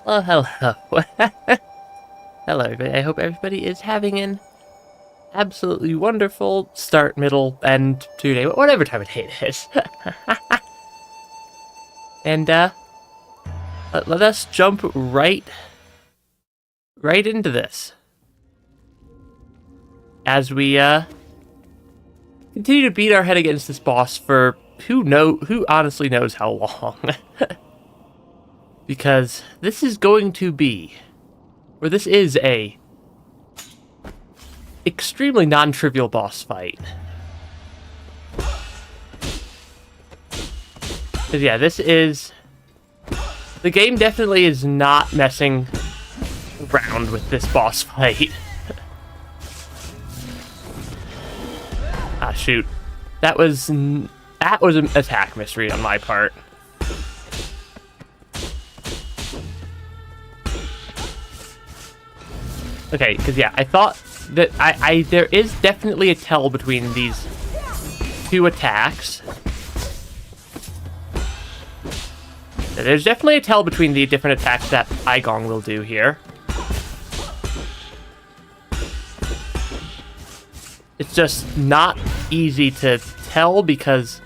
Well, hello. Hello, everybody. I hope everybody is having an absolutely wonderful start, middle, end to your day, whatever time of day it is. And, let us jump right into this. As we, continue to beat our head against this boss for who honestly knows how long. Because this is going to be, or this is a extremely non-trivial boss fight. Because yeah, the game definitely is not messing around with this boss fight. Ah, shoot. That was an attack misread on my part. Okay, because yeah, I thought that there is definitely a tell between these two attacks. There's definitely a tell between the different attacks that Eigong will do here. It's just not easy to tell because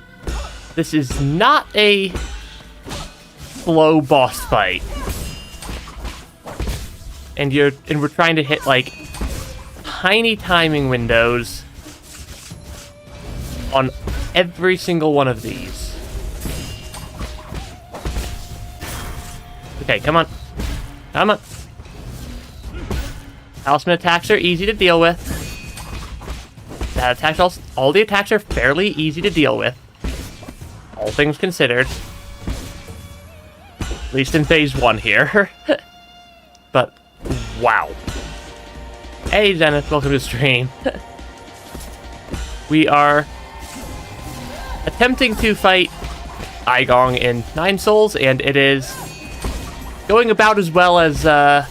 this is not a slow boss fight. And we're trying to hit like tiny timing windows on every single one of these. Okay, come on. Come on. Talisman attacks are easy to deal with. That attacks all the attacks are fairly easy to deal with. All things considered. At least in phase 1 here. But wow. Hey Zenith, welcome to the stream. We are attempting to fight Eigong in 9 souls, and it is going about as well as I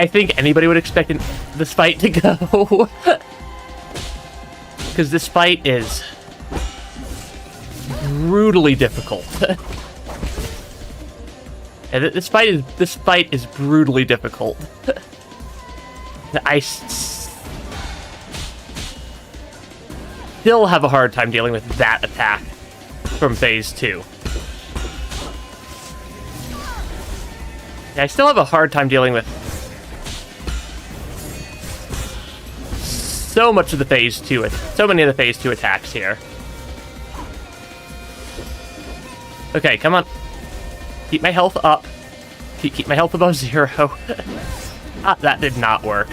think anybody would expect this fight to go. Because this fight is brutally difficult. Yeah, this fight is brutally difficult. I still have a hard time dealing with that attack from phase 2. Yeah, I still have a hard time dealing with so many of the phase 2 attacks here. Okay, come on. Keep my health up. Keep my health above 0. Ah, that did not work.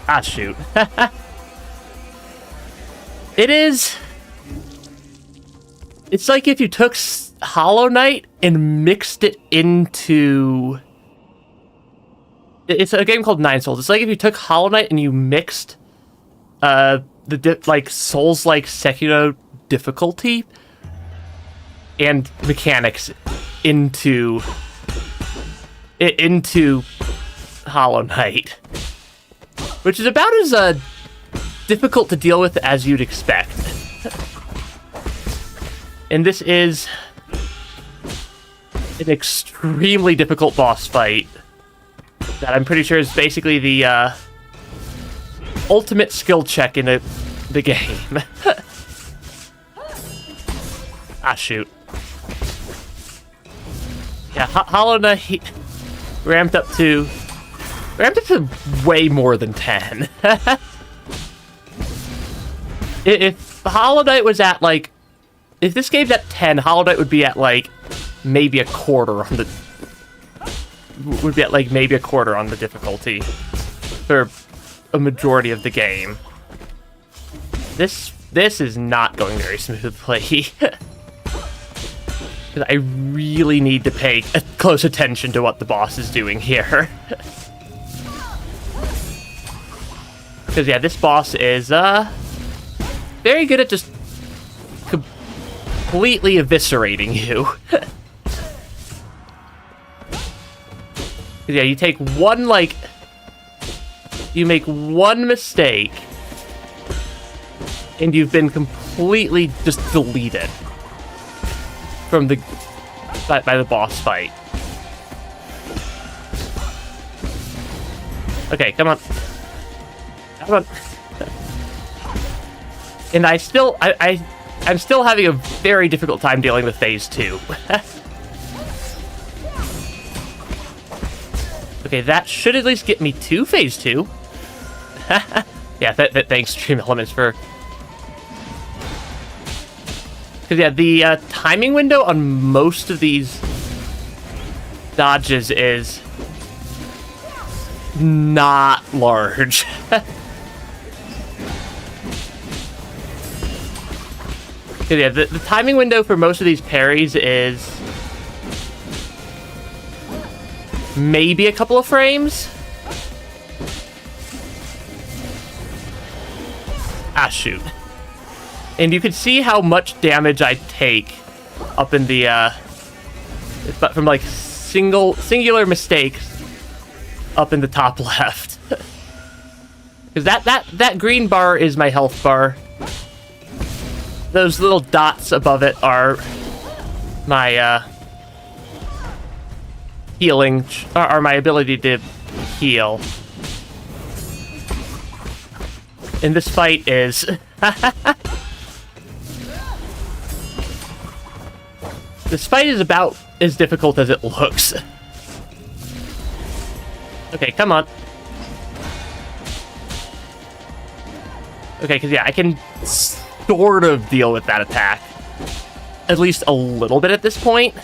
Ah, shoot. It's like if you took Hollow Knight and mixed it into... It's a game called 9 Souls. It's like if you took Hollow Knight and you mixed Souls-like Sekiro difficulty and mechanics into Hollow Knight, which is about as difficult to deal with as you'd expect. And this is an extremely difficult boss fight that I'm pretty sure is basically the ultimate skill check in the game. Ah, shoot. Yeah, Hollow Knight ramped up to way more than 10. If Hollow Knight was at like, if this game's at 10, Hollow Knight would be at like maybe a quarter on the difficulty for a majority of the game. This is not going very smoothly. Because I really need to pay close attention to what the boss is doing here. Because, yeah, this boss is, very good at just completely eviscerating you. Yeah, you take one, you make one mistake, and you've been completely just deleted from by the boss fight. Okay, come on. Come on. And I'm still having a very difficult time dealing with phase 2. Okay, that should at least get me to phase 2. Yeah, thanks, Stream Elements, for... Because, yeah, the timing window on most of these dodges is not large. Yeah, the timing window for most of these parries is maybe a couple of frames. Ah, shoot. And you can see how much damage I take up in the, but from, like, singular mistakes up in the top left. Because that green bar is my health bar. Those little dots above it are my, healing, are my ability to heal. And this fight is... This fight is about as difficult as it looks. Okay, come on. Okay, because, yeah, I can sort of deal with that attack. At least a little bit at this point.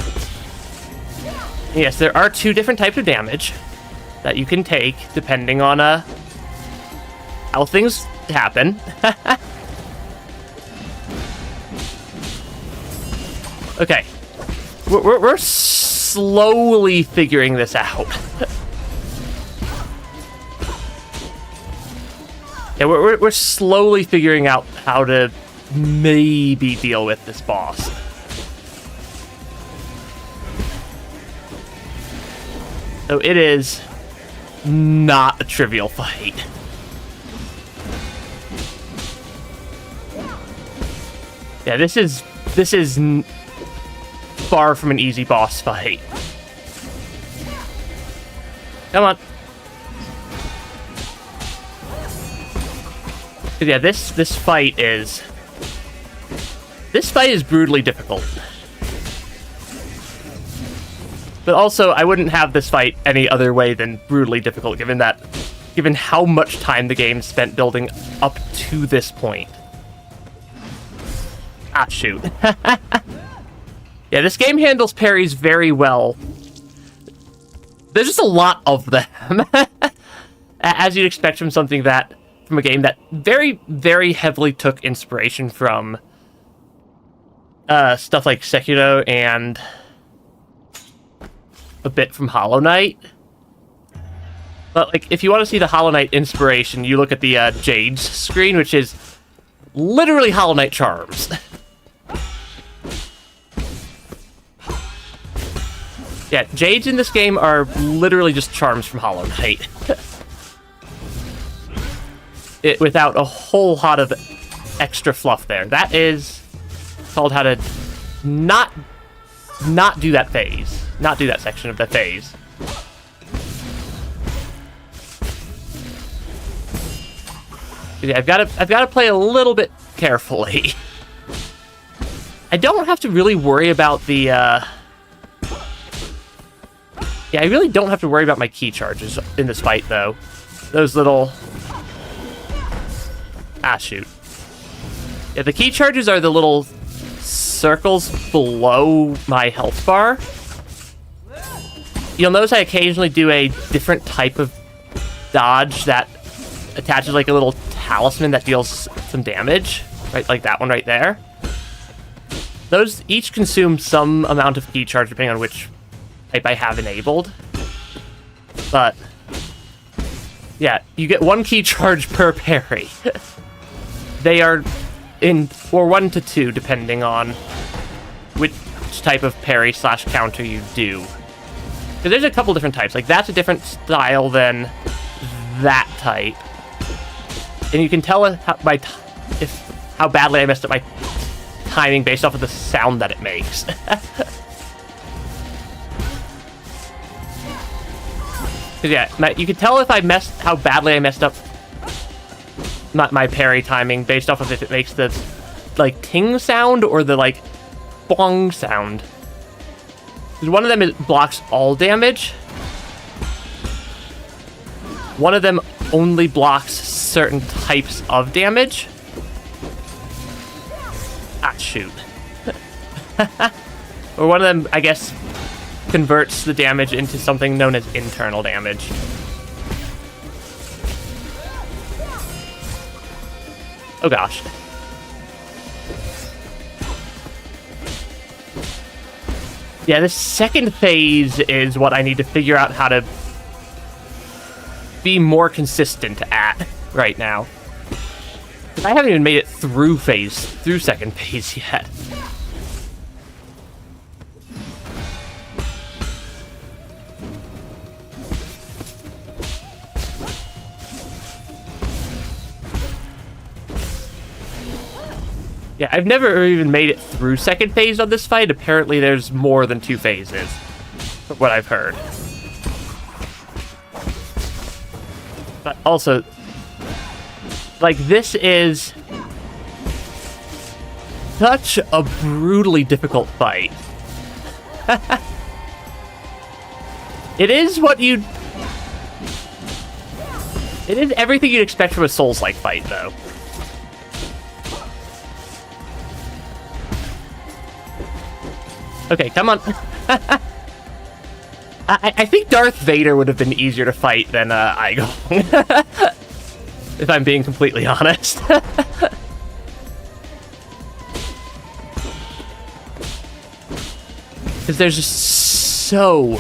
Yes, there are 2 different types of damage that you can take, depending on how things happen. Okay. We're slowly figuring this out. Yeah, we're slowly figuring out how to maybe deal with this boss. So it is not a trivial fight. Yeah, this is far from an easy boss fight. Come on. Yeah, this fight is brutally difficult. But also, I wouldn't have this fight any other way than brutally difficult, given how much time the game spent building up to this point. Ah, shoot. Yeah, this game handles parries very well. There's just a lot of them. As you'd expect from from a game that very, very heavily took inspiration from stuff like Sekiro and a bit from Hollow Knight. But, like, if you want to see the Hollow Knight inspiration, you look at the Jade's screen, which is literally Hollow Knight charms. Yeah, Jades in this game are literally just charms from Hollow Knight. Without a whole lot of extra fluff there. That is called how to not do that phase. Not do that section of the phase. Yeah, I've got to play a little bit carefully. I don't have to really worry about the Yeah, I really don't have to worry about my key charges in this fight, though. Those little... Ah, shoot. Yeah, the key charges are the little circles below my health bar. You'll notice I occasionally do a different type of dodge that attaches like a little talisman that deals some damage. Right, like that one right there. Those each consume some amount of key charge depending on which type I have enabled. But yeah, you get 1 key charge per parry. They are or 1 to 2 depending on which type of parry / counter you do. Because there's a couple different types. Like, that's a different style than that type. And you can tell how badly I messed up my timing based off of the sound that it makes. 'Cause yeah, you can tell if how badly I messed up my parry timing based off of if it makes the, like, ting sound or the, like, bong sound. 'Cause one of them blocks all damage. One of them only blocks certain types of damage. Ah, shoot. Or one of them, I guess, converts the damage into something known as internal damage. Oh gosh. Yeah, the second phase is what I need to figure out how to be more consistent at right now. I haven't even made it through second phase yet. Yeah, I've never even made it through second phase on this fight. Apparently there's more than 2 phases, from what I've heard. But also, like, this is such a brutally difficult fight. It is everything you'd expect from a Souls-like fight, though. Okay, come on. I think Darth Vader would have been easier to fight than Eigong. If I'm being completely honest. Because there's just so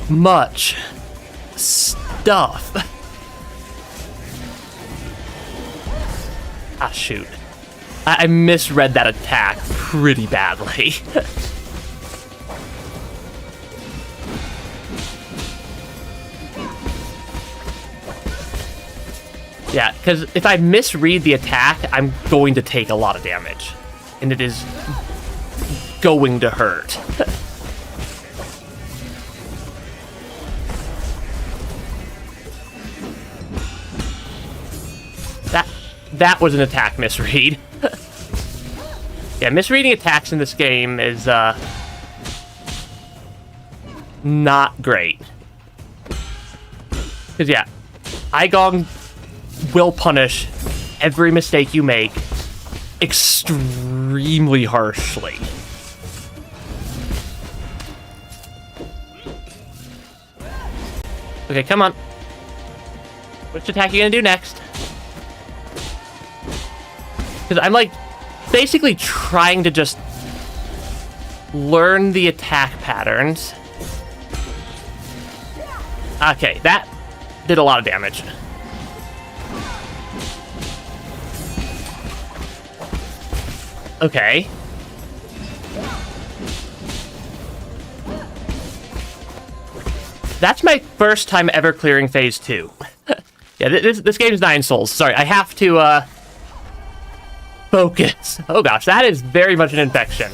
much stuff. Ah, shoot. I misread that attack pretty badly. Yeah, because if I misread the attack, I'm going to take a lot of damage. And it is going to hurt. That was an attack misread. Yeah, misreading attacks in this game is not great. Because yeah, Eigong will punish every mistake you make extremely harshly. Okay, come on. Which attack are you gonna do next? Because I'm, like, basically trying to just learn the attack patterns. Okay, that did a lot of damage. Okay. That's my first time ever clearing phase 2. Yeah, this game's 9 souls. Sorry, I have to, focus. Oh gosh, that is very much an infection.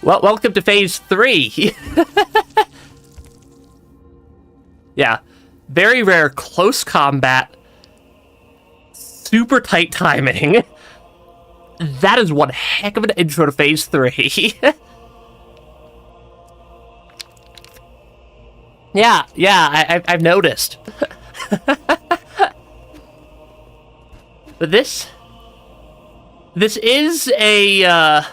Well, welcome to phase 3. Yeah, very rare close combat, super tight timing. That is one heck of an intro to phase 3. Yeah, I've noticed. But this is a,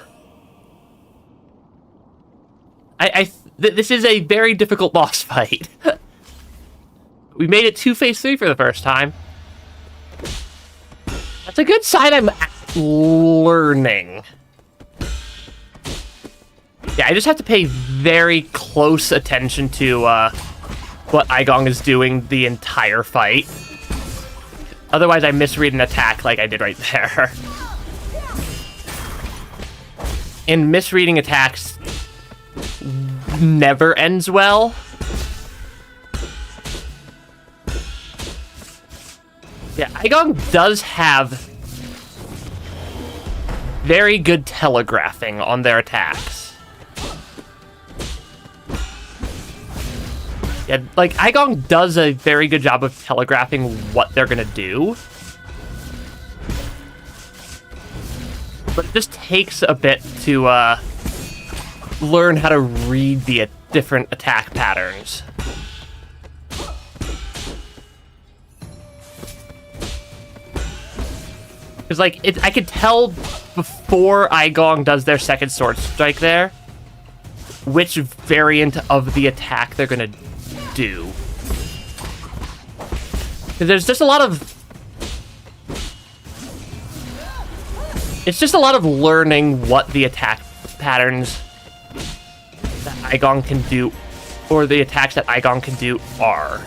this is a very difficult boss fight. We made it to phase 3 for the first time. That's a good sign I'm learning. Yeah, I just have to pay very close attention to what Eigong is doing the entire fight. Otherwise, I misread an attack like I did right there. And misreading attacks never ends well. Yeah, Eigong does have very good telegraphing on their attacks. Yeah, like, Eigong does a very good job of telegraphing what they're gonna do. But it just takes a bit to, learn how to read the different attack patterns. Because, like, I could tell before Eigong does their second sword strike there, which variant of the attack they're gonna do. Because there's just a lot of... It's just a lot of learning what the attack patterns that Eigong can do, or the attacks that Eigong can do are.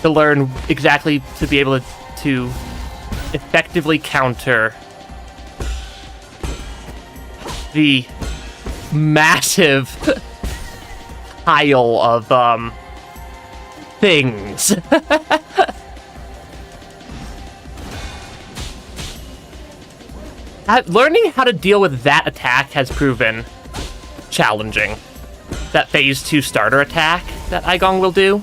To learn exactly, to be able to effectively counter the massive pile of things. Learning how to deal with that attack has proven challenging. That phase 2 starter attack that Eigong will do.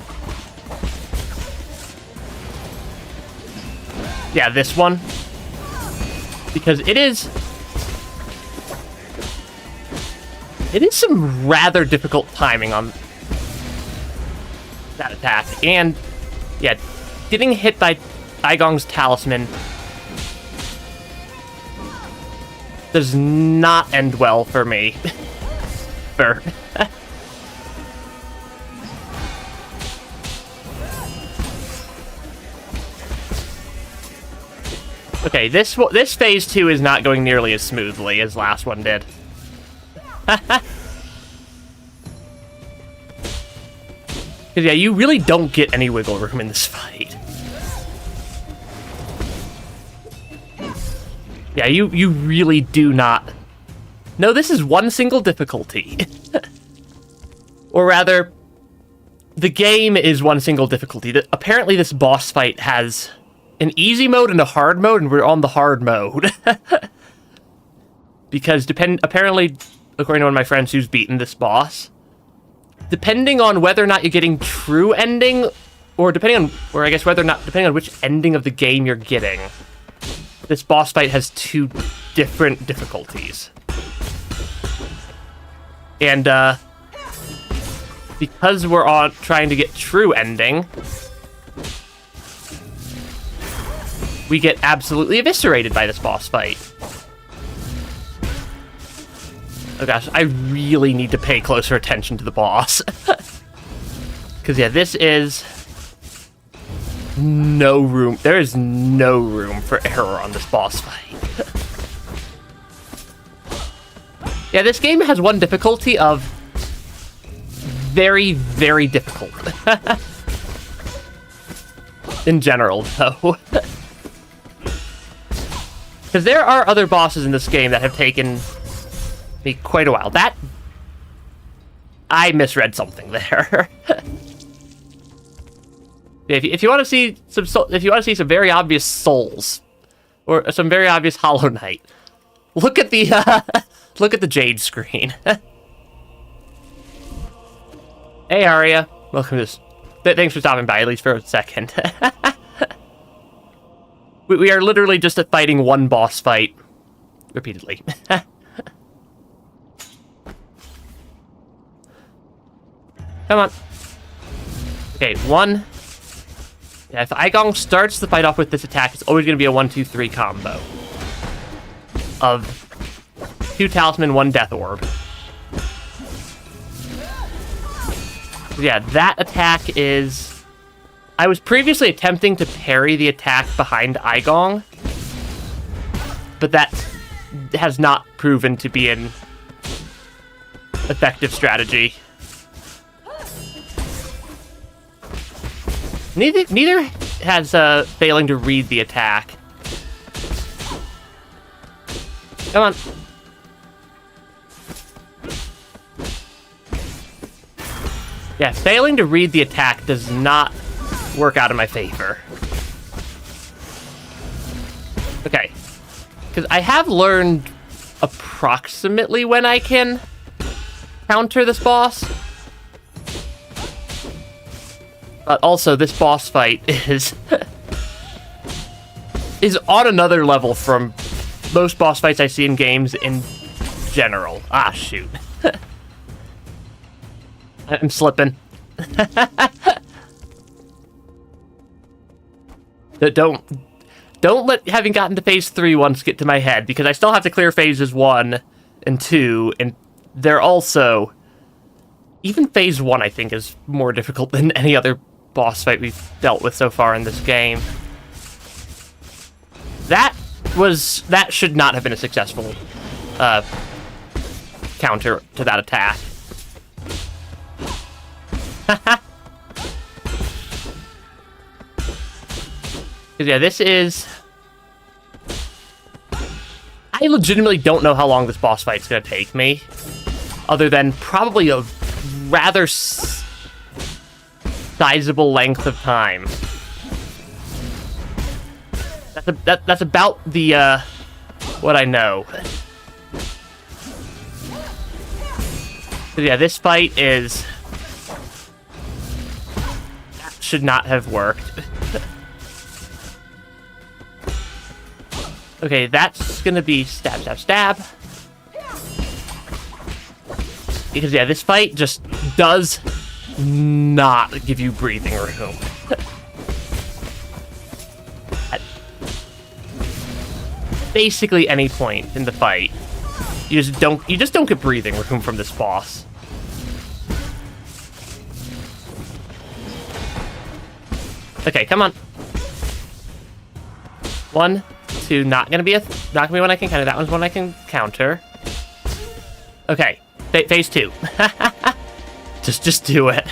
Yeah, this one. Because it is some rather difficult timing on that attack. And, yeah, getting hit by Eigong's talisman does not end well for me. Okay, this phase 2 is not going nearly as smoothly as last one did. Because, yeah, you really don't get any wiggle room in this fight. Yeah, you really do not. No, this is one single difficulty. Or rather, the game is one single difficulty. Apparently this boss fight has an easy mode and a hard mode, and we're on the hard mode. Because apparently, according to one of my friends who's beaten this boss, depending on whether or not you're getting true ending, or depending on which ending of the game you're getting, this boss fight has 2 different difficulties. And, because we're trying to get true ending, we get absolutely eviscerated by this boss fight. Oh gosh, I really need to pay closer attention to the boss. Because, yeah, this is... no room. There is no room for error on this boss fight. Yeah, this game has one difficulty of very, very difficult. In general, though. Because there are other bosses in this game that have taken me quite a while. I misread something there. If you want to see some very obvious souls, or some very obvious Hollow Knight, look at the Jade screen. Hey Arya, welcome to this. Thanks for stopping by, at least for a second. We are literally just fighting one boss fight repeatedly. Come on. Okay, 1. Yeah, if Eigong starts the fight off with this attack, it's always going to be a 1-2-3 combo of 2 talisman, 1 death orb. Yeah, that attack is... I was previously attempting to parry the attack behind Eigong, but that has not proven to be an effective strategy. Neither has failing to read the attack. Come on. Yeah, failing to read the attack does not work out in my favor. Okay. Because I have learned approximately when I can counter this boss. But also, this boss fight is is on another level from most boss fights I see in games in general. Ah, shoot. I'm slipping. Don't let having gotten to phase 3 once get to my head, because I still have to clear phases 1 and 2, and they're also... Even phase 1, I think, is more difficult than any other boss fight we've dealt with so far in this game. That should not have been a successful counter to that attack. Yeah, this is... I legitimately don't know how long this boss fight's gonna take me, other than probably a rather sizable length of time. That's about the what I know. So yeah, this fight is... That should not have worked. Okay, that's gonna be stab, stab, stab. Because, yeah, this fight just does not give you breathing room. At basically any point in the fight, you just don't get breathing room from this boss. Okay, come on. 1, 2, not gonna be one I can counter. That one's one I can counter. Okay, phase 2. just do it.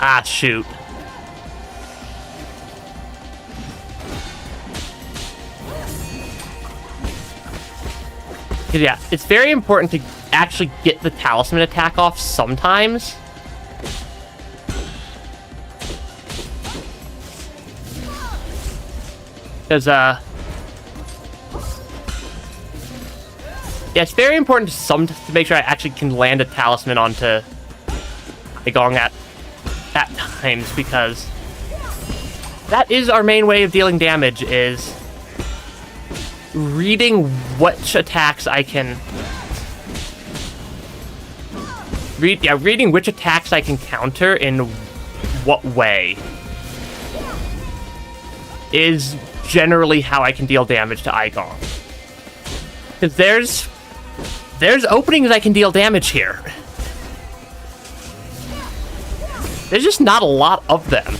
Ah, shoot. Yeah, it's very important to actually get the talisman attack off sometimes. Because, yeah, it's very important to make sure I actually can land a talisman onto Eigong at times, because that is our main way of dealing damage, is reading which attacks I can... reading which attacks I can counter in what way is generally how I can deal damage to Eigong. Because there's openings I can deal damage here. There's just not a lot of them.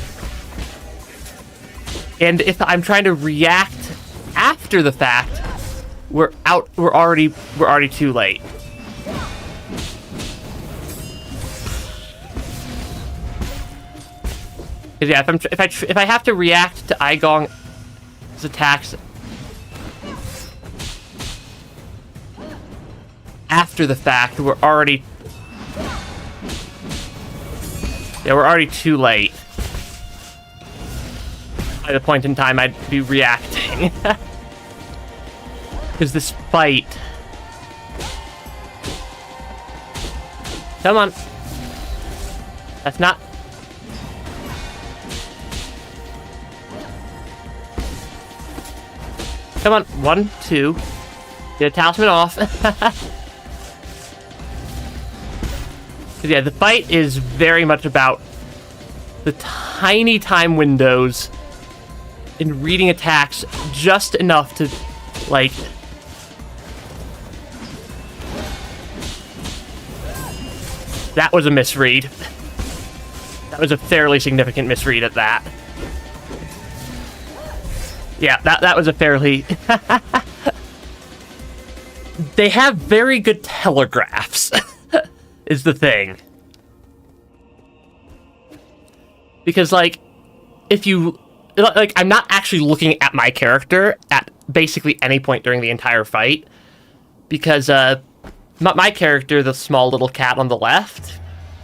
And if I'm trying to react after the fact, we're already too late. Yeah, if I have to react to Eigong's attacks after the fact, we're already too late. By the point in time I'd be reacting. Because this fight... Come on. That's not... Come on. 1, 2. Get a talisman off. Yeah, the fight is very much about the tiny time windows in reading attacks just enough to, like... That was a misread. That was a fairly significant misread at that. Yeah, that was a fairly... They have very good telegraphs, is the thing. Because, like, if you... Like, I'm not actually looking at my character at basically any point during the entire fight. Because, my character, the small little cat on the left,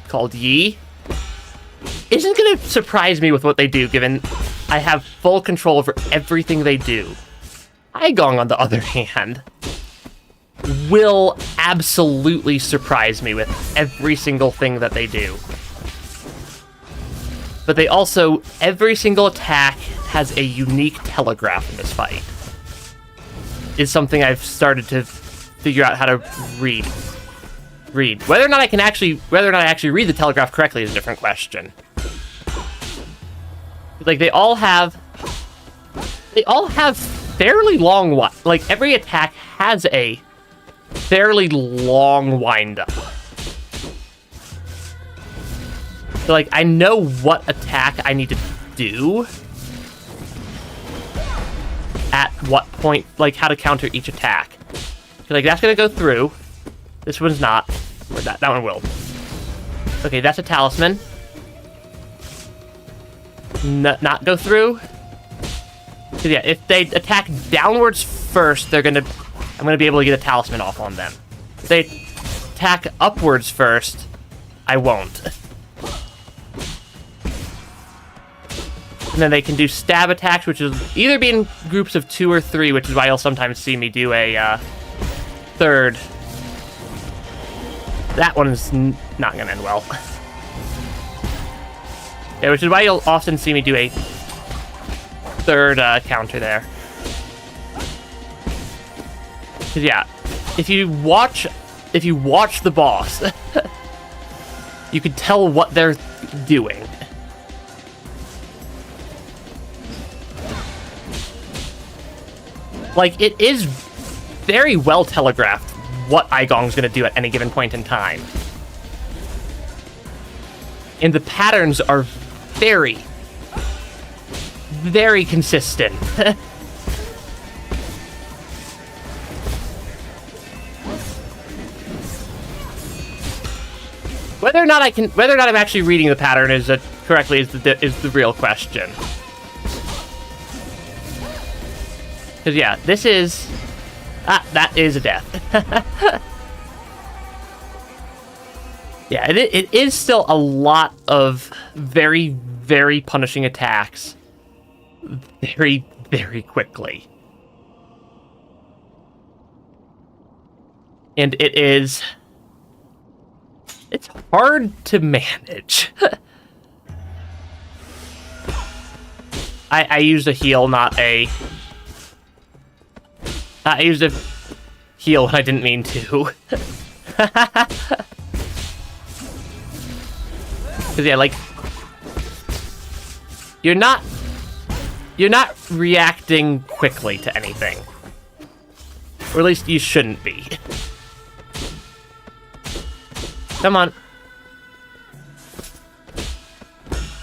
called Yi, isn't going to surprise me with what they do, given I have full control over everything they do. Eigong, on the other hand, will absolutely surprise me with every single thing that they do. But they also, every single attack has a unique telegraph in this fight. Is something I've started to figure out how to read. Whether or not I actually read the telegraph correctly is a different question. Like, they all have fairly long, like, every attack has a fairly long wind-up. So, like, I know what attack I need to do at what point, like, how to counter each attack. So, like, that's gonna go through. This one's not. Or that one will. Okay, that's a talisman. Not go through. So yeah, if they attack downwards first, I'm gonna be able to get a talisman off on them. If they attack upwards first, I won't. And then they can do stab attacks, which is either be in groups of 2 or 3, which is why you'll sometimes see me do a third. That one's not gonna end well. Yeah, which is why you'll often see me do a third counter there. Cause yeah, if you watch the boss, you can tell what they're doing. Like, it is very well telegraphed what Eigong's gonna do at any given point in time. And the patterns are very, very consistent. Whether or not I'm actually reading the pattern correctly is the real question. Because yeah, this is that is a death. Yeah, it is still a lot of very, very punishing attacks very, very quickly. And it's hard to manage. I used a heal, I used a heal when I didn't mean to. Cause yeah, like, you're not reacting quickly to anything. Or at least you shouldn't be. Come on.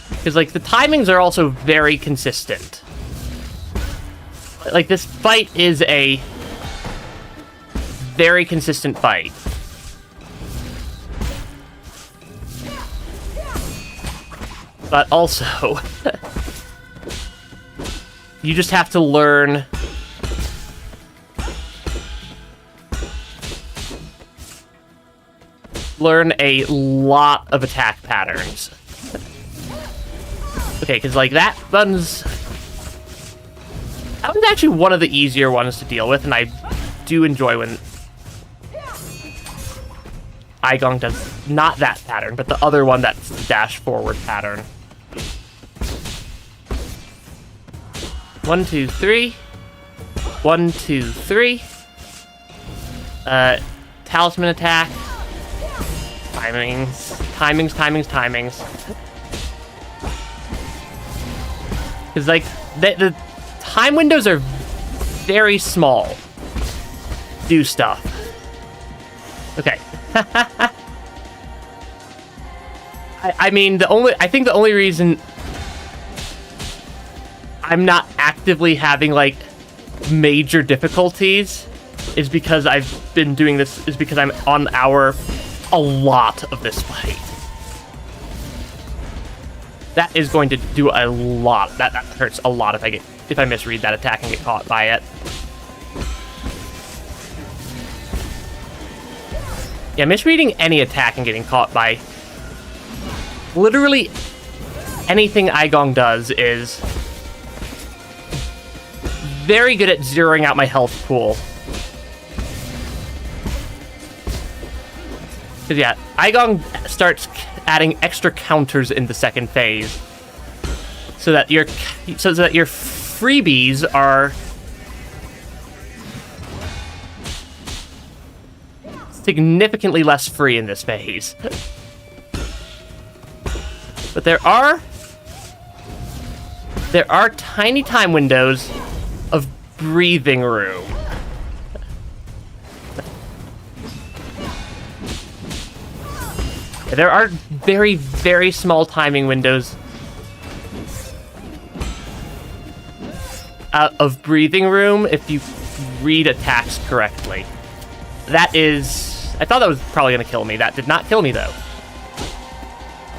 Because, like, the timings are also very consistent. Like, this fight is a very consistent fight. But also, you just have to learn a lot of attack patterns. Okay, because, like, that one's actually one of the easier ones to deal with, and I do enjoy when Eigong does not that pattern, but the other one that's the dash forward pattern. 1, 2, 3. 1, 2, 3. Talisman attack. Timings. Because, like, the time windows are very small. Do stuff. Okay. I mean, I think the only reason I'm not actively having, like, major difficulties is because I've been doing this, is because I'm on a lot of this fight. That is going to do a lot. That hurts a lot if I misread that attack and get caught by it. Yeah, misreading any attack and getting caught by literally anything Eigong does is very good at zeroing out my health pool. Because yeah, Eigong starts adding extra counters in the second phase, so that your freebies are significantly less free in this phase. But there are tiny time windows of breathing room. There are very, very small timing windows of breathing room if you read attacks correctly. That is... I thought that was probably going to kill me. That did not kill me, though.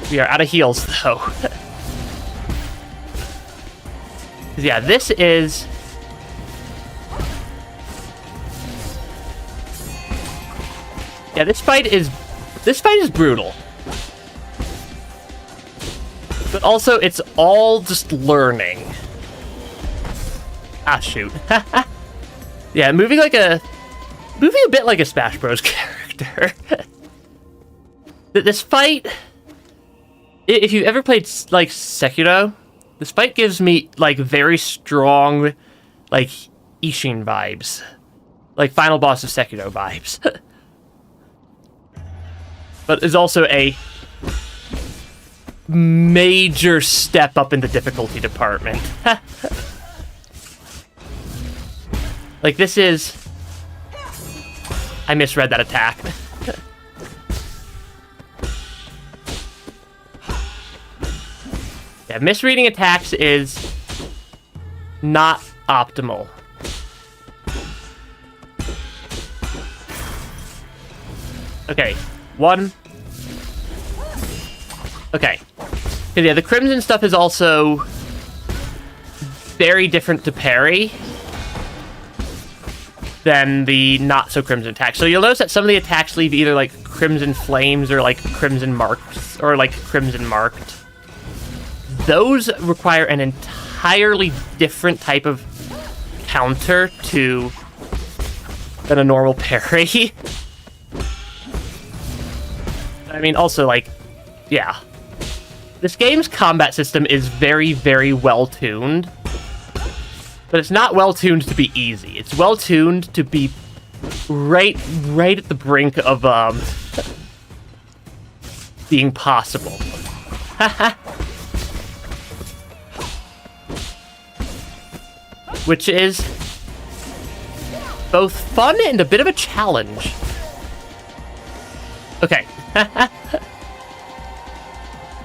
We are out of heals, though. Yeah, this is... Yeah, this fight is brutal. But also, it's all just learning. Ah, shoot. Yeah, moving a bit like a Smash Bros. Character. This fight, if you've ever played, like, Sekiro, this fight gives me, like, very strong, like, Ishin vibes. Like, final boss of Sekiro vibes. But is also a major step up in the difficulty department. Like, this is... I misread that attack. Yeah, misreading attacks is not optimal. Okay, one. Okay. Yeah, the Crimson stuff is also very different to parry than the not-so-Crimson attacks. So you'll notice that some of the attacks leave either, like, Crimson Flames or, like, Crimson Marks, or, like, Crimson Marked. Those require an entirely different type of counter than a normal parry. I mean, also, like, yeah. This game's combat system is very, very well-tuned. But it's not well-tuned to be easy. It's well-tuned to be right at the brink of, being possible. Which is both fun and a bit of a challenge. Okay.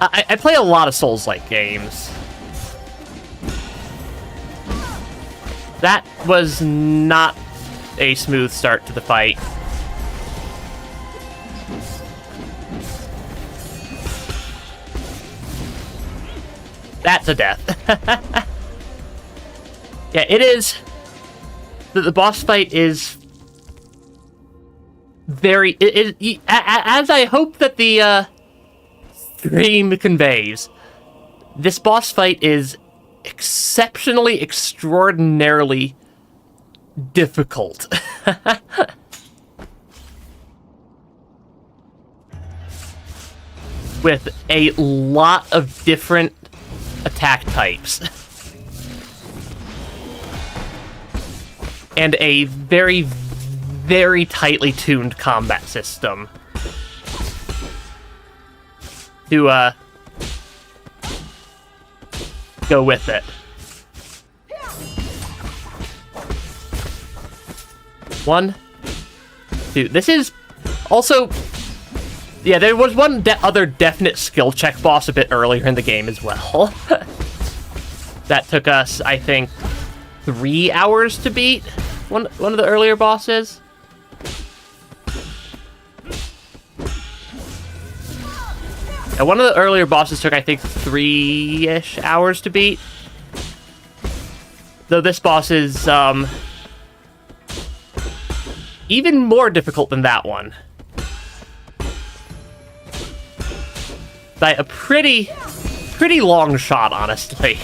I play a lot of Souls-like games. That was not a smooth start to the fight. That's a death. Yeah, it is. The boss fight is very... as I hope that the stream conveys, this boss fight is exceptionally, extraordinarily difficult. With a lot of different attack types. And a very, very tightly tuned combat system. To, go with it. One, two. This is also... Yeah, there was one other definite skill check boss a bit earlier in the game as well. That took us, I think, 3 hours to beat one of the earlier bosses. Yeah, one of the earlier bosses took, I think, 3-ish hours to beat. Though this boss is, even more difficult than that one. By a pretty long shot, honestly.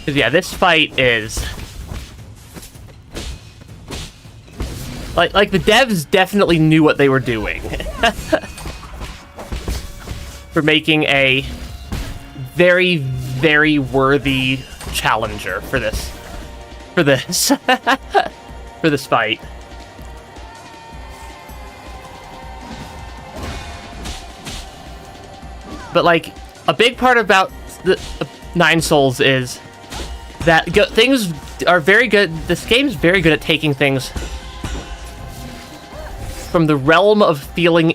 Because, yeah, this fight is... Like the devs definitely knew what they were doing for making a very, very worthy challenger for this for this fight. But like a big part about the Nine Souls is that things are very good. This game's very good at taking things from the realm of feeling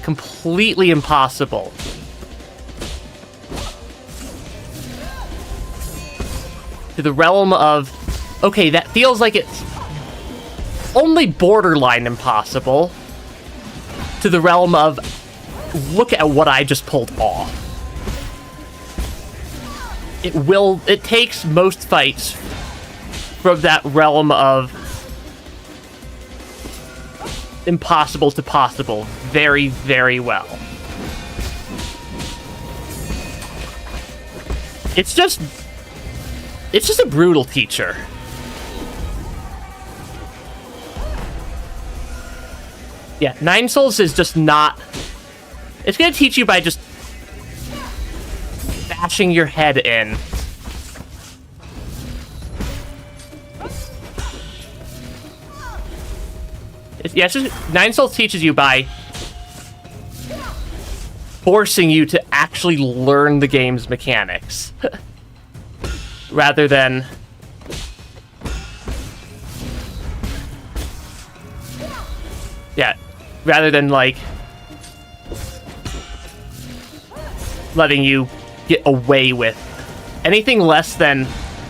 completely impossible to the realm of, okay, that feels like it's only borderline impossible, to the realm of, look at what I just pulled off. It takes most fights from that realm of impossible to possible very, very well. It's just a brutal teacher. Yeah, Nine Souls is just not... It's gonna teach you by just bashing your head in. Nine Souls teaches you by forcing you to actually learn the game's mechanics. Rather than... Yeah, rather than, like, letting you get away with anything less than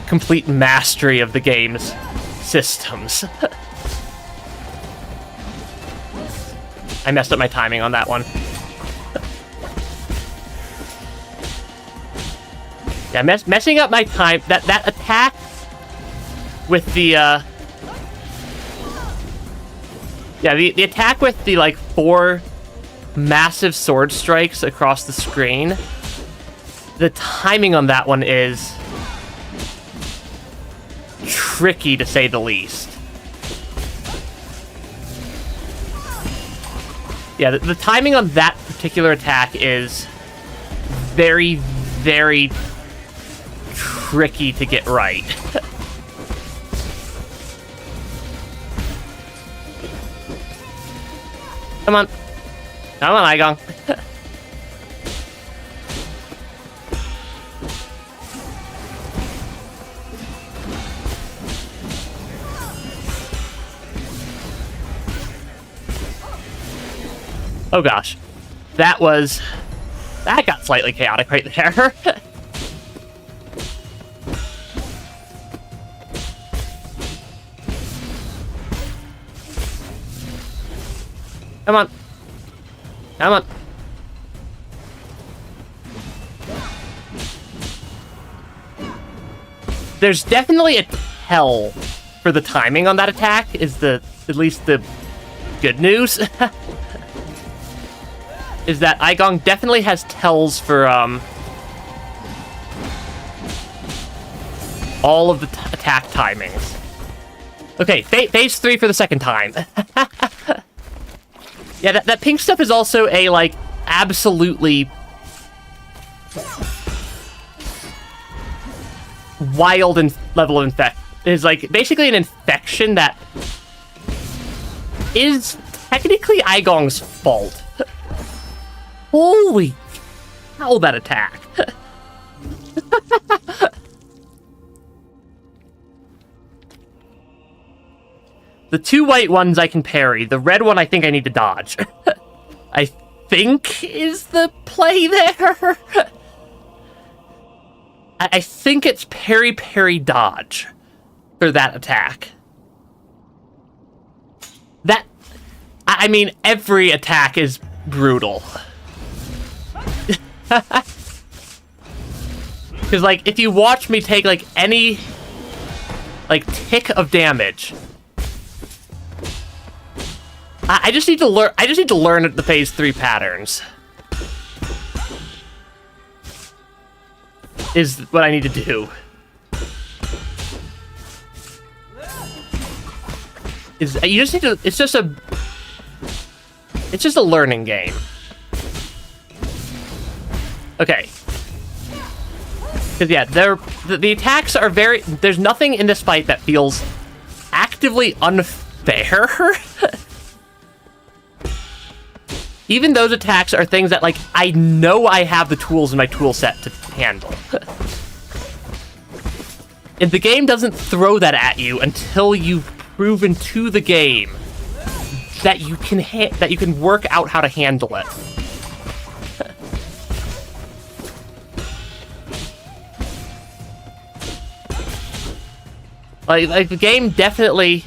complete mastery of the game's systems. I messed up my timing on that one. Yeah, messing up my time. That attack with the the attack with the like 4 massive sword strikes across the screen. The timing on that one is tricky, to say the least. Yeah, the timing on that particular attack is very, very tricky to get right. Come on. Come on, Eigong. Oh gosh. That got slightly chaotic right there. Come on. Come on. There's definitely a tell for the timing on that attack, is at least the good news. Is that Eigong definitely has tells for all of the attack timings. Okay, phase 3 for the second time. Yeah, that pink stuff is also a, like, absolutely wild level of infect. It is, like, basically an infection that is technically Eigong's fault. Holy cow, that attack. The 2 white ones I can parry. The red one I think I need to dodge. I think is the play there. I think it's parry, parry, dodge for that attack. I mean, every attack is brutal. Because, like, if you watch me take, like, any, like, tick of damage... I just need to learn the phase 3 patterns. Is what I need to do. is you just need to. It's just a learning game. Okay. Because yeah, the attacks are very. There's nothing in this fight that feels actively unfair. Even those attacks are things that, like, I know I have the tools in my tool set to handle. And the game doesn't throw that at you until you've proven to the game that you can work out how to handle it. like the game definitely.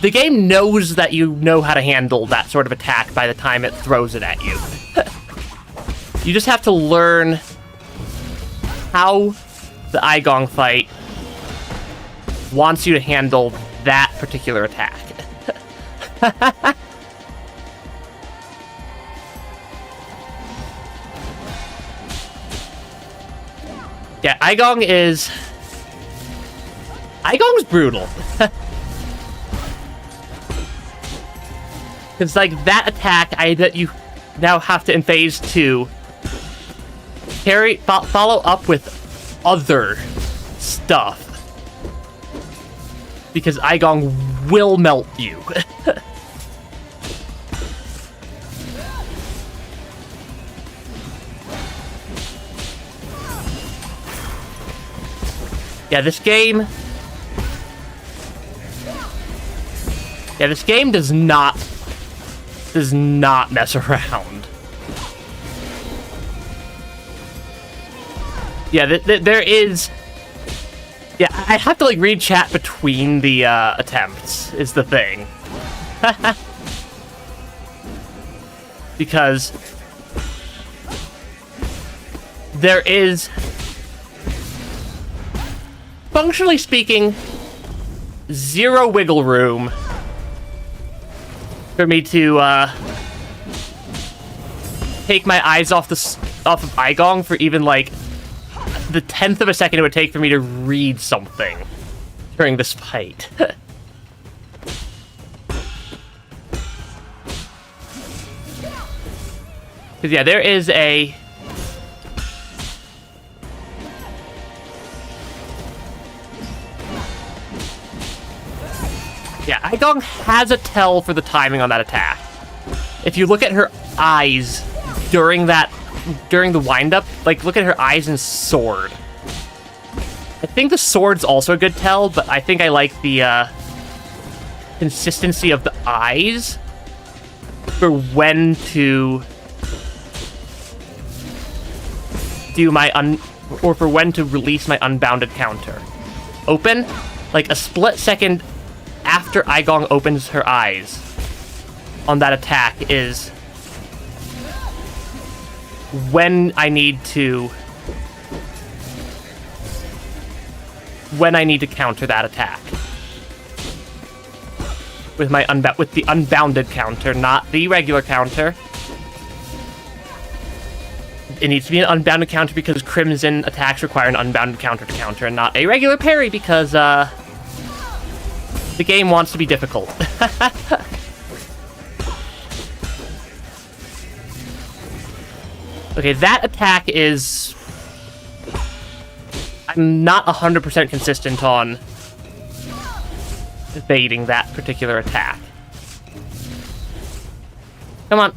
The game knows that you know how to handle that sort of attack by the time it throws it at you. You just have to learn how the Eigong fight wants you to handle that particular attack. Yeah, Eigong's brutal. It's like that attack that you now have to, in phase 2, follow up with other stuff. Because Eigong will melt you. Yeah, this game does not mess around. Yeah, there is. Yeah, I have to like read chat between the attempts. Is the thing. Because there is, functionally speaking, zero wiggle room for me to take my eyes off of Eigong for even like the 10th of a second it would take for me to read something during this fight. Because yeah, there is a yeah, Eigong has a tell for the timing on that attack. If you look at her eyes during the wind-up, like, look at her eyes and sword. I think the sword's also a good tell, but I think I like the consistency of the eyes for when to do my or for when to release my unbounded counter. Open, like a split second after Eigong opens her eyes on that attack is when I need to counter that attack with the unbounded counter, not the regular counter. It needs to be an unbounded counter because Crimson attacks require an unbounded counter to counter, and not a regular parry because the game wants to be difficult. Okay, that attack is... I'm not 100% consistent on evading that particular attack. Come on.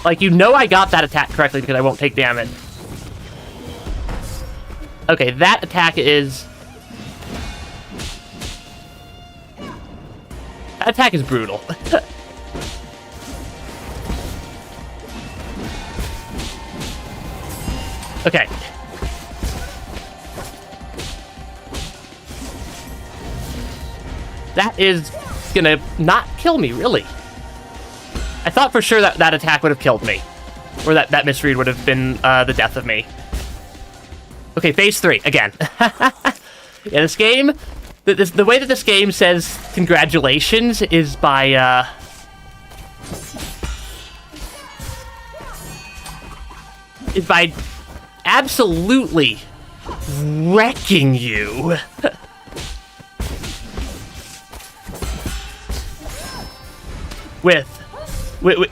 Like, you know I got that attack correctly because I won't take damage. Okay, that attack is... That attack is brutal. Okay. That is gonna not kill me, really. I thought for sure that that attack would have killed me. Or that misread would have been the death of me. Okay, phase 3, again. Yeah, this game... The way that this game says congratulations is by, absolutely wrecking you.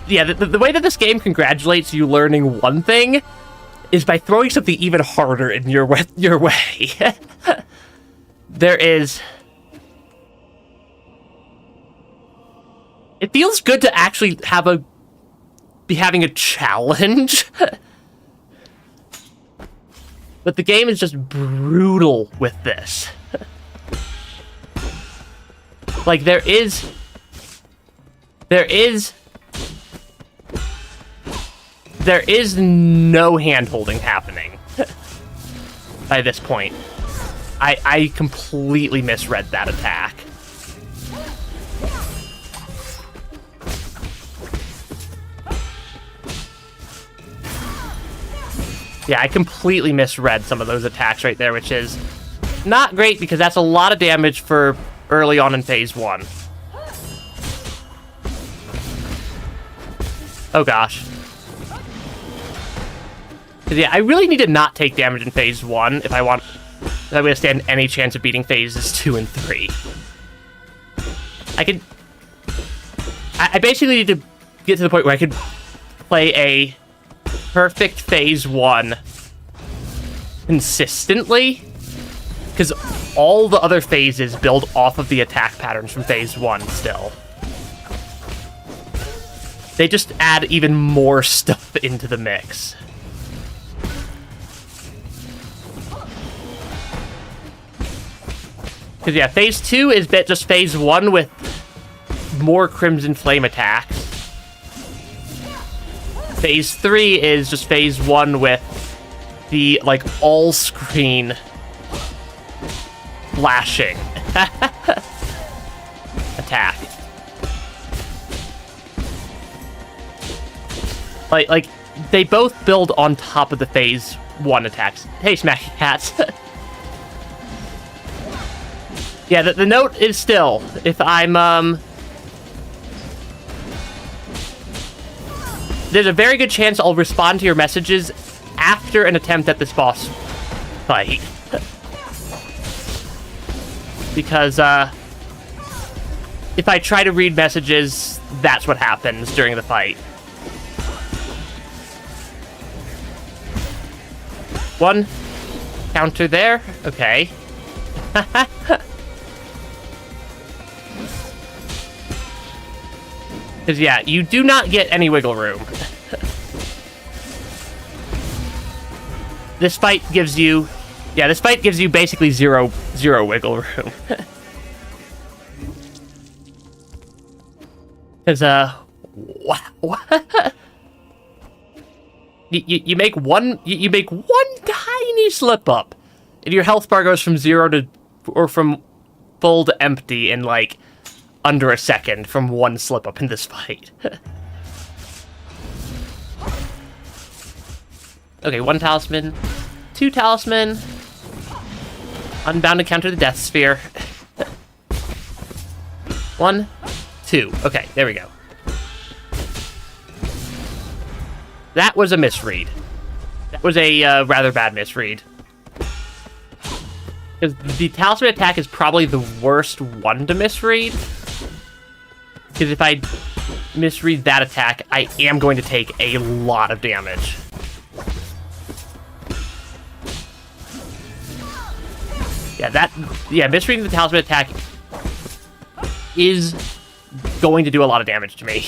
Yeah, the way that this game congratulates you learning one thing is by throwing something even harder in your way. There is... It feels good to actually be having a challenge. But the game is just brutal with this. Like, there is no hand-holding happening by this point. I completely misread that attack. Yeah, I completely misread some of those attacks right there, which is not great because that's a lot of damage for early on in phase 1. Oh gosh. Yeah, I really need to not take damage in phase 1 if I'm going to stand any chance of beating phases 2 and 3. I basically need to get to the point where I could play a perfect phase 1 consistently, because all the other phases build off of the attack patterns from phase 1 still. They just add even more stuff into the mix. Because yeah, phase 2 is just phase 1 with more Crimson Flame attacks. Phase 3 is just phase 1 with the, like, all-screen flashing attack. Like, they both build on top of the phase 1 attacks. Hey, Smacky Cats. Yeah, the note is still, if I'm, there's a very good chance I'll respond to your messages after an attempt at this boss fight. Because, if I try to read messages, that's what happens during the fight. One counter there. Okay. Because, yeah, you do not get any wiggle room. This fight gives you... Yeah, this fight gives you basically zero wiggle room. Because, what? You make one tiny slip up, and your health bar goes from 0 to... or from full to empty in, like, under a second from one slip up in this fight. Okay, 1 talisman, 2 talisman, unbound to counter the death sphere. 1, 2. Okay, there we go. That was a misread. That was a rather bad misread. Because the talisman attack is probably the worst one to misread. Because if I misread that attack, I am going to take a lot of damage. Yeah, misreading the talisman attack is going to do a lot of damage to me.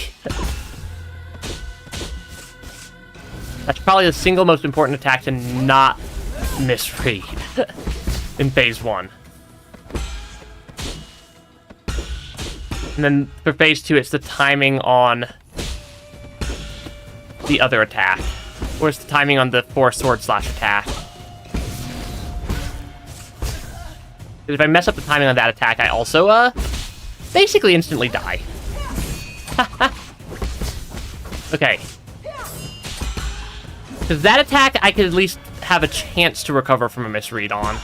That's probably the single most important attack to not misread in phase 1. And then for phase 2, it's the timing on the other attack. Or it's the timing on the 4 sword slash attack. If I mess up the timing on that attack, I also, basically instantly die. Okay. Because that attack, I could at least have a chance to recover from a misread on.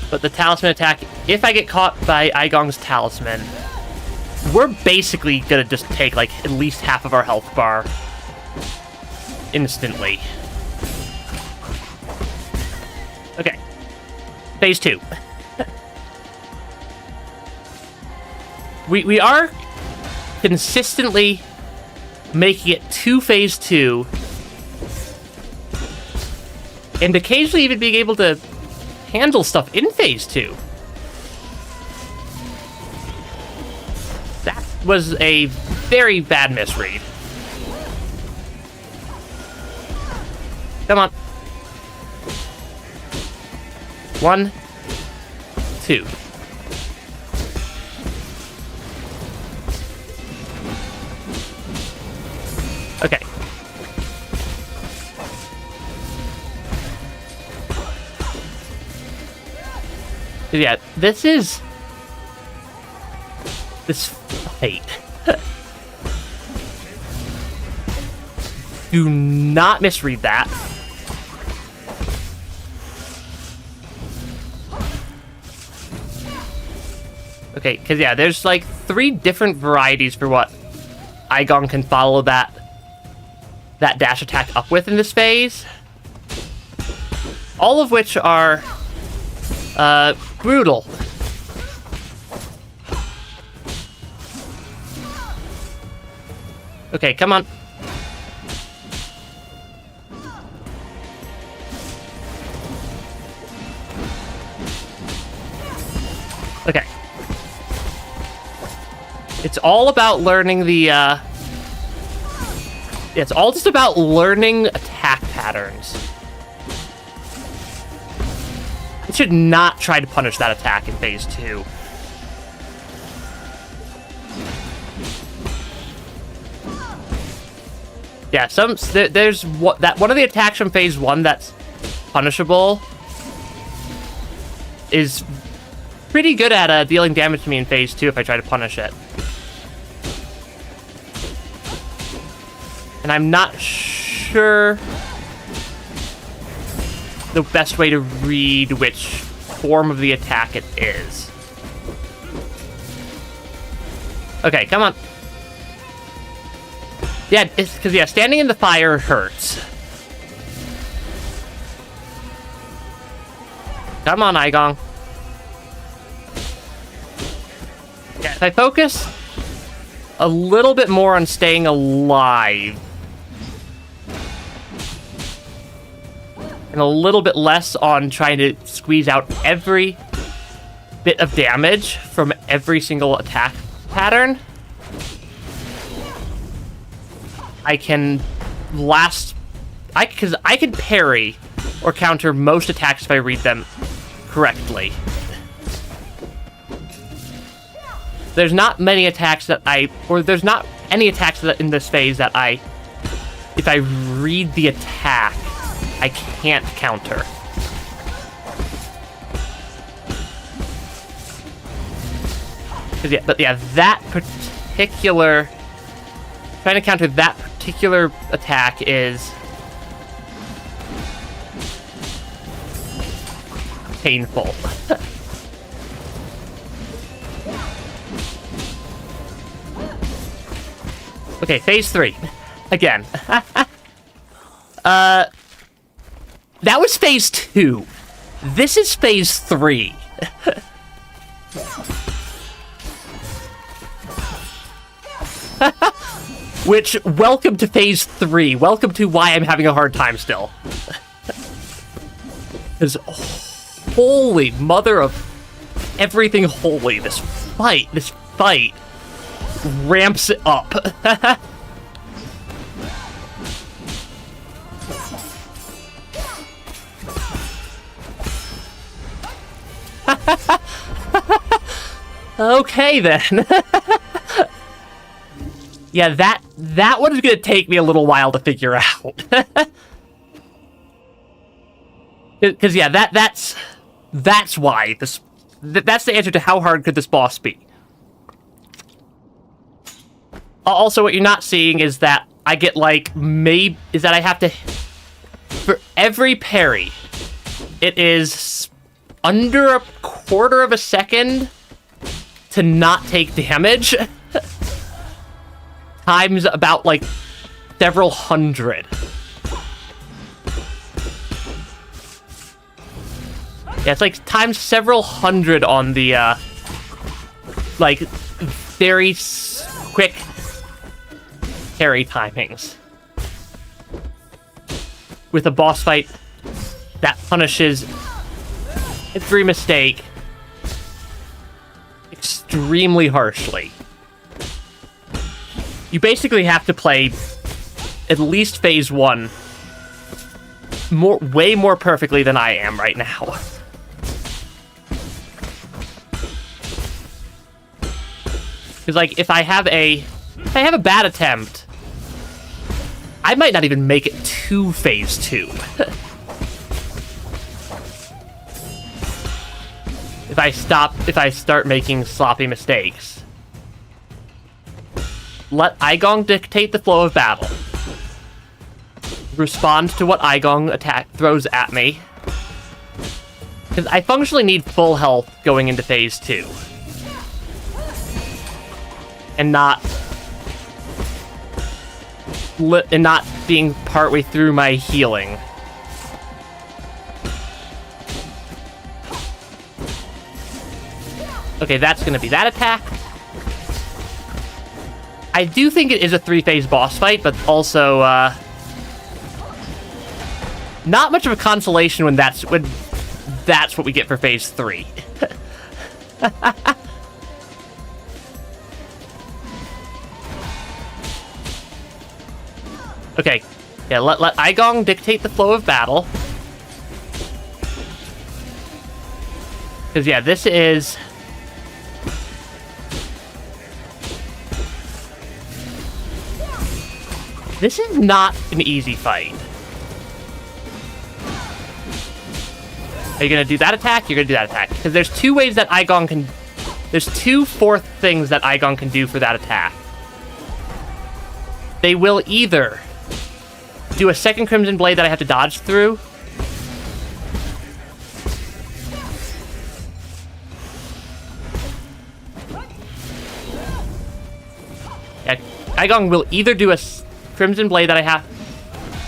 But the talisman attack, if I get caught by Eigong's talisman, we're basically gonna just take, like, at least half of our health bar instantly. Okay. Phase 2. We are consistently making it to phase 2, and occasionally even being able to handle stuff in phase 2. That was a very bad misread. Come on. 1, 2. Okay. Yeah, this fight. Do not misread that. Okay, because yeah, there's like 3 different varieties for what Eigong can follow that dash attack up with in this phase. All of which are brutal. Okay, come on. Okay. It's all about learning the, it's all just about learning attack patterns. I should not try to punish that attack in phase 2. Yeah, there's one of the attacks from phase 1 that's punishable is pretty good at dealing damage to me in phase 2 if I try to punish it. And I'm not sure the best way to read which form of the attack it is. Okay, come on. Yeah, it's because, yeah, standing in the fire hurts. Come on, Eigong. Yeah, if I focus a little bit more on staying alive, and a little bit less on trying to squeeze out every bit of damage from every single attack pattern, I can because I can parry or counter most attacks if I read them correctly. There's not many attacks there's not any attacks in this phase that if I read the attack, I can't counter. But yeah, that particular... Trying to counter that particular attack is... painful. Okay, phase 3. Again. That was phase 2. This is phase 3. Which, welcome to phase 3. Welcome to why I'm having a hard time still. Because, holy mother of everything holy, this fight ramps it up. Okay, then. Yeah, that one is going to take me a little while to figure out. Because, yeah, that's why that's the answer to how hard could this boss be. Also, what you're not seeing is that I get, like, I have to... For every parry, it is under a quarter of a second to not take damage. Times about, like, several hundred. Yeah, it's like times several hundred on the, like, very quick parry timings. With a boss fight that punishes every mistake extremely harshly. You basically have to play at least phase 1 way more perfectly than I am right now. Because, like, if I have a bad attempt, I might not even make it to phase 2. If I start making sloppy mistakes. Let Eigong dictate the flow of battle. Respond to what Eigong throws at me. Because I functionally need full health going into phase 2. And not being partway through my healing. Okay, that's gonna be that attack. I do think it is a 3-phase boss fight, but also not much of a consolation when that's what we get for phase 3. Okay, yeah, let Eigong dictate the flow of battle. Because, yeah, this is... This is not an easy fight. Are you gonna do that attack? You're gonna do that attack. Because there's 2 ways that Eigong can... There's 2 fourth things that Eigong can do for that attack. They will either do a second Crimson Blade that I have to dodge through. Yeah, Eigong will either do a Crimson Blade that I have...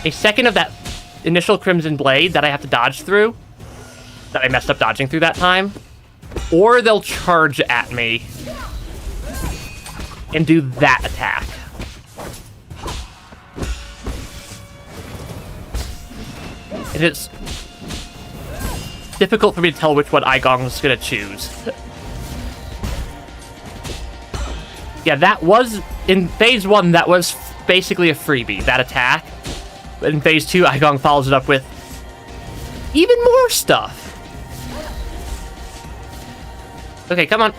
A second of that initial Crimson Blade that I have to dodge through. That I messed up dodging through that time. Or they'll charge at me. And do that attack. And it's difficult for me to tell which one Eigong's gonna choose. Yeah, that was... In phase 1, that was basically a freebie, that attack. But in phase 2, Eigong follows it up with even more stuff. Okay, come on.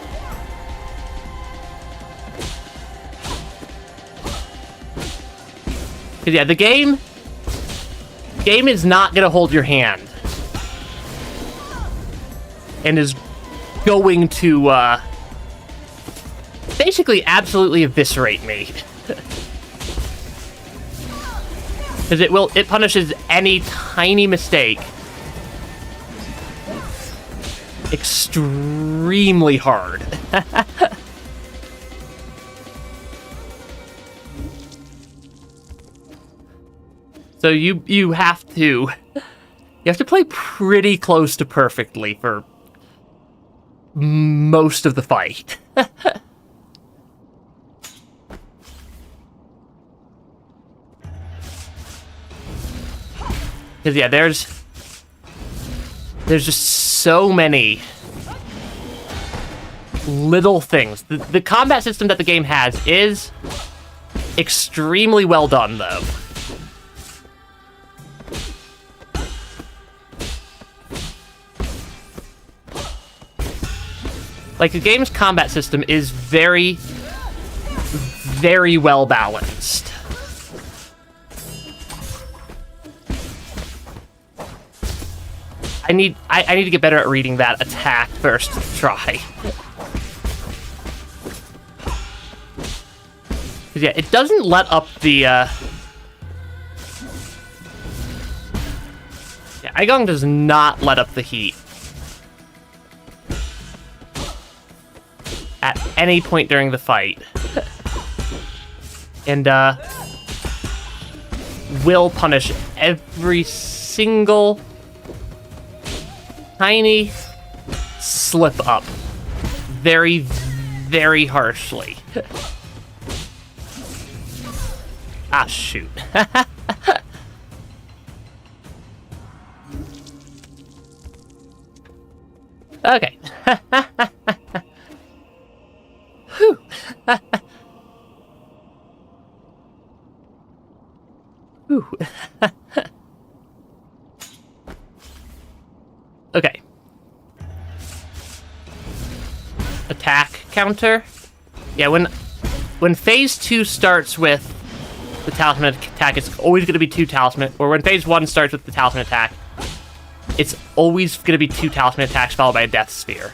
Because, yeah, the game is not gonna hold your hand. And is going to, basically absolutely eviscerate me. Because it punishes any tiny mistake extremely hard. So you have to play pretty close to perfectly for most of the fight. Because, yeah, there's just so many little things. The combat system that the game has is extremely well done, though. Like, the game's combat system is very, very well balanced. I need to get better at reading that attack first try. Cause yeah, it doesn't let up the yeah, Eigong does not let up the heat at any point during the fight. And will punish every single tiny slip up very, very harshly. Ah, shoot. Okay. Whew. Whew. Okay. Attack counter. Yeah, when phase 2 starts with the talisman attack, it's always going to be 2 talisman. Or when phase 1 starts with the talisman attack, it's always going to be 2 talisman attacks followed by a death sphere.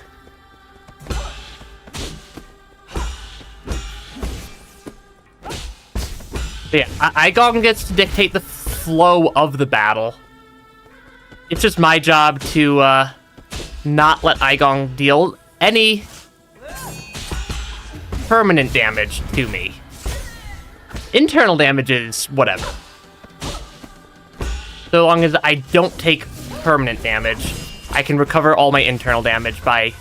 But yeah, Eigong gets to dictate the flow of the battle. It's just my job to not let Eigong deal any permanent damage to me. Internal damage is whatever. So long as I don't take permanent damage, I can recover all my internal damage by...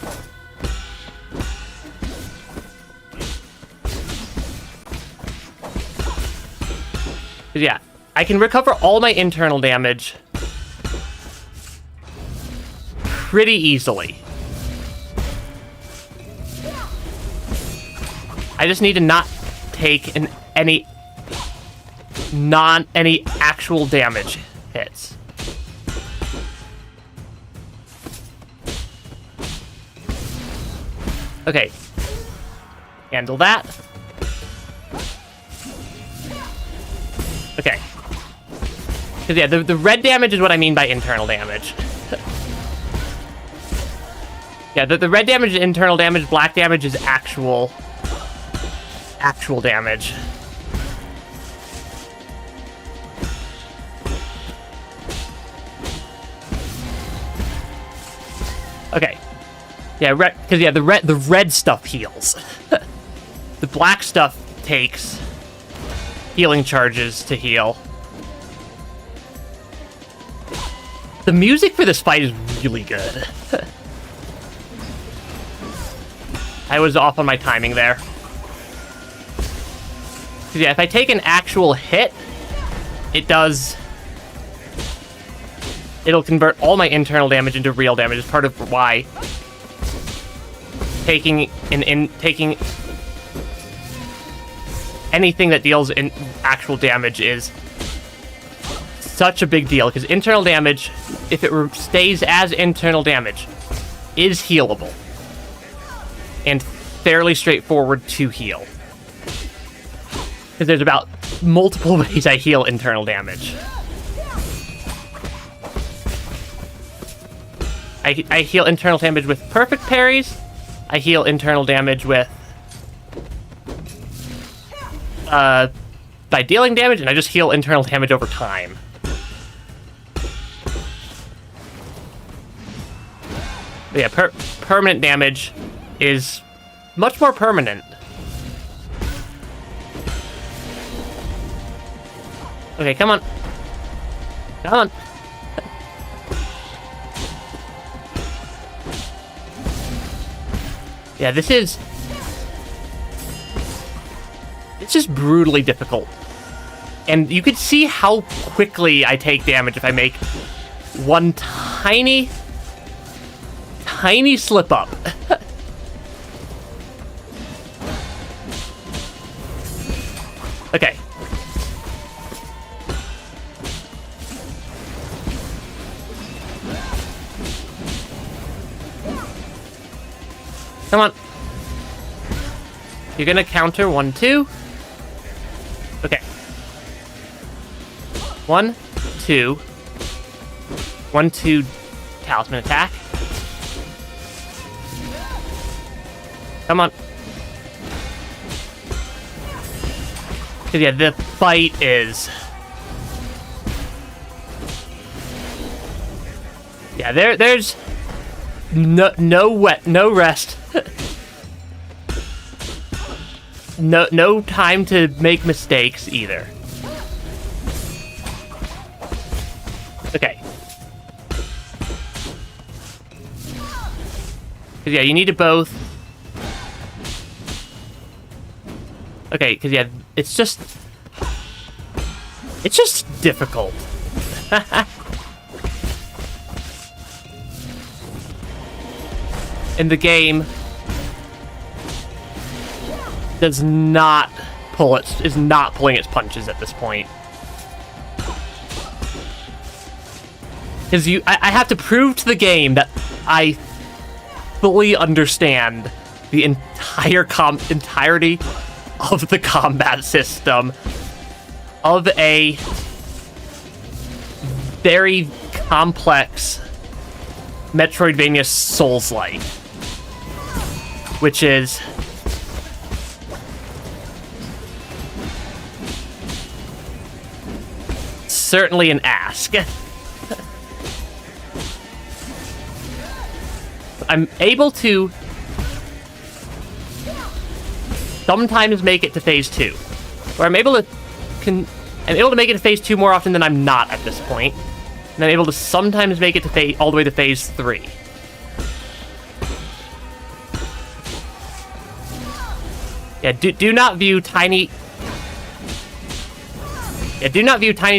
Yeah, I can recover all my internal damage pretty easily. I just need to not take any actual damage hits. Okay. Handle that. Okay. Because, yeah, the red damage is what I mean by internal damage. Yeah, the red damage is internal damage, black damage is actual damage. Okay. Yeah, because yeah, the red stuff heals. The black stuff takes healing charges to heal. The music for this fight is really good. I was off on my timing there. Yeah, if I take an actual hit, it'll convert all my internal damage into real damage. It's part of why taking anything that deals in actual damage is such a big deal, because internal damage, if it stays as internal damage, is healable and fairly straightforward to heal. Because there's about multiple ways I heal internal damage. I heal internal damage with perfect parries. I heal internal damage with by dealing damage, and I just heal internal damage over time. But yeah, permanent damage is much more permanent. Okay, come on. Come on. Yeah, this is brutally difficult. And you could see how quickly I take damage if I make one tiny slip up. Okay. Come on. You're gonna counter 1, 2. Okay. 1, 2. 1, 2 talisman attack. Come on. Yeah, the fight is... Yeah, there's no rest. No time to make mistakes either. Okay. Because, yeah, you need to both... Okay, because, yeah, it's just difficult. And the game is not pulling its punches at this point. Because I have to prove to the game that I fully understand the entirety of the combat system of a very complex Metroidvania Souls-like, which is certainly an ask. I'm able to sometimes make it to phase 2, where I'm able to make it to phase 2 more often than I'm not at this point, and I'm able to sometimes make it to all the way to phase 3. Yeah, do not view tiny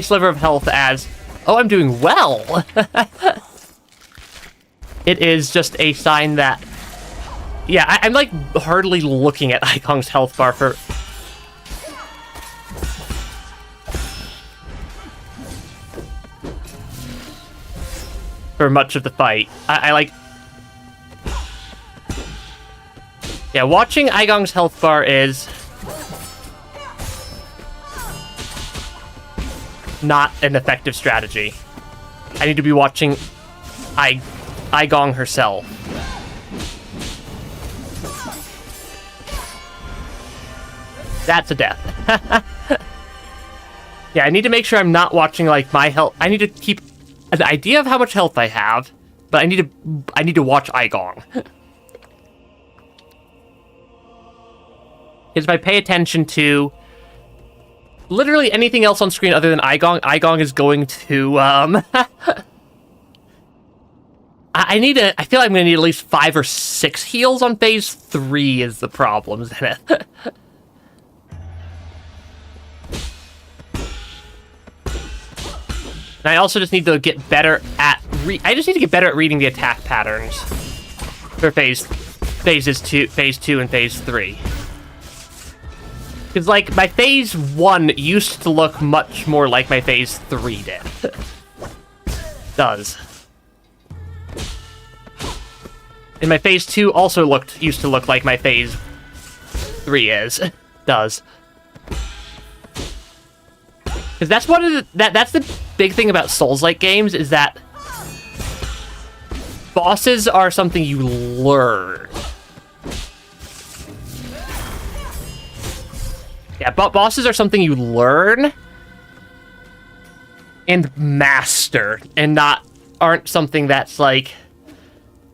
sliver of health as, oh, I'm doing well. It is just a sign that, yeah, I'm like hardly looking at Eigong's health bar for much of the fight. I like, yeah, watching Eigong's health bar is not an effective strategy. I need to be watching Eigong herself. That's a death. Yeah, I need to make sure I'm not watching, like, my health. I need to keep an idea of how much health I have, but I need to watch Eigong. Because if I pay attention to literally anything else on screen other than Eigong, Eigong is going to, I feel like I'm gonna need at least 5 or 6 heals on phase 3 is the problem, isn't it? And I also just need to get better at reading the attack patterns for phase 2 and phase 3. Because, like, my phase 1 used to look much more like my phase 3 did. Does. And my phase 2 also used to look like my phase 3 does. Because that's one of that's the big thing about Souls-like games, is that bosses are something you learn. Yeah, bosses are something you learn and master, and aren't something that's like,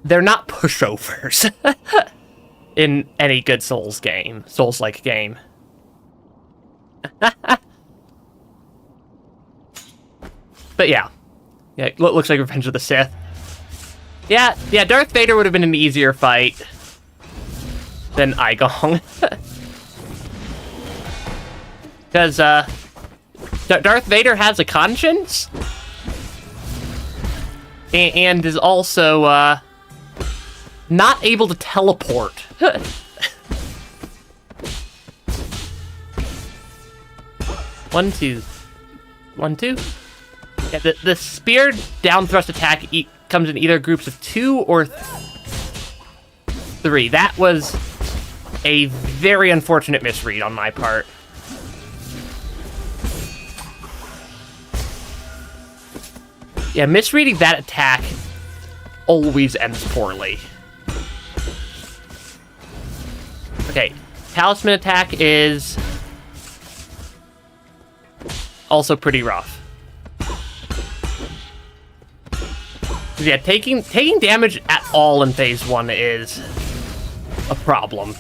they're not pushovers in any good Souls-like game. But yeah, it looks like Revenge of the Sith. Yeah, Darth Vader would have been an easier fight than Eigong. Because, Darth Vader has a conscience, and is also, not able to teleport. 1, 2. 1, 2? Yeah, the spear down thrust attack comes in either groups of 2 or 3. That was a very unfortunate misread on my part. Yeah, misreading that attack always ends poorly. Okay, talisman attack is also pretty rough. Yeah, taking damage at all in phase 1 is a problem.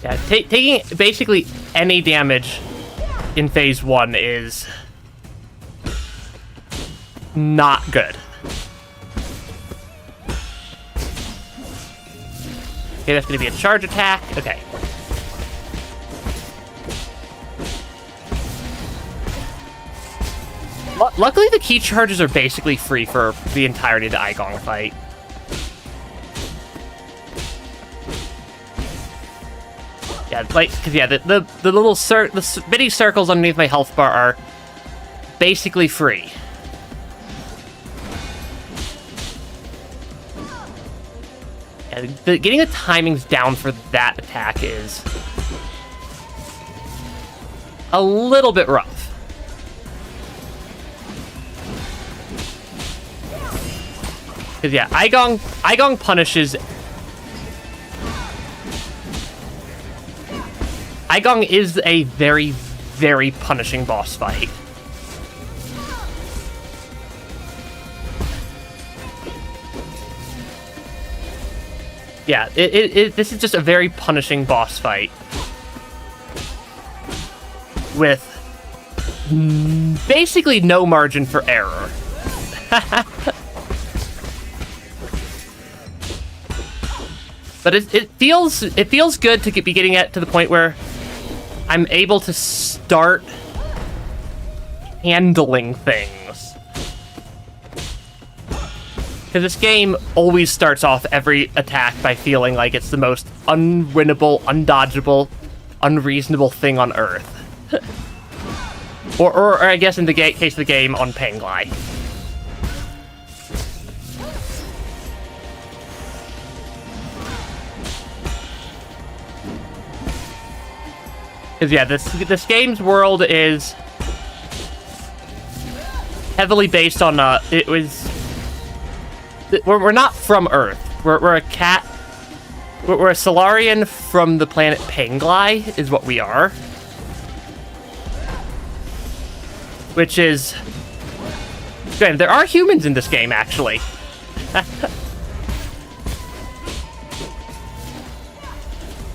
Yeah, taking basically any damage in phase 1 is not good. Okay, that's going to be a charge attack. Okay. Luckily, the key charges are basically free for the entirety of the Eigong fight. Yeah, like, cause yeah, the little mini circles underneath my health bar are basically free. Yeah, getting the timings down for that attack is a little bit rough. Because yeah, Eigong punishes. Eigong is a very, very punishing boss fight. Yeah, this is just a very punishing boss fight. With basically no margin for error. But it feels good to be getting to the point where I'm able to start handling things. Because this game always starts off every attack by feeling like it's the most unwinnable, undodgeable, unreasonable thing on Earth. or I guess in the case of the game, on Penglai. Because yeah, this game's world is heavily based on we're not from Earth. We're a cat. We're a Solarian from the planet Penglai is what we are. Which is good. There are humans in this game, actually.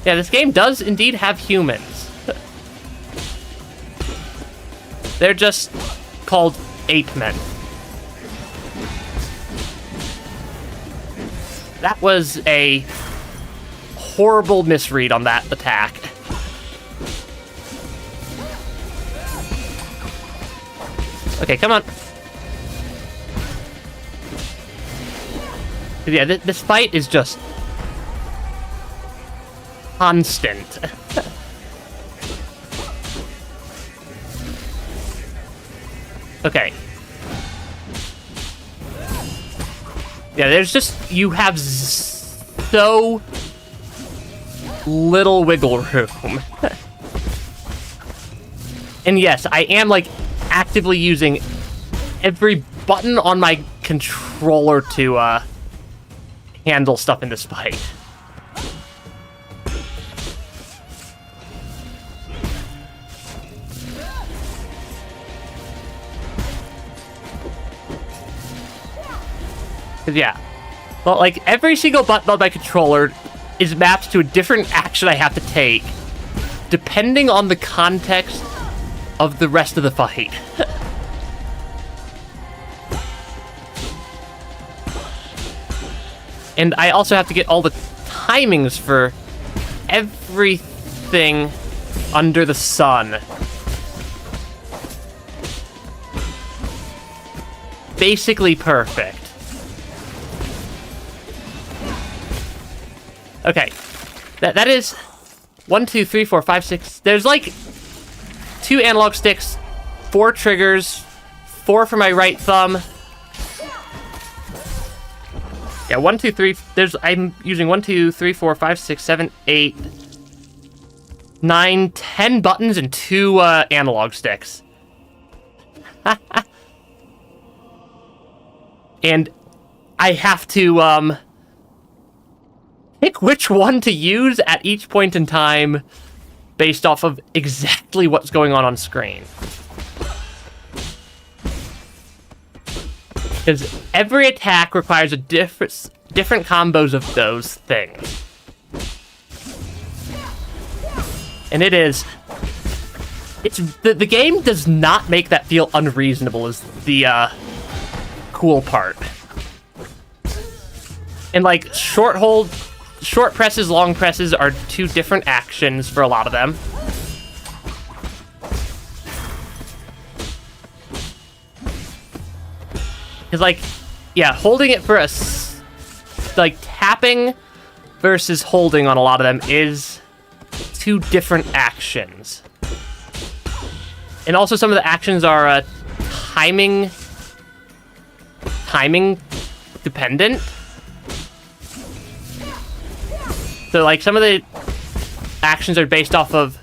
Yeah, this game does indeed have humans. They're just called ape men. That was a horrible misread on that attack. Okay, come on. Yeah, this fight is just constant. Okay. Yeah, there's just, you have so little wiggle room. And yes, I am, like, actively using every button on my controller to, handle stuff in this fight. Yeah. Well, like, every single button on my controller is mapped to a different action I have to take, depending on the context of the rest of the fight. And I also have to get all the timings for everything under the sun. Basically perfect. Okay, that is 1, 2, 3, 4, 5, 6. There's like 2 analog sticks, 4 triggers, 4 for my right thumb. Yeah, 1, 2, 3. I'm using 1, 2, 3, 4, 5, 6, 7, 8, 9, 10 buttons and 2 analog sticks. And I have to pick which one to use at each point in time based off of exactly what's going on screen. Because every attack requires a different combos of those things. And the game does not make that feel unreasonable, is the cool part. And like short presses, long presses are two different actions for a lot of them. Because like, yeah, holding it for like tapping versus holding on a lot of them is two different actions. And also some of the actions are timing dependent. So like some of the actions are based off of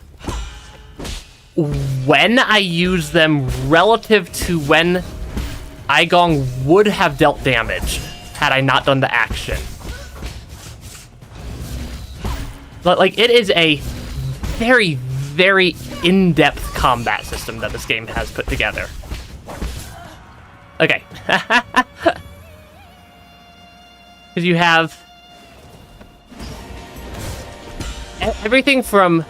when I use them relative to when Eigong would have dealt damage had I not done the action. But like it is a very, very in-depth combat system that this game has put together. Okay. Because you have everything from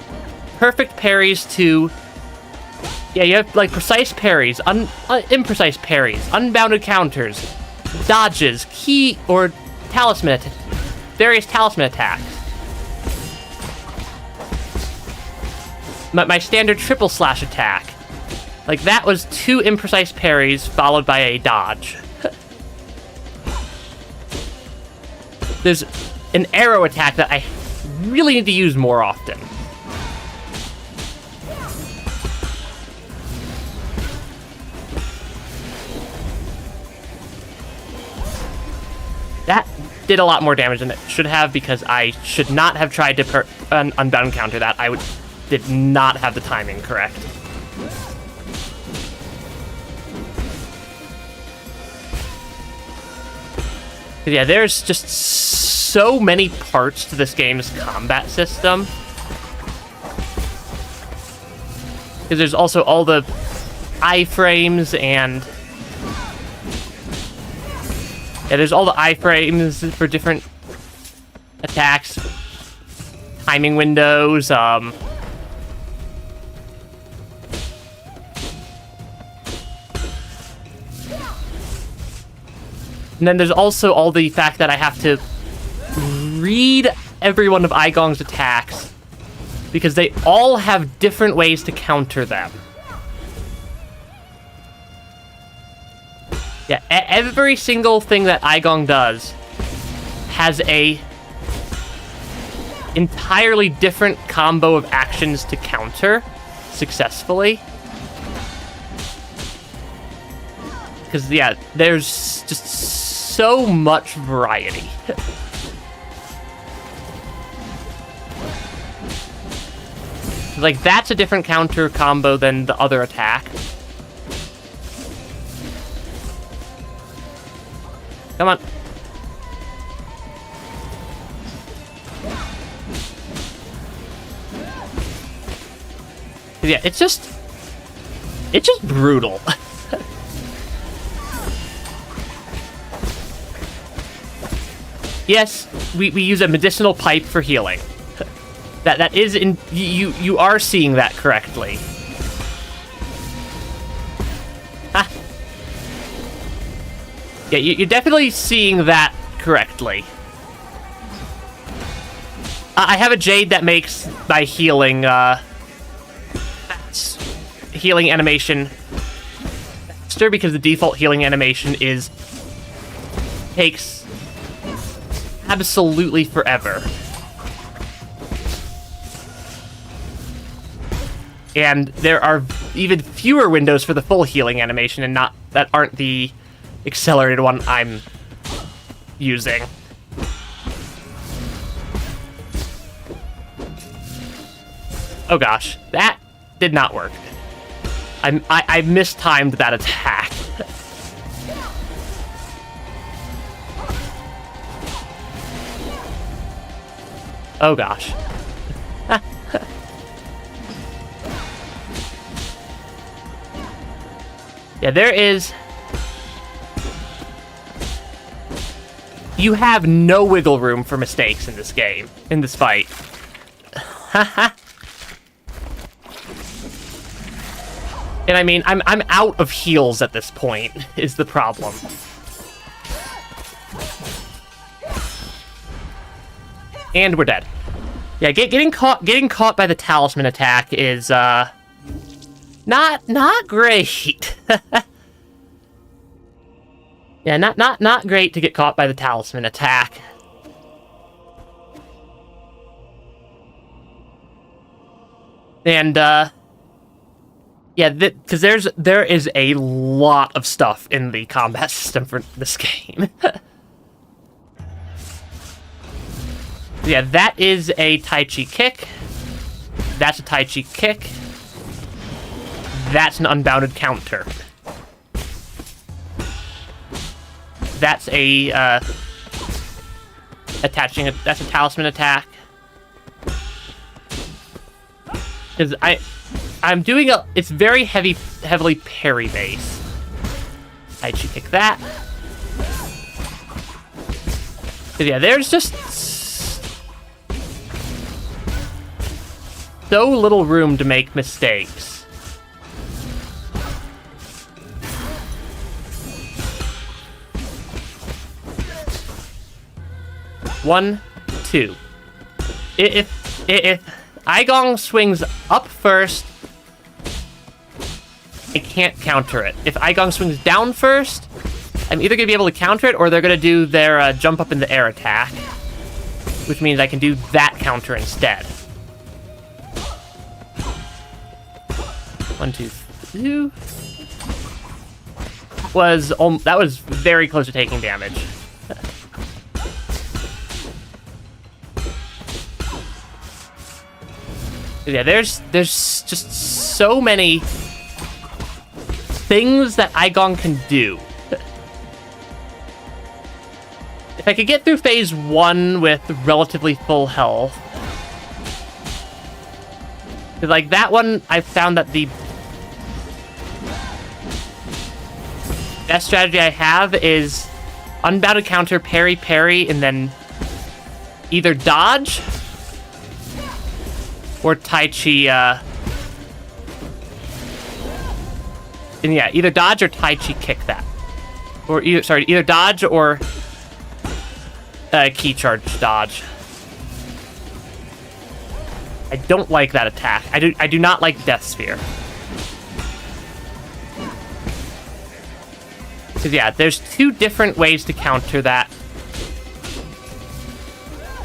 perfect parries to... Yeah, you have, like, precise parries, imprecise parries, unbounded counters, dodges, key or talisman, various talisman attacks. My standard triple slash attack. Like, that was 2 imprecise parries followed by a dodge. There's an arrow attack that I really need to use more often. That did a lot more damage than it should have because I should not have tried to unbound counter that. Did not have the timing correct. Yeah, there's just so many parts to this game's combat system. Because there's also all the iframes and... Yeah, there's all the iframes for different attacks, timing windows, and then there's also all the fact that I have to read every one of Eigong's attacks because they all have different ways to counter them. Yeah, every single thing that Eigong does has a entirely different combo of actions to counter successfully. Because, yeah, there's just so much variety. Like, that's a different counter combo than the other attack. Come on. Yeah, it's just brutal. Yes, we use a medicinal pipe for healing. That is in you are seeing that correctly. Ah. Yeah, you're definitely seeing that correctly. I have a jade that makes my healing healing animation faster because the default healing animation takes absolutely forever. And there are even fewer windows for the full healing animation and that aren't the accelerated one I'm using. Oh gosh, that did not work. I mistimed that attack. Oh gosh. Yeah, there is... You have no wiggle room for mistakes in this game, in this fight. And I mean, I'm out of heals at this point, is the problem. And we're dead. Yeah, getting caught by the talisman attack is not great. Yeah, not great to get caught by the talisman attack. And yeah, because there is a lot of stuff in the combat system for this game. Yeah, that is a Tai Chi kick. That's a Tai Chi kick. That's an unbounded counter. That's a that's a talisman attack. Because I'm doing it's very heavily parry based. Tai Chi kick that. Yeah, there's just so little room to make mistakes. One, two. If Eigong swings up first, I can't counter it. If Eigong swings down first, I'm either going to be able to counter it, or they're going to do their jump up in the air attack, which means I can do that counter instead. 1, 2, 2. That was very close to taking damage. Yeah, there's just so many things that Eigong can do. If I could get through phase 1 with relatively full health, like that one, I found that the best strategy I have is unbounded counter, parry, and then either dodge or Tai Chi, and yeah, either dodge or Tai Chi kick that. Or either dodge or key charge dodge. I don't like that attack. I do not like Death Sphere. Because yeah, there's 2 different ways to counter that,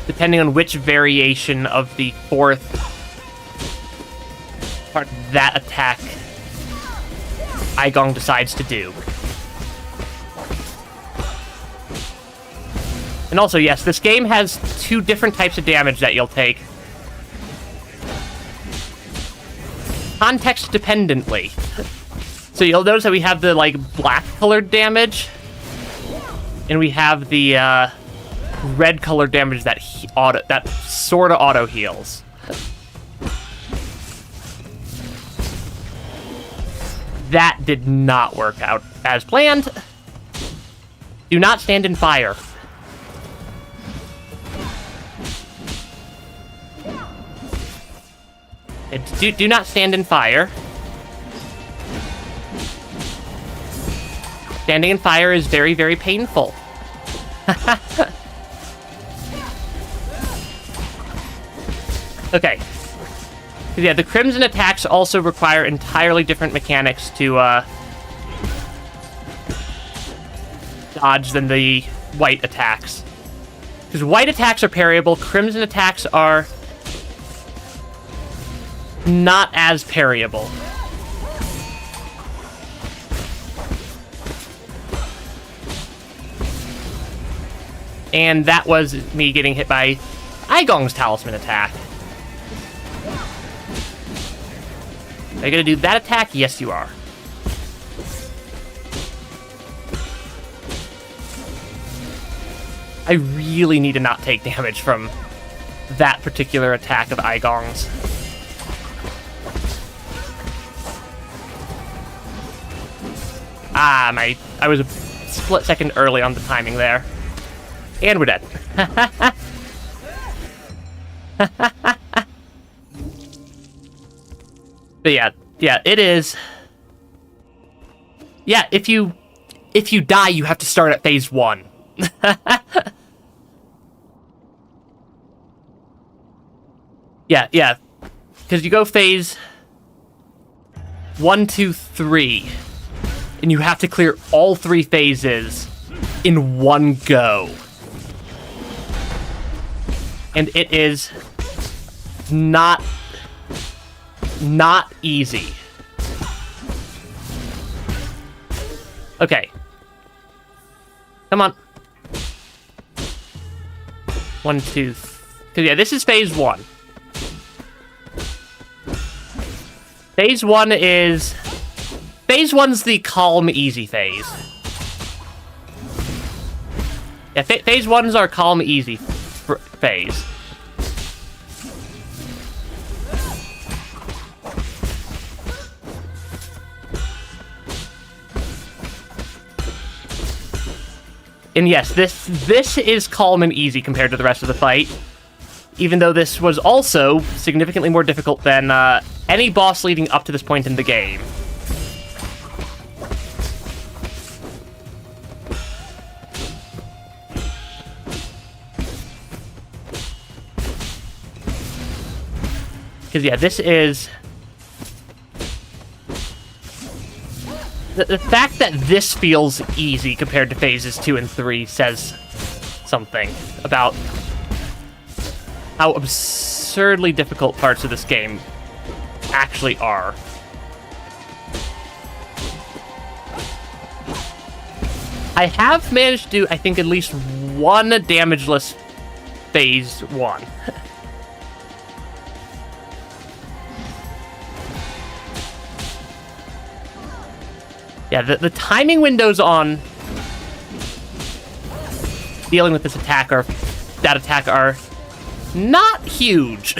depending on which variation of the 4th part of that attack Eigong decides to do. And also, yes, this game has 2 different types of damage that you'll take, context dependently. So you'll notice that we have the black colored damage, and we have the red colored damage that sort of auto heals. That did not work out as planned. Do not stand in fire. Do not stand in fire. Standing in fire is very, very painful. Okay. Yeah, the Crimson attacks also require entirely different mechanics to dodge than the white attacks. Because white attacks are parryable, Crimson attacks are not as parryable. And that was me getting hit by Eigong's talisman attack. Are you gonna do that attack? Yes, you are. I really need to not take damage from that particular attack of Eigong's. I was a split second early on the timing there. And we're dead. But yeah, it is. Yeah, if you die, you have to start at phase 1. Yeah. Because you go phase 1, 2, 3, and you have to clear all 3 phases in one go. And it is not easy. Okay. Come on. 1, 2, 3. Yeah, this is phase 1. Phase 1's the calm, easy phase. Yeah, phase 1's our calm, easy phase. And yes, this is calm and easy compared to the rest of the fight, even though this was also significantly more difficult than any boss leading up to this point in the game. Because, yeah, this is... The fact that this feels easy compared to phases 2 and 3 says something about how absurdly difficult parts of this game actually are. I have managed to do, I think, at least one damageless phase 1. Yeah, the timing windows on dealing with this attack or that attack are not huge.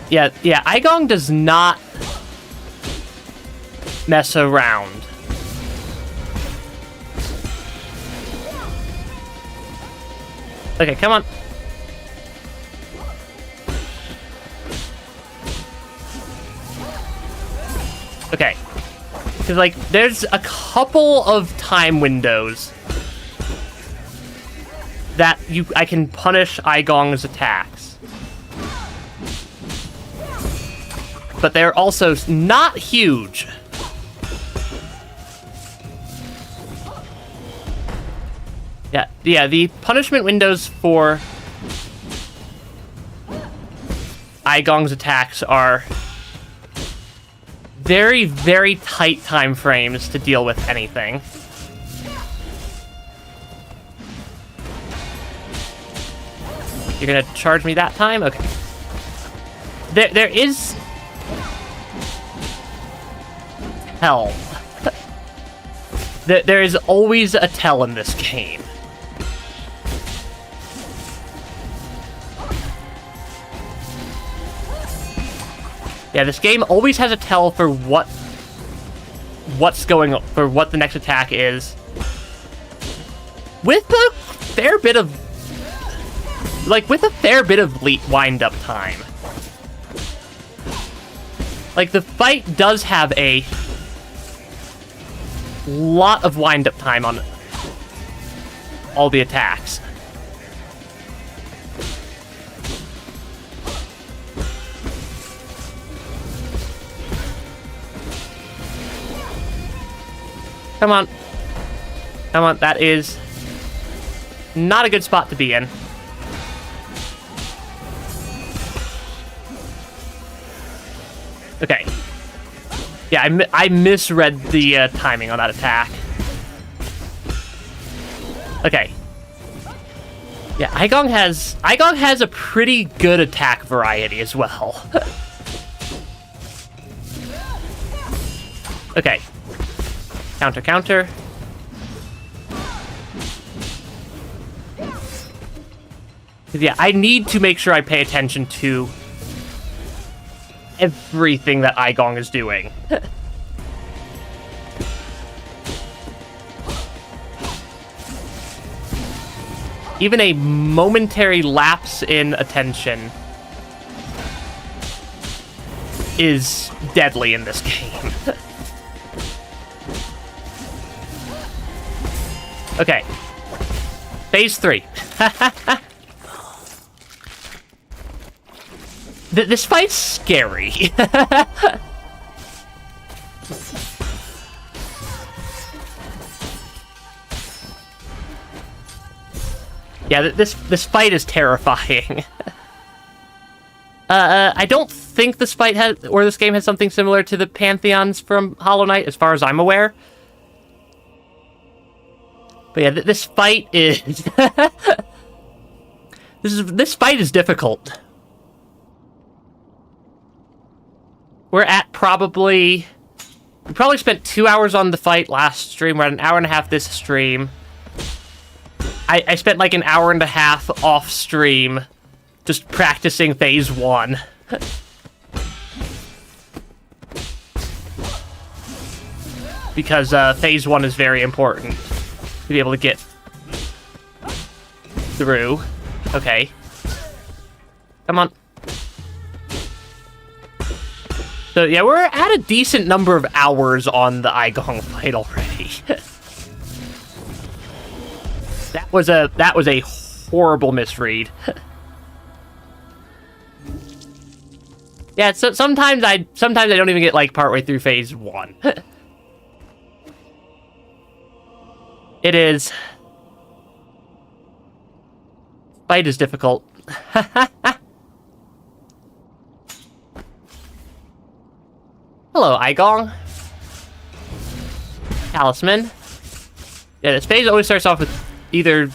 Yeah, Eigong does not mess around. Okay, come on. Okay. Because, like, there's a couple of time windows that I can punish Eigong's attacks. But they're also not huge. Yeah, the punishment windows for Eigong's attacks are very, very tight time frames to deal with anything. You're gonna charge me that time? Okay. There is... hell. There is always a tell in this game. Yeah, this game always has a tell for what's going on, for what the next attack is. With a fair bit of wind-up time. Like, the fight does have a lot of wind-up time on all the attacks. Come on. Come on, that is not a good spot to be in. Okay. Yeah, I misread the timing on that attack. Okay. Yeah, Eigong has a pretty good attack variety as well. Okay. Counter, counter. Yeah, I need to make sure I pay attention to everything that Eigong is doing. Even a momentary lapse in attention is deadly in this game. Okay. Phase 3. This fight's scary. Yeah, this fight is terrifying. I don't think this fight has, or this game has something similar to the Pantheons from Hollow Knight, as far as I'm aware. But yeah, this fight is... this fight is difficult. We're at probably... We probably spent 2 hours on the fight last stream. We're at an hour and a half this stream. I spent like an hour and a half off stream just practicing phase 1. Because phase 1 is very important to be able to get through. Okay. Come on. So yeah, we're at a decent number of hours on the Eigong fight already. That was a horrible misread. Yeah, so sometimes I don't even get like partway through phase 1. It is. Fight is difficult. Hello, Eigong. Talisman. Yeah, this phase always starts off with either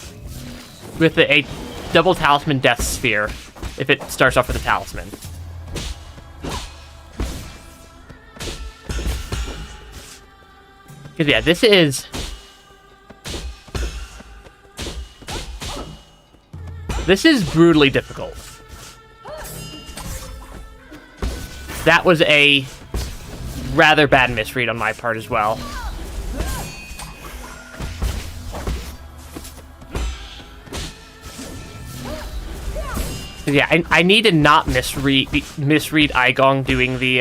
with a double talisman death sphere, if it starts off with a talisman. Because yeah, this is... This is brutally difficult. That was a rather bad misread on my part as well. Yeah, I need to not misread Eigong doing the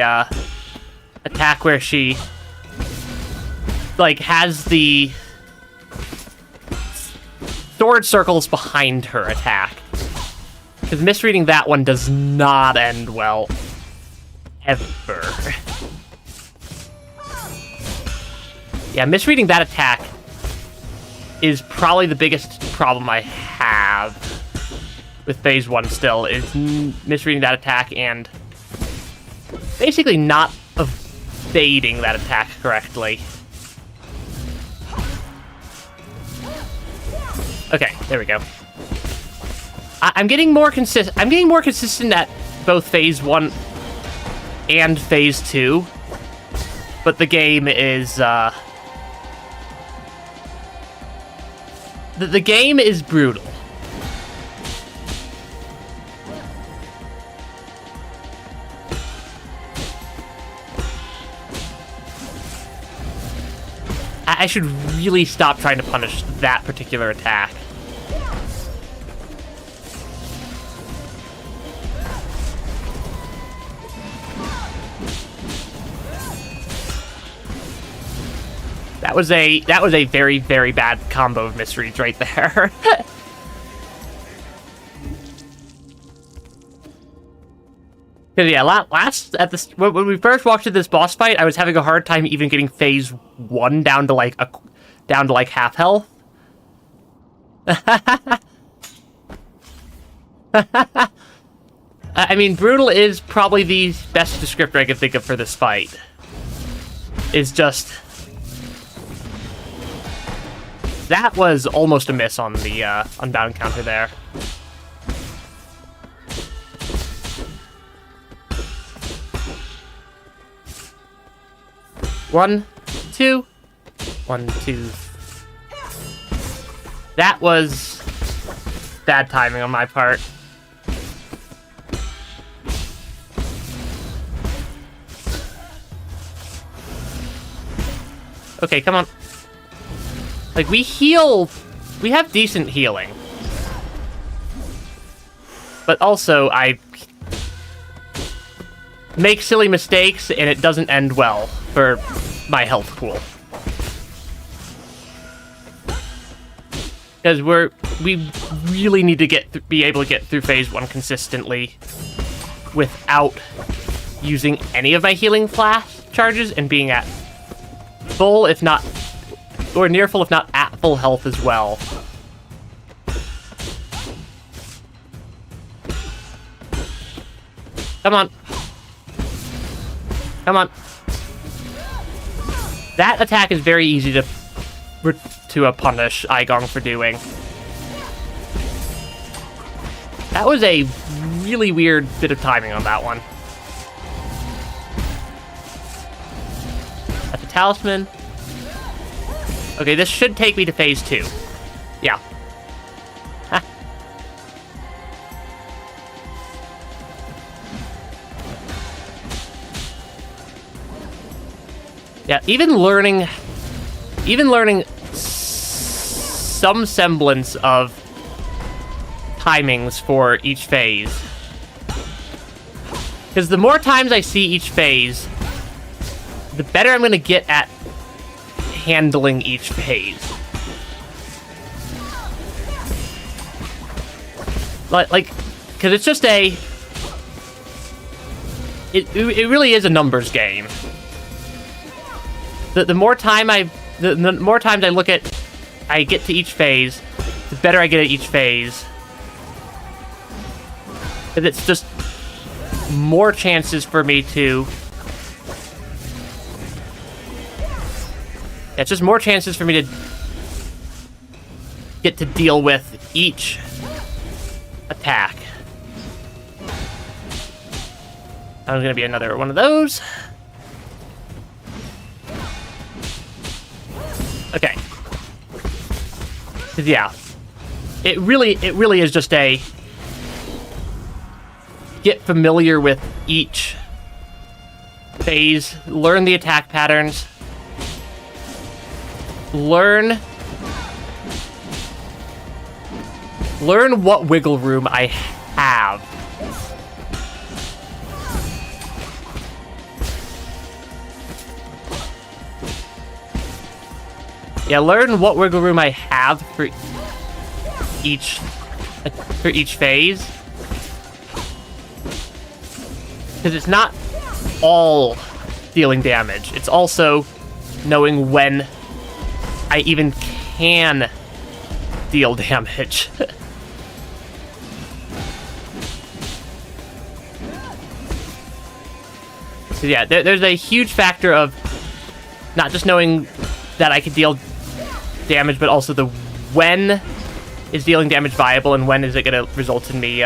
attack where she like has the sword circles behind her attack. Because misreading that one does not end well. Ever. Yeah, misreading that attack is probably the biggest problem I have with phase 1 still, is misreading that attack and basically not evading that attack correctly. Okay, there we go. I'm getting more consistent. I'm getting more consistent at both phase 1 and phase 2, but the game is the game is brutal. I should really stop trying to punish that particular attack. That was a very, very bad combo of misreads right there. Cause yeah, when we first walked through this boss fight, I was having a hard time even getting phase 1 down to like half health. I mean, brutal is probably the best descriptor I can think of for this fight. It's just that was almost a miss on the unbound counter there. One, two. That was bad timing on my part. Okay, come on. Like, we have decent healing. But also, make silly mistakes, and it doesn't end well for my health pool. Because we really need to be able to get through phase 1 consistently without using any of my healing flash charges and being at full, if not, or near full, if not at full health as well. Come on. Come on. That attack is very easy to punish Eigong for doing. That was a really weird bit of timing on that one. That's a talisman. Okay, this should take me to phase 2. Yeah. Ha. Yeah, even learning some semblance of timings for each phase. Because the more times I see each phase, the better I'm going to get at handling each phase. Like, because it's just it really is a numbers game. The more time the more times I get to each phase, the better I get at each phase. And it's just more chances for me to... It's just more chances for me to get to deal with each attack. That was gonna be another one of those. Okay. Yeah. It really is just a get familiar with each phase, learn the attack patterns, learn what wiggle room I have. Yeah, learn what wiggle room I have for each phase. Because it's not all dealing damage. It's also knowing when I even can deal damage. So yeah, there's a huge factor of not just knowing that I can deal damage, but also the when is dealing damage viable and when is it going to result in me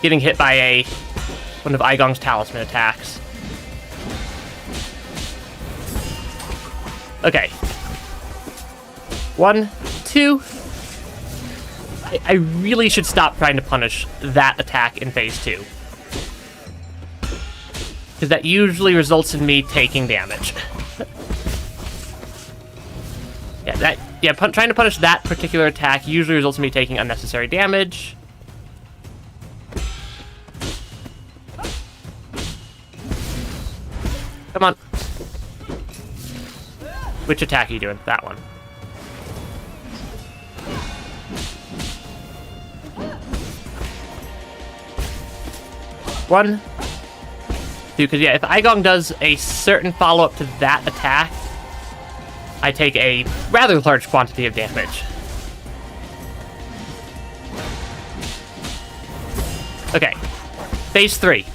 getting hit by one of Eigong's talisman attacks. Okay. 1, 2. I really should stop trying to punish that attack in phase 2. Because that usually results in me taking damage. Trying to punish that particular attack usually results in me taking unnecessary damage. Come on. Which attack are you doing? That one. One. Two, because yeah, if Eigong does a certain follow-up to that attack, I take a rather large quantity of damage. Okay. Phase 3.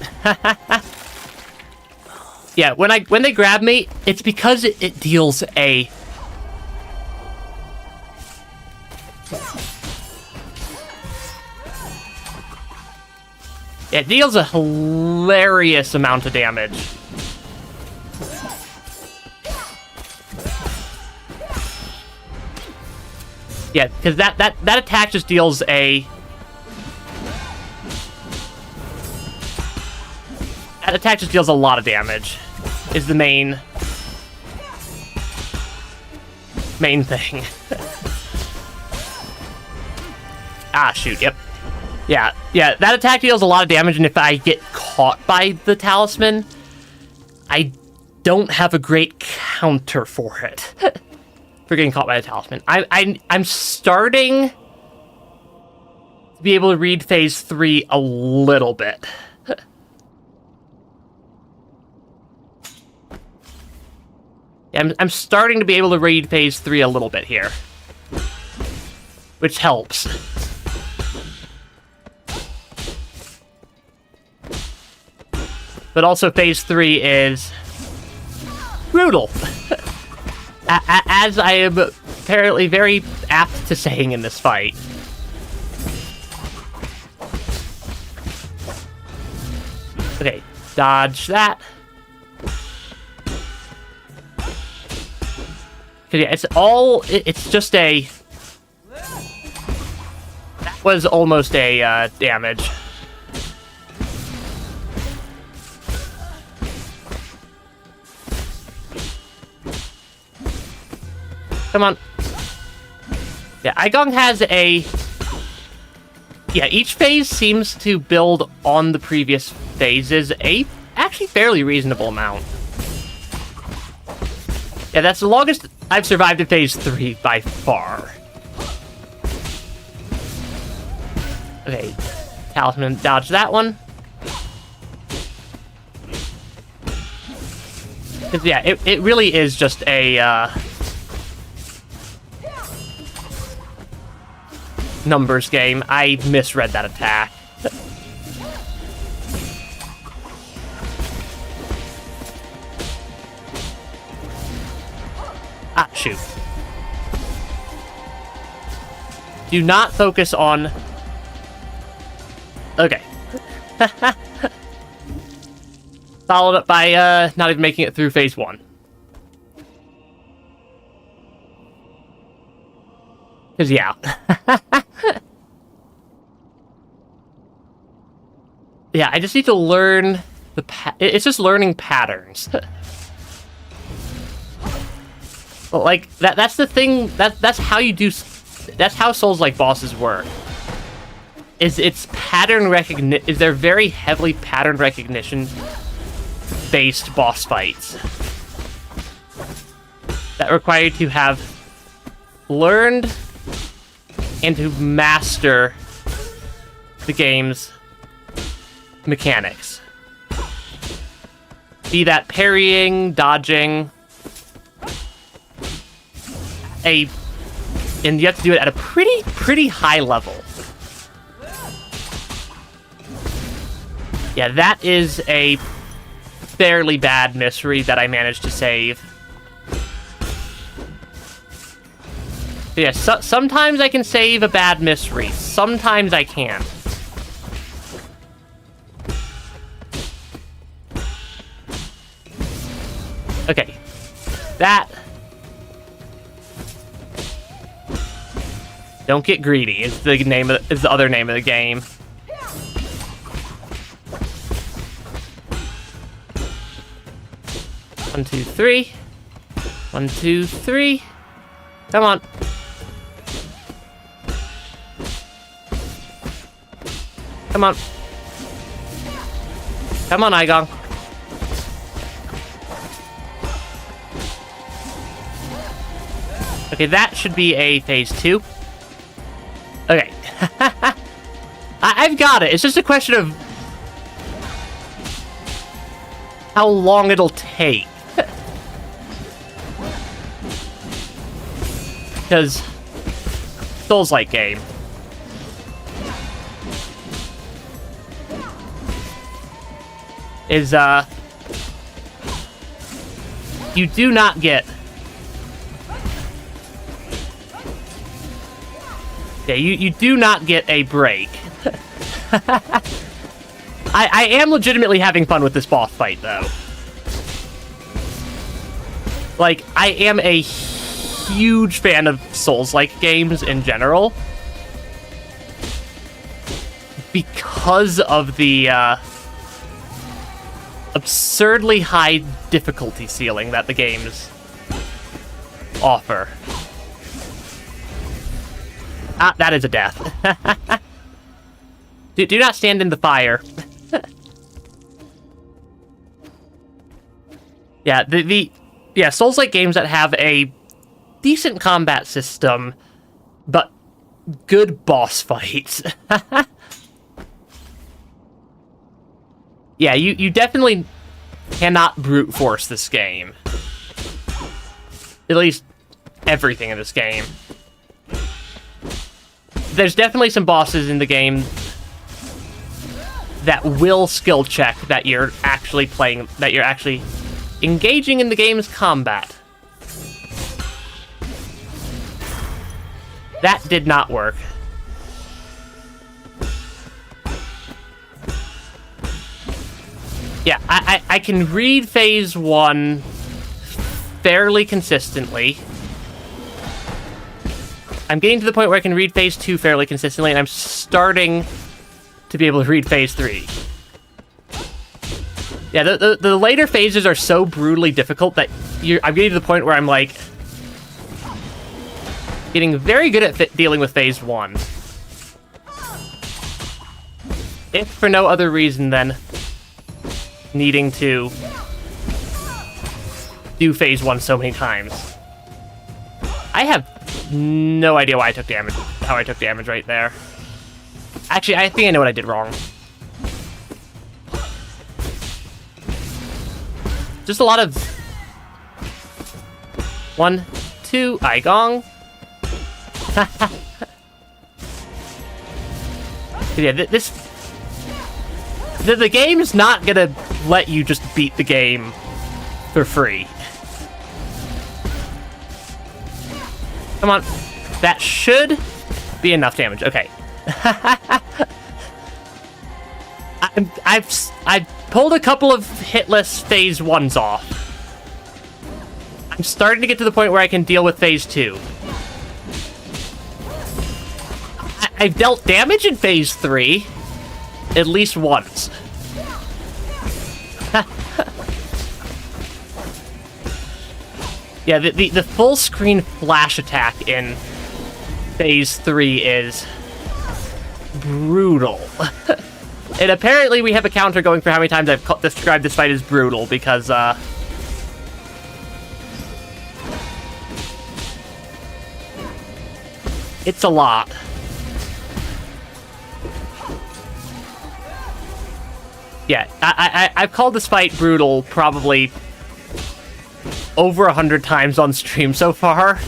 Yeah, when they grab me, it's because it deals a... It deals a hilarious amount of damage. Yeah, because that attack just deals a... That attack just deals a lot of damage, is the main thing. Ah, shoot, yep. Yeah, that attack deals a lot of damage, and if I get caught by the talisman, I don't have a great counter for it. For getting caught by the talisman. I'm starting to be able to read phase 3 a little bit. I'm starting to be able to read phase 3 a little bit here. Which helps. But also phase 3 is brutal. As I am apparently very apt to saying in this fight. Okay, dodge that. Yeah, it's just a... That was almost a, damage. Come on. Yeah, Eigong has a... Yeah, each phase seems to build on the previous phases a actually fairly reasonable amount. Yeah, that's the longest I've survived in phase 3 by far. Okay, talisman, dodge that one. Yeah, it really is just a, numbers game. I misread that attack. Ah, shoot. Do not focus on... Okay. Followed up by, not even making it through phase 1. Because, yeah. Yeah, I just need to learn the it's just learning patterns. Well, like, that's the thing, that's how you do... That's how Souls-like bosses work. It's pattern recognition... They're very heavily pattern recognition-based boss fights. That require you to have learned and to master the game's mechanics. Be that parrying, dodging... And you have to do it at a pretty high level. Yeah, that is a fairly bad misread that I managed to save. But yeah, sometimes I can save a bad misread. Sometimes I can't. Okay. That... Don't get greedy is the name of is the other name of the game. 1, 2, 3. 1, 2, 3. Come on. Come on. Come on, Eigong. Okay, that should be a phase 2. Okay. I've got it. It's just a question of how long it'll take. Because Souls-like game. Is, you do not get... Yeah, you do not get a break. I am legitimately having fun with this boss fight, though. Like, I am a huge fan of Souls-like games in general. Because of the, absurdly high difficulty ceiling that the games offer. Ah, that is a death. Do not stand in the fire. Yeah, yeah, Souls-like games that have a decent combat system, but good boss fights. Yeah, you definitely cannot brute force this game. At least everything in this game. There's definitely some bosses in the game that will skill check that you're actually playing, that you're actually engaging in the game's combat. That did not work. Yeah, I can read phase 1 fairly consistently. I'm getting to the point where I can read phase 2 fairly consistently, and I'm starting to be able to read phase 3. Yeah, the later phases are so brutally difficult that I'm getting to the point where I'm, like, getting very good at dealing with phase 1. If for no other reason than needing to do phase 1 so many times. I have no idea why I took damage, how I took damage right there. Actually, I think I know what I did wrong. Just a lot of 1, 2, Eigong. Yeah, the game's not gonna let you just beat the game for free. Come on, that should be enough damage. Okay. I've pulled a couple of hitless phase 1s off. I'm starting to get to the point where I can deal with phase 2. I've dealt damage in phase 3 at least once. Yeah, the full screen flash attack in phase 3 is brutal. And apparently we have a counter going for how many times I've described this fight as brutal, because it's a lot. Yeah, I've called this fight brutal probably over 100 times on stream so far.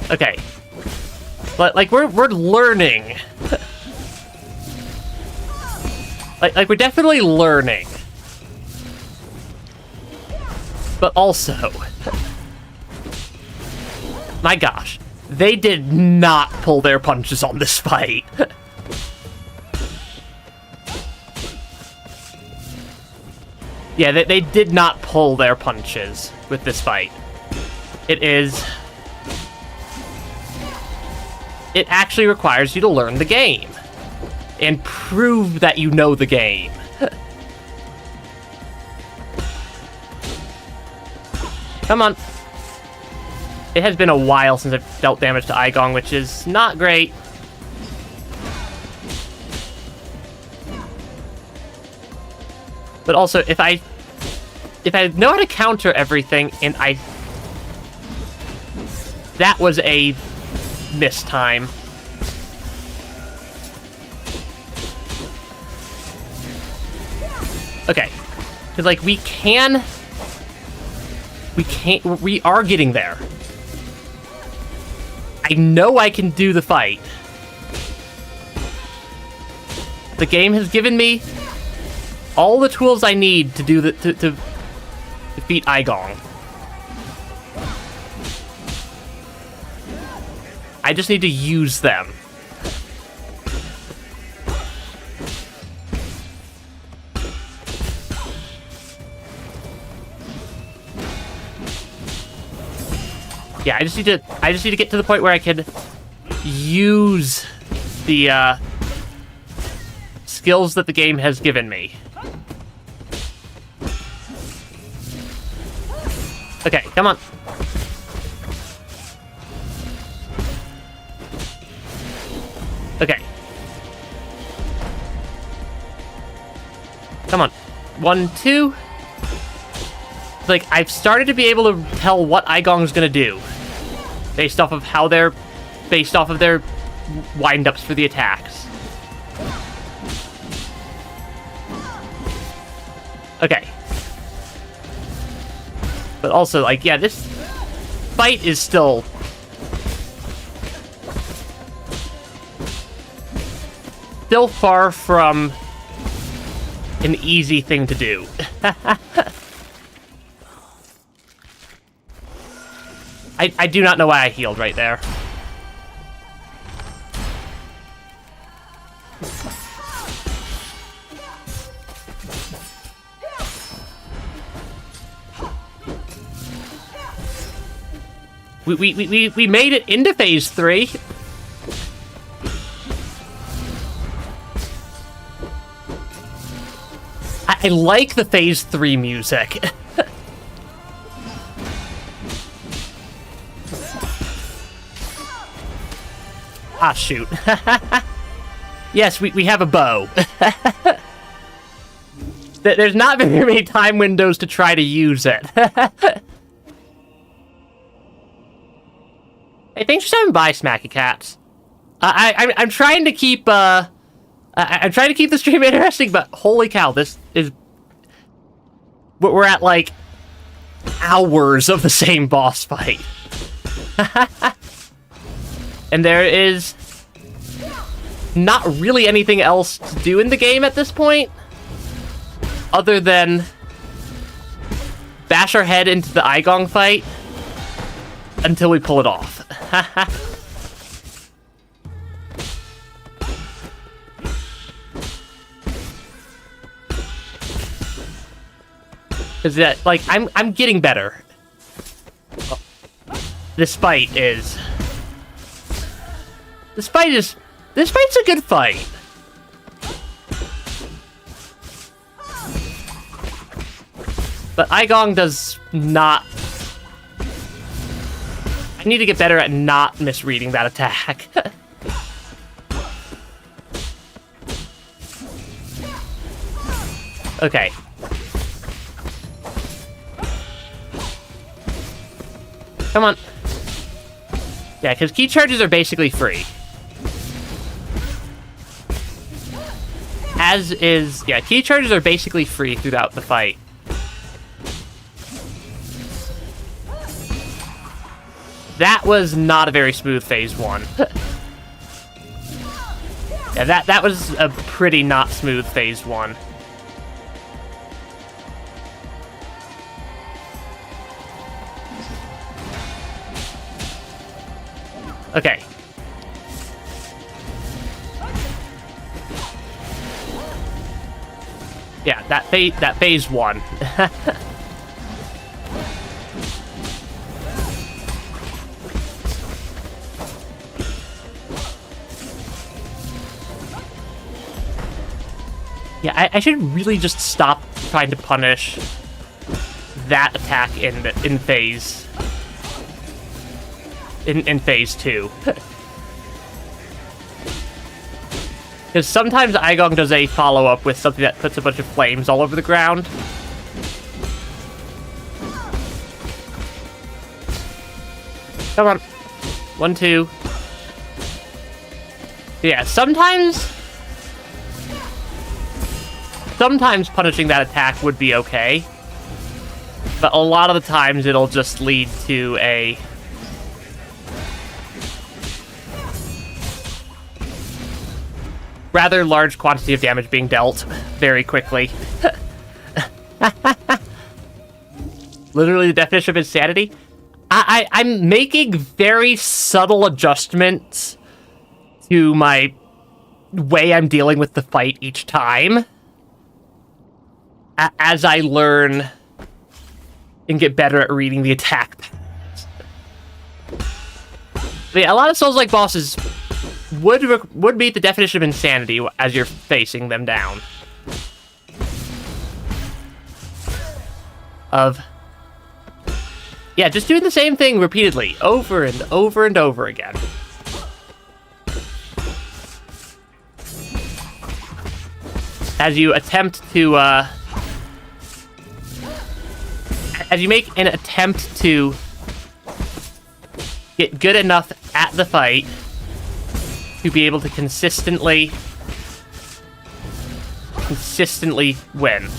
Okay. But, like, we're learning. like, we're definitely learning. But also... my gosh. They did not pull their punches on this fight. Yeah, they did not pull their punches with this fight. It actually requires you to learn the game. And prove that you know the game. Come on. It has been a while since I've dealt damage to Eigong, which is not great. But also, if I know how to counter everything, and that was a missed time. Okay. Because, like, we are getting there. I know I can do the fight. The game has given me all the tools I need to do to defeat Eigong. I just need to use them. Yeah, I just need to get to the point where I can use the skills that the game has given me. Okay, come on. Okay. Come on. 1, 2. Like, I've started to be able to tell what Eigong's gonna do. Based off of their wind-ups for the attacks. Okay. But also, like, yeah, this fight is still... still far from an easy thing to do. I do not know why I healed right there. We made it into phase 3. I like the phase 3 music. Ah, shoot. Yes, we have a bow. There's not very many time windows to try to use it. Hey, thanks for stopping by, Smacky Cats. I'm trying to keep I'm trying to keep the stream interesting, but holy cow, this is... we're at, like, hours of the same boss fight. And there is not really anything else to do in the game at this point, other than bash our head into the Eigong fight until we pull it off. Is that, like, I'm getting better. This fight's a good fight. But Eigong does not... I need to get better at not misreading that attack. Okay. Come on. Yeah, because key charges are basically free. As is... yeah, key charges are basically free throughout the fight. That was not a very smooth phase 1. Yeah, that was a pretty not smooth phase 1. Okay. Yeah, that phase 1. Yeah, I should really just stop trying to punish that attack in phase 2. Because sometimes Eigong does a follow-up with something that puts a bunch of flames all over the ground. Come on. 1, 2. Yeah, sometimes punishing that attack would be okay. But a lot of the times it'll just lead to a... rather large quantity of damage being dealt very quickly. Literally the definition of insanity. I'm making very subtle adjustments to my way I'm dealing with the fight each time. As I learn and get better at reading the attack patterns. Yeah, a lot of Souls-like bosses would meet the definition of insanity as you're facing them down. Yeah, just doing the same thing repeatedly, over and over and over again. as you attempt to, as you make an attempt to get good enough at the fight to be able to consistently win.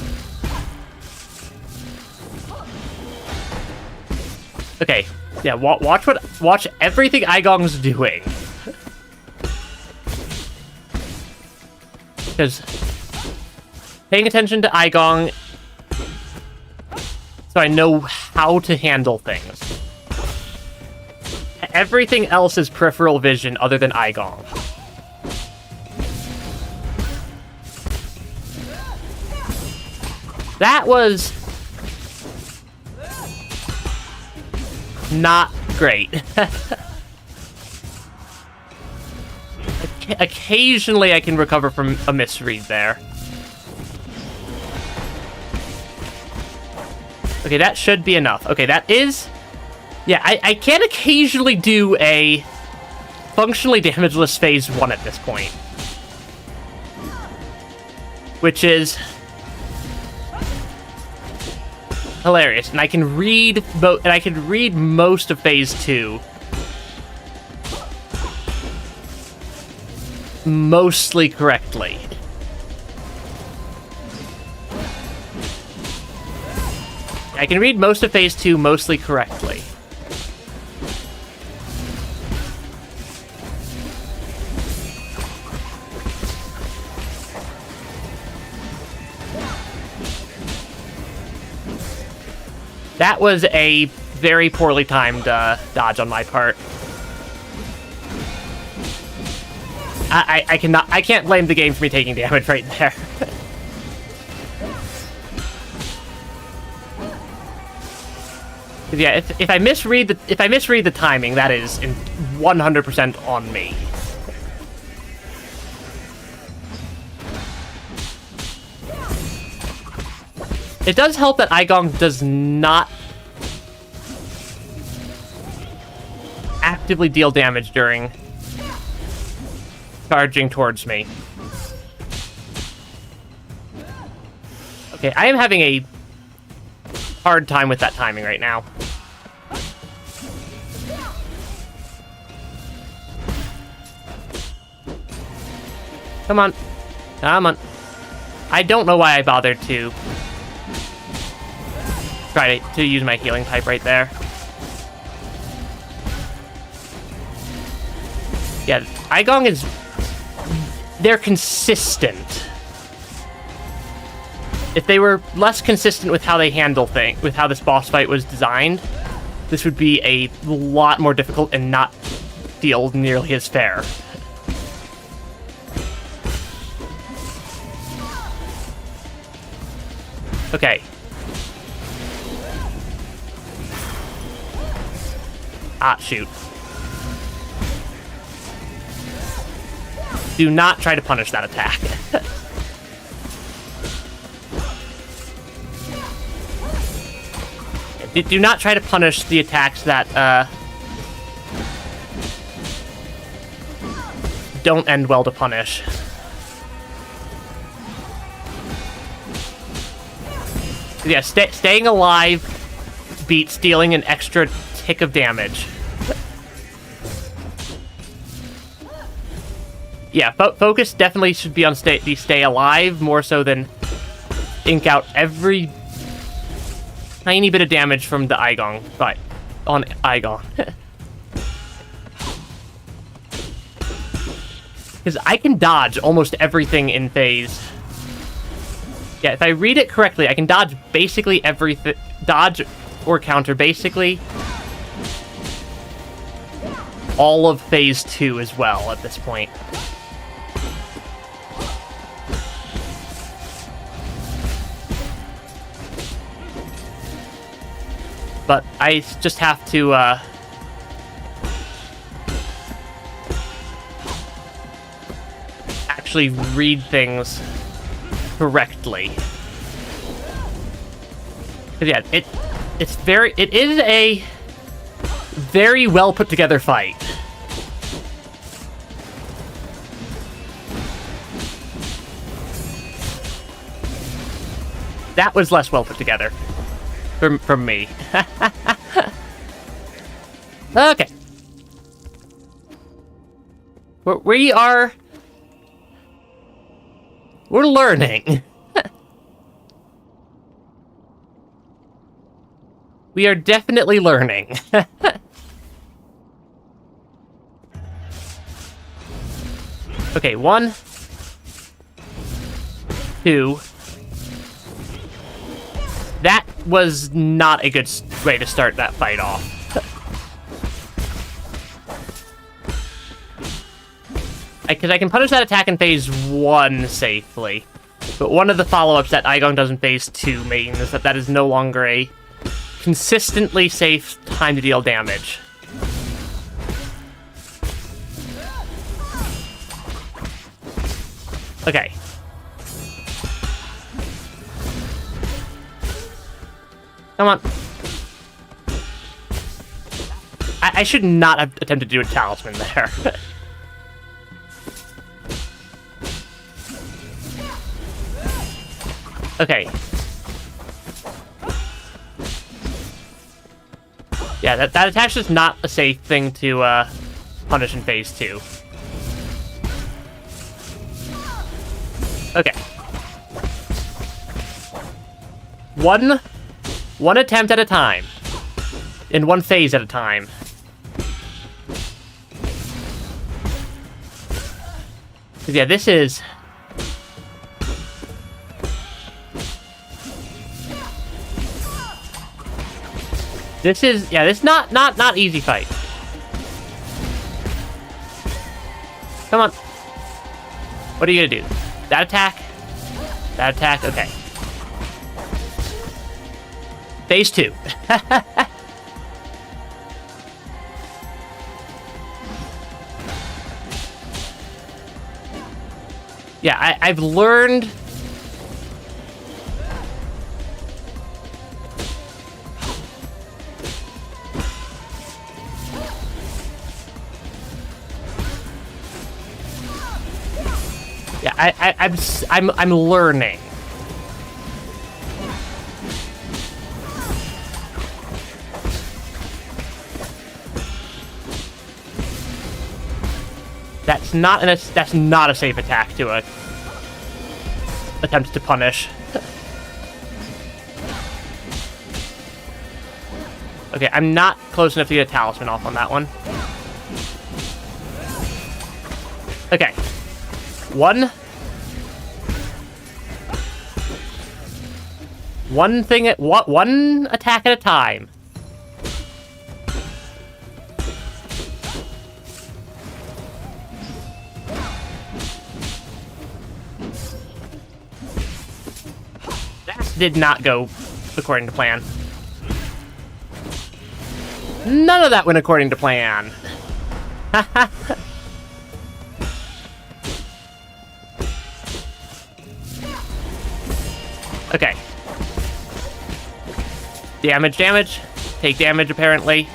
Okay, yeah, watch everything Eigong's doing. Because paying attention to Eigong so I know how to handle things. Everything else is peripheral vision other than Eigong. That was not great. Occasionally I can recover from a misread there. Okay, that should be enough. Okay, that is... Yeah, I can occasionally do a functionally damageless phase 1 at this point. Which is hilarious. And I can read most of phase 2 mostly correctly. I can read most of phase 2 mostly correctly. That was a very poorly timed dodge on my part. I can't blame the game for me taking damage right there. Yeah, if I misread the timing, that is 100% on me. It does help that Eigong does not actively deal damage during charging towards me. Okay, I am having a hard time with that timing right now. Come on. Come on. I don't know why I bothered to try to use my healing type right there. Yeah, Eigong is... They're consistent. If they were less consistent with how they handle things, with how this boss fight was designed, this would be a lot more difficult and not feel nearly as fair. Okay. Ah, shoot. Do not try to punish that attack. Do not try to punish the attacks that, don't end well to punish. Yeah, staying alive beats dealing an extra tick of damage. Yeah, focus definitely should be on stay alive more so than ink out every tiny bit of damage from the Eigong fight on Eigong. Because I can dodge almost everything in phase. Yeah, if I read it correctly, I can dodge basically everything. Dodge or counter basically all of phase 2 as well at this point. But I just have to, actually read things correctly. 'Cause yeah, it is a very well put together fight. that was less well put together. From me. Okay. We're learning. We are definitely learning. Okay, 1, 2. That was not a good way to start that fight off. Because I can punish that attack in phase 1 safely. But one of the follow-ups that Eigong does in phase 2 means that is no longer a consistently safe time to deal damage. Okay. Come on. I should not have attempted to do a talisman there. Okay. Yeah, that attack's just not a safe thing to punish in phase 2. Okay. One attempt at a time. In one phase at a time. Yeah, this is... This is not easy fight. Come on. What are you gonna do? That attack? That attack? Okay. Phase 2. Yeah, I've learned... Yeah, I'm learning. That's not a safe attack to attempt to punish. Okay, I'm not close enough to get a talisman off on that one. Okay. One attack at a time. That did not go according to plan. None of that went according to plan. Okay. Damage. Take damage, apparently.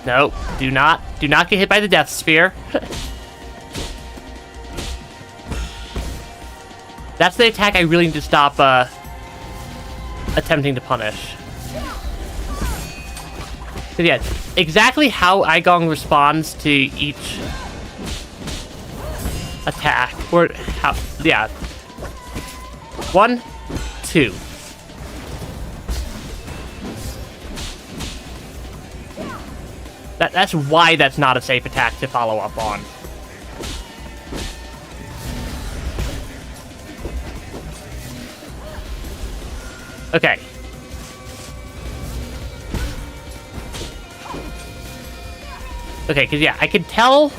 No, do not get hit by the death sphere. That's the attack I really need to stop attempting to punish. So yeah, exactly how Eigong responds to each attack, or how, yeah. 1, 2. That's why that's not a safe attack to follow up on. Okay. Okay, because yeah, I could tell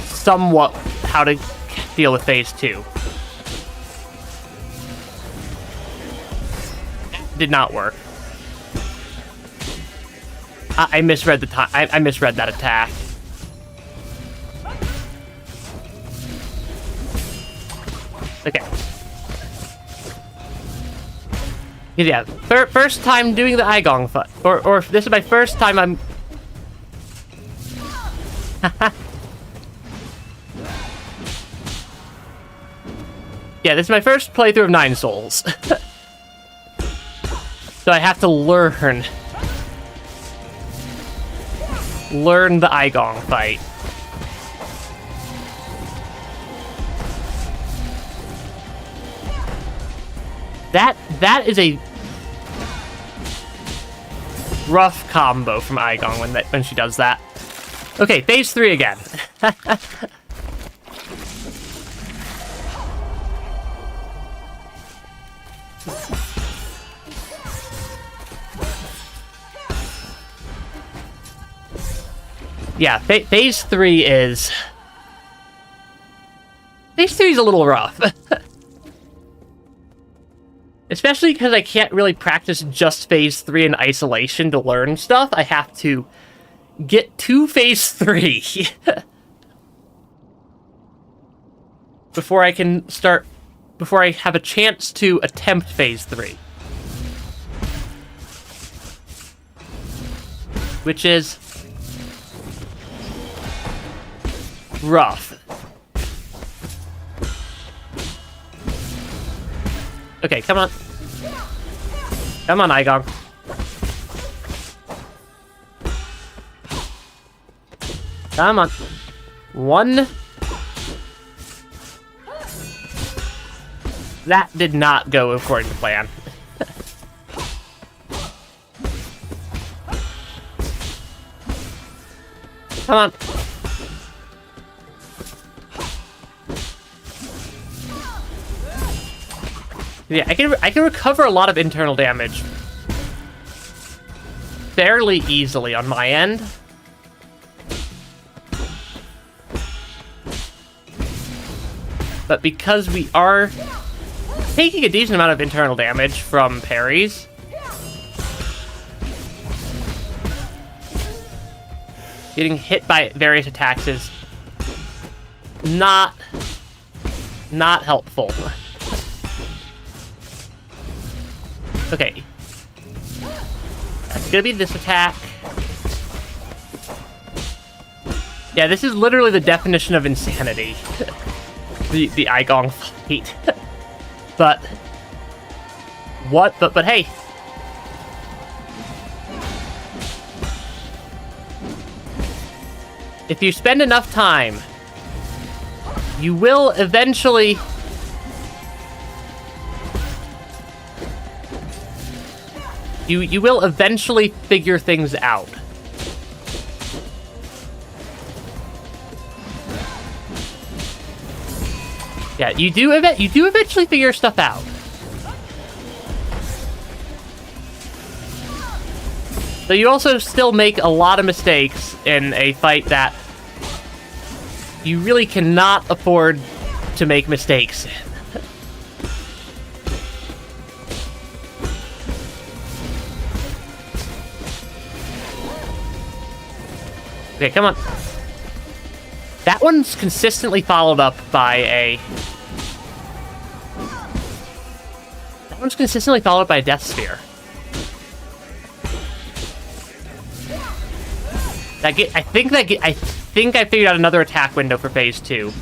somewhat how to deal with phase 2. Did not work. I misread the time. I misread that attack. Okay. Yeah, first time doing the Eigong fight, or this is my first time I'm. Yeah, this is my first playthrough of 9 Souls. So I have to learn the Eigong fight. That is a rough combo from Eigong when she does that. Okay, phase 3 again. Yeah, phase 3 is... Phase 3 is a little rough. Especially because I can't really practice just phase 3 in isolation to learn stuff. I have to get to phase 3 before I can start... Before I have a chance to attempt phase 3. Which is... rough. Okay, come on. Come on, Eigong. Come on. 1. That did not go according to plan. Come on. Yeah, I can recover a lot of internal damage fairly easily on my end. But because we are taking a decent amount of internal damage from parries, getting hit by various attacks is not helpful. Okay. That's gonna be this attack. Yeah, this is literally the definition of insanity. the Eigong fight. But hey. If you spend enough time, you will eventually You will eventually figure things out. Yeah, you do eventually figure stuff out. So you also still make a lot of mistakes in a fight that you really cannot afford to make mistakes in. Okay, come on. That one's consistently followed up by a... That one's consistently followed up by a Death Sphere. I think I figured out another attack window for phase 2.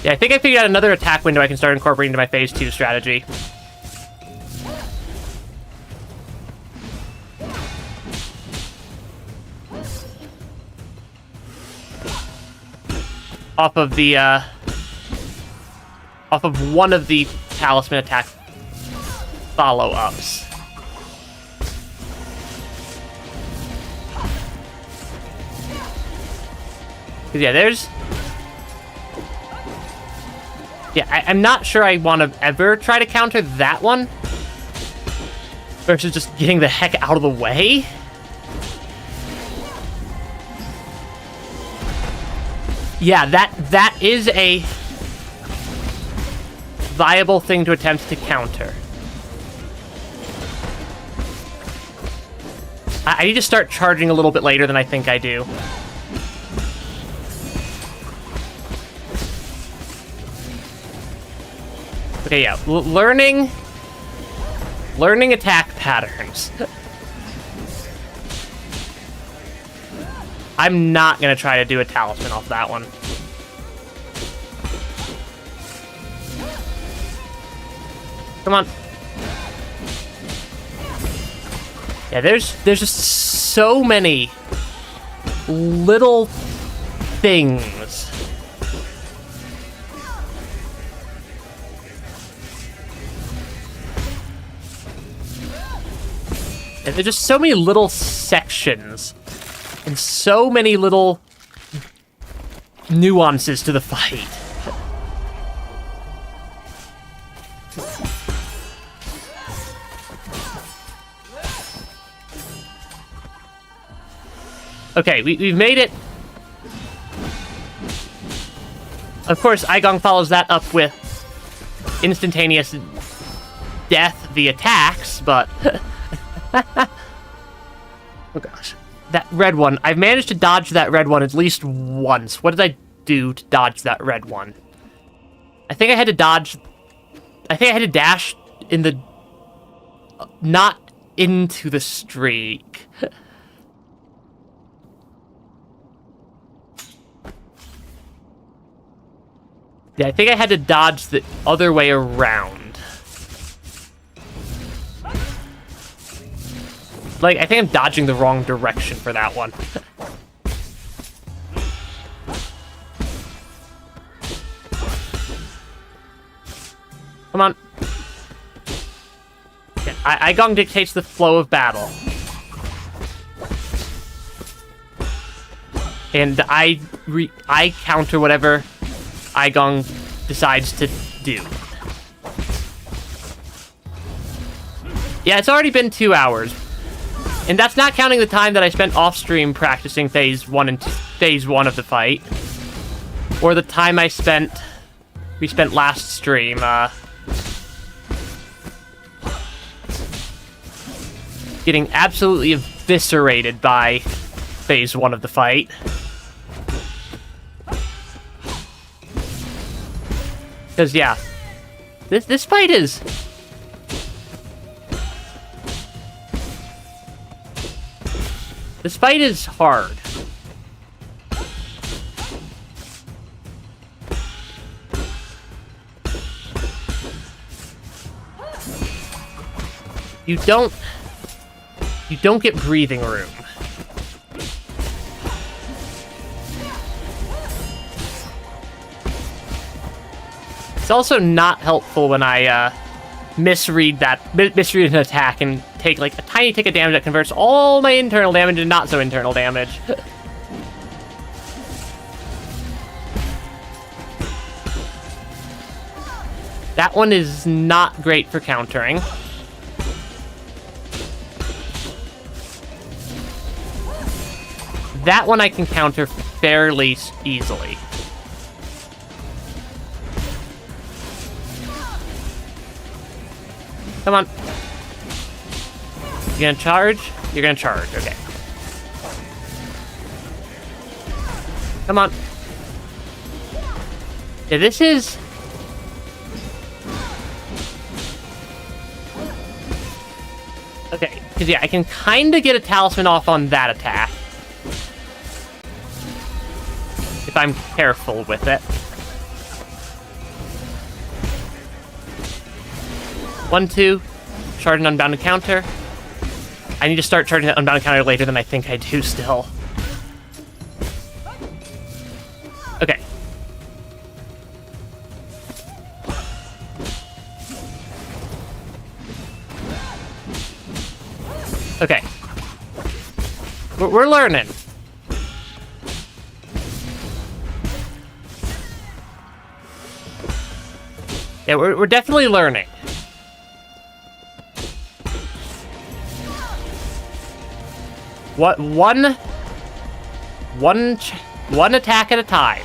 Yeah, I think I figured out another attack window I can start incorporating into my phase 2 strategy. Off of one of the talisman attack follow-ups. Yeah, I'm not sure I want to ever try to counter that one versus just getting the heck out of the way. Yeah, that is a viable thing to attempt to counter. I need to start charging a little bit later than I think I do. Okay, yeah, learning attack patterns. I'm not gonna try to do a talisman off that one. Come on. Yeah, there's just so many little things. And there's just so many little sections and so many little nuances to the fight. Okay, we've made it. Of course, Eigong follows that up with instantaneous death via attacks, but... oh gosh. That red one. I've managed to dodge that red one at least once. What did I do to dodge that red one? I think I had to dodge... I think I had to dash in the... not into the streak. Yeah, I think I had to dodge the other way around. Like, I think I'm dodging the wrong direction for that one. Come on. Yeah, Eigong dictates the flow of battle. And I counter whatever Eigong decides to do. Yeah, it's already been 2 hours. And that's not counting the time that I spent off-stream practicing phase 1 of the fight. Or the time we spent last stream, getting absolutely eviscerated by phase 1 of the fight. Because, yeah, this fight is... This fight is hard. You don't get breathing room. It's also not helpful when I misread an attack and take like a tiny tick of damage that converts all my internal damage into not so internal damage. That one is not great for countering. That one I can counter fairly easily. Come on. You gonna charge? You're gonna charge, okay. Come on. Yeah, this is... Okay, because yeah, I can kind of get a talisman off on that attack. If I'm careful with it. 1, 2, charge an unbounded counter. I need to start charging that unbounded counter later than I think I do still. Okay. Okay. We're learning. Yeah, we're definitely learning. What one attack at a time.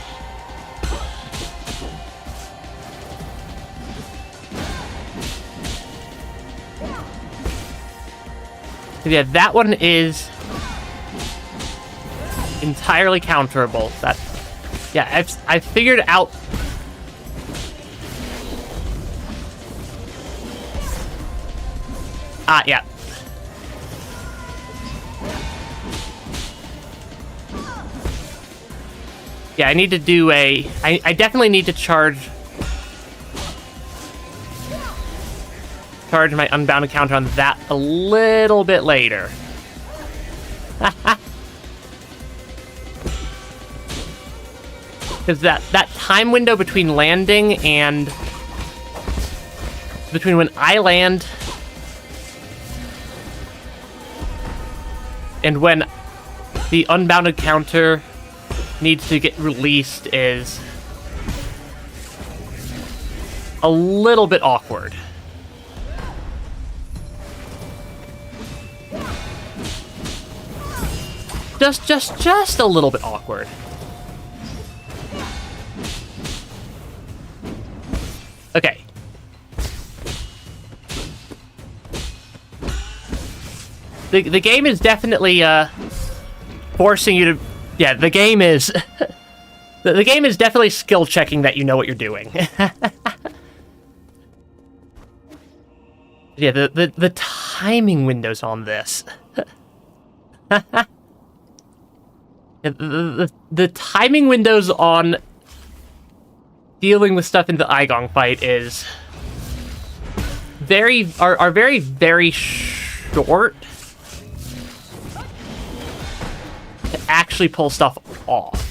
Yeah, that one is entirely counterable. That, yeah, I've figured out. Yeah. Yeah, I need to do I definitely need to charge charge my unbounded counter on that a little bit later. Because that time window between landing and... between when I land and when the unbounded counter needs to get released is a little bit awkward. Just a little bit awkward. Okay. The game is definitely forcing you to... Yeah, the game is... the game is definitely skill checking that you know what you're doing. Yeah, the timing windows on this. The timing windows on dealing with stuff in the Eigong fight is very short to actually pull stuff off.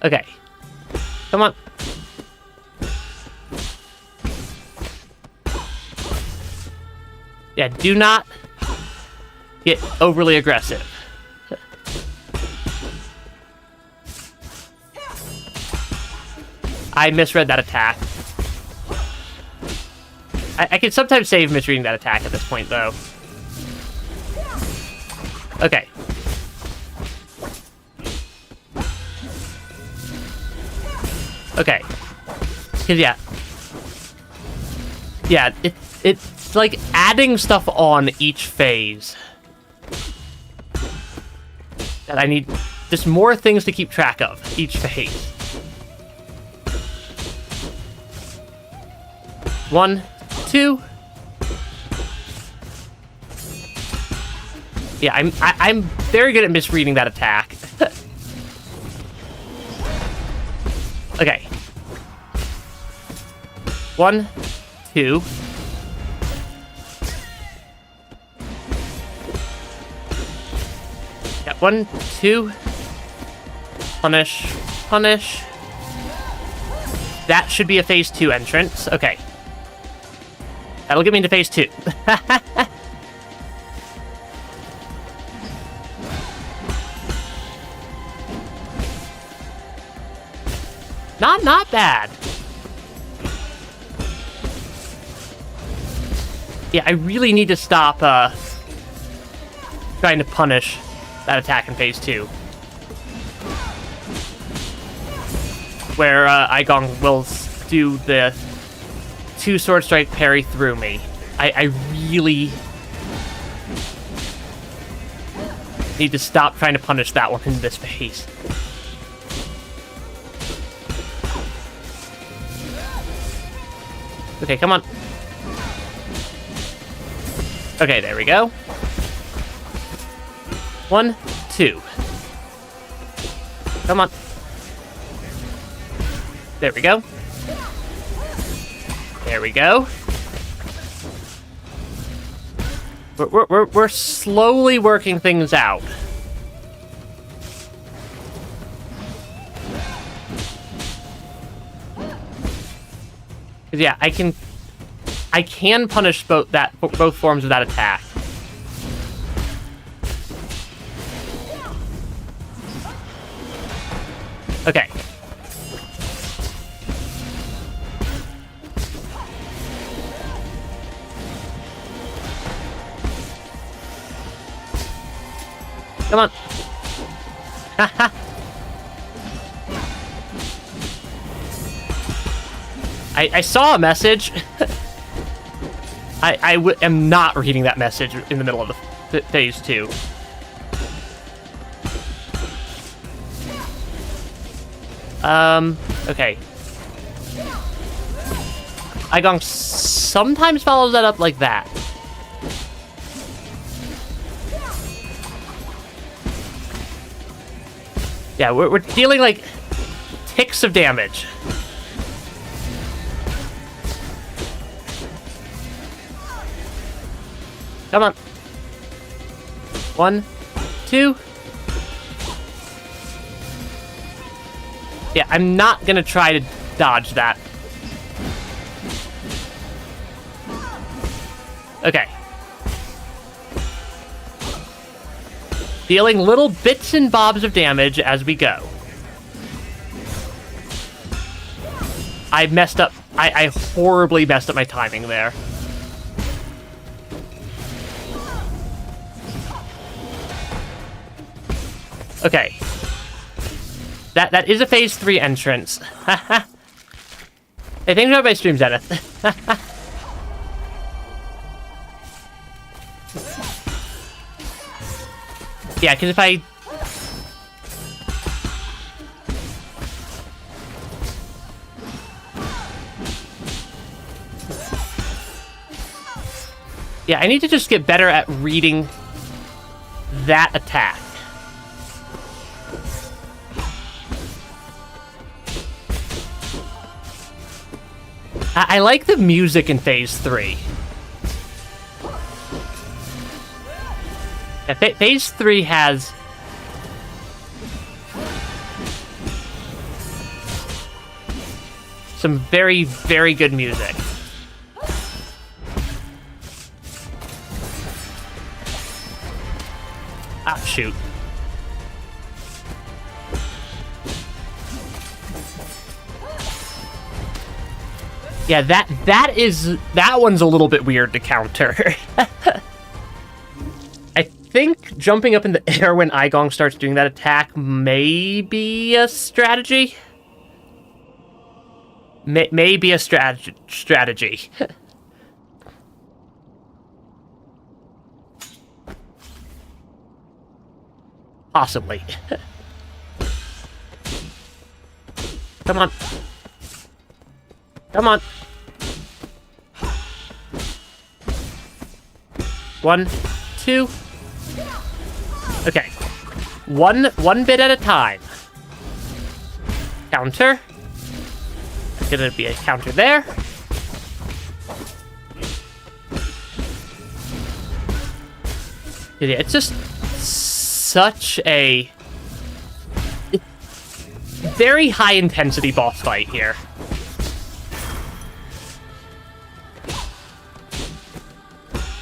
Okay. Come on. Yeah, do not get overly aggressive. I misread that attack. I can sometimes save misreading that attack at this point, though. Okay. Okay. Because, yeah. Yeah, it's like adding stuff on each phase. That I need just more things to keep track of each phase. 1, 2. Yeah, I'm very good at misreading that attack. Okay. 1, 2. Yeah, 1, 2. Punish, punish. That should be a phase 2 entrance. Okay. That'll get me into phase 2. Not bad. Yeah, I really need to stop trying to punish that attack in phase 2. Where Eigong will do the 2 sword strike parry through me. I really need to stop trying to punish that one in this phase. Okay, come on. Okay, there we go. 1, 2. Come on. There we go. There we go. We're slowly working things out. Yeah, I can punish both forms of that attack. Okay. Come on. Haha. I saw a message. I am not reading that message in the middle of the phase 2. Okay. Eigong sometimes follows that up like that. Yeah, we're dealing, like, ticks of damage. Come on. 1, 2. Yeah, I'm not gonna try to dodge that. Okay. Dealing little bits and bobs of damage as we go. I messed up. I horribly messed up my timing there. Okay. That is a phase 3 entrance. Hey, thanks for my stream, Zenith. Yeah, because if I... Yeah, I need to just get better at reading that attack. I like the music in phase 3. Yeah, phase 3 has some very, very good music. Ah, shoot. Yeah, that one's a little bit weird to counter. I think jumping up in the air when Eigong starts doing that attack may be a strategy. May be a strategy. Possibly. Come on. Come on. 1, 2. Okay. One bit at a time. Counter. There's gonna be a counter there. Yeah, it's just such a very high intensity boss fight here.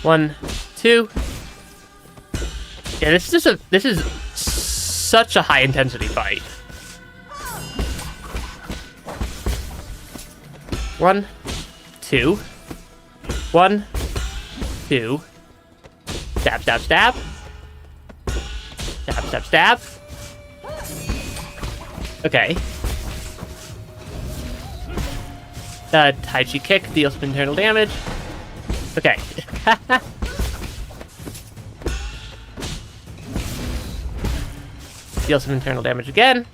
One, 2. Yeah, this is such a high intensity fight. 1, 2. 1, 2. Stab, stab, stab. Stab, stab, stab. Okay. Tai Chi kick deals some internal damage. Okay. Deal some internal damage again.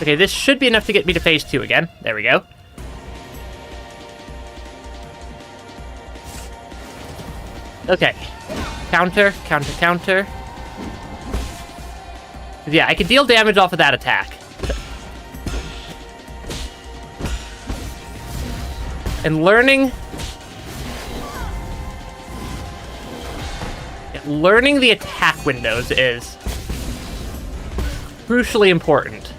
Okay, this should be enough to get me to phase 2 again. There we go. Okay. Counter, counter, counter. Yeah, I can deal damage off of that attack. And learning the attack windows is crucially important.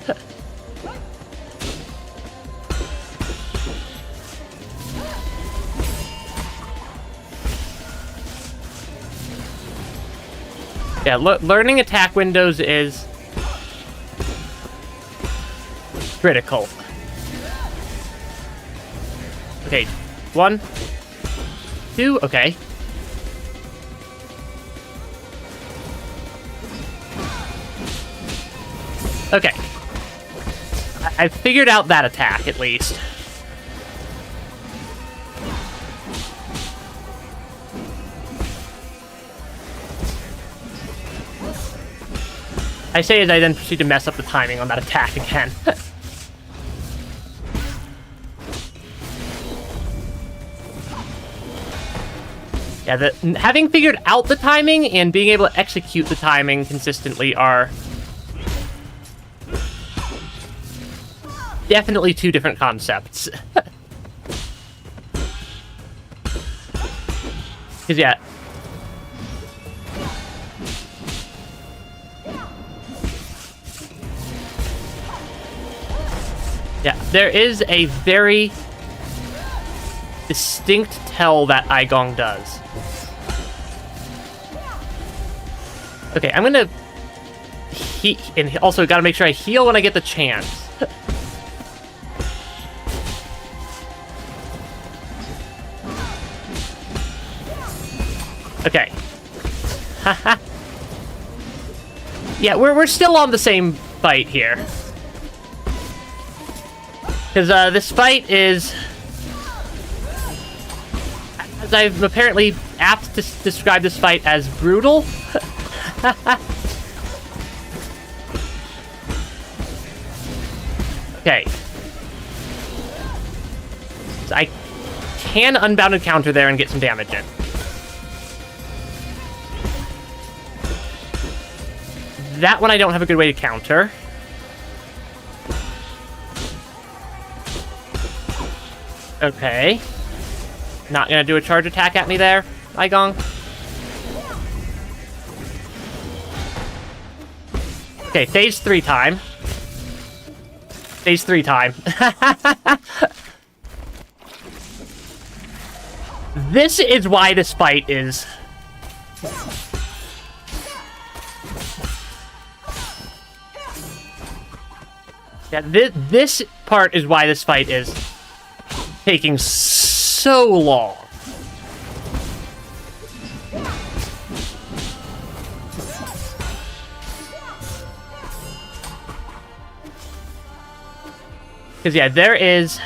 Yeah, learning attack windows is critical. Okay, 1, 2, okay. Okay. I figured out that attack, at least. I say as I then proceed to mess up the timing on that attack again. Yeah, having figured out the timing and being able to execute the timing consistently are definitely two different concepts. Because, yeah. Yeah, there is a very distinct tell that Eigong does. Okay, I'm gonna... and also gotta make sure I heal when I get the chance. Okay. Haha. Yeah, we're still on the same fight here. Because this fight is... as I've apparently apt to describe this fight as brutal. Okay. So I can unbounded counter there and get some damage in. That one I don't have a good way to counter. Okay. Not gonna do a charge attack at me there, Eigong. Okay, phase 3 time. Phase 3 time. This is why this fight is... yeah, this part is why this fight is taking so long. Because, yeah, there is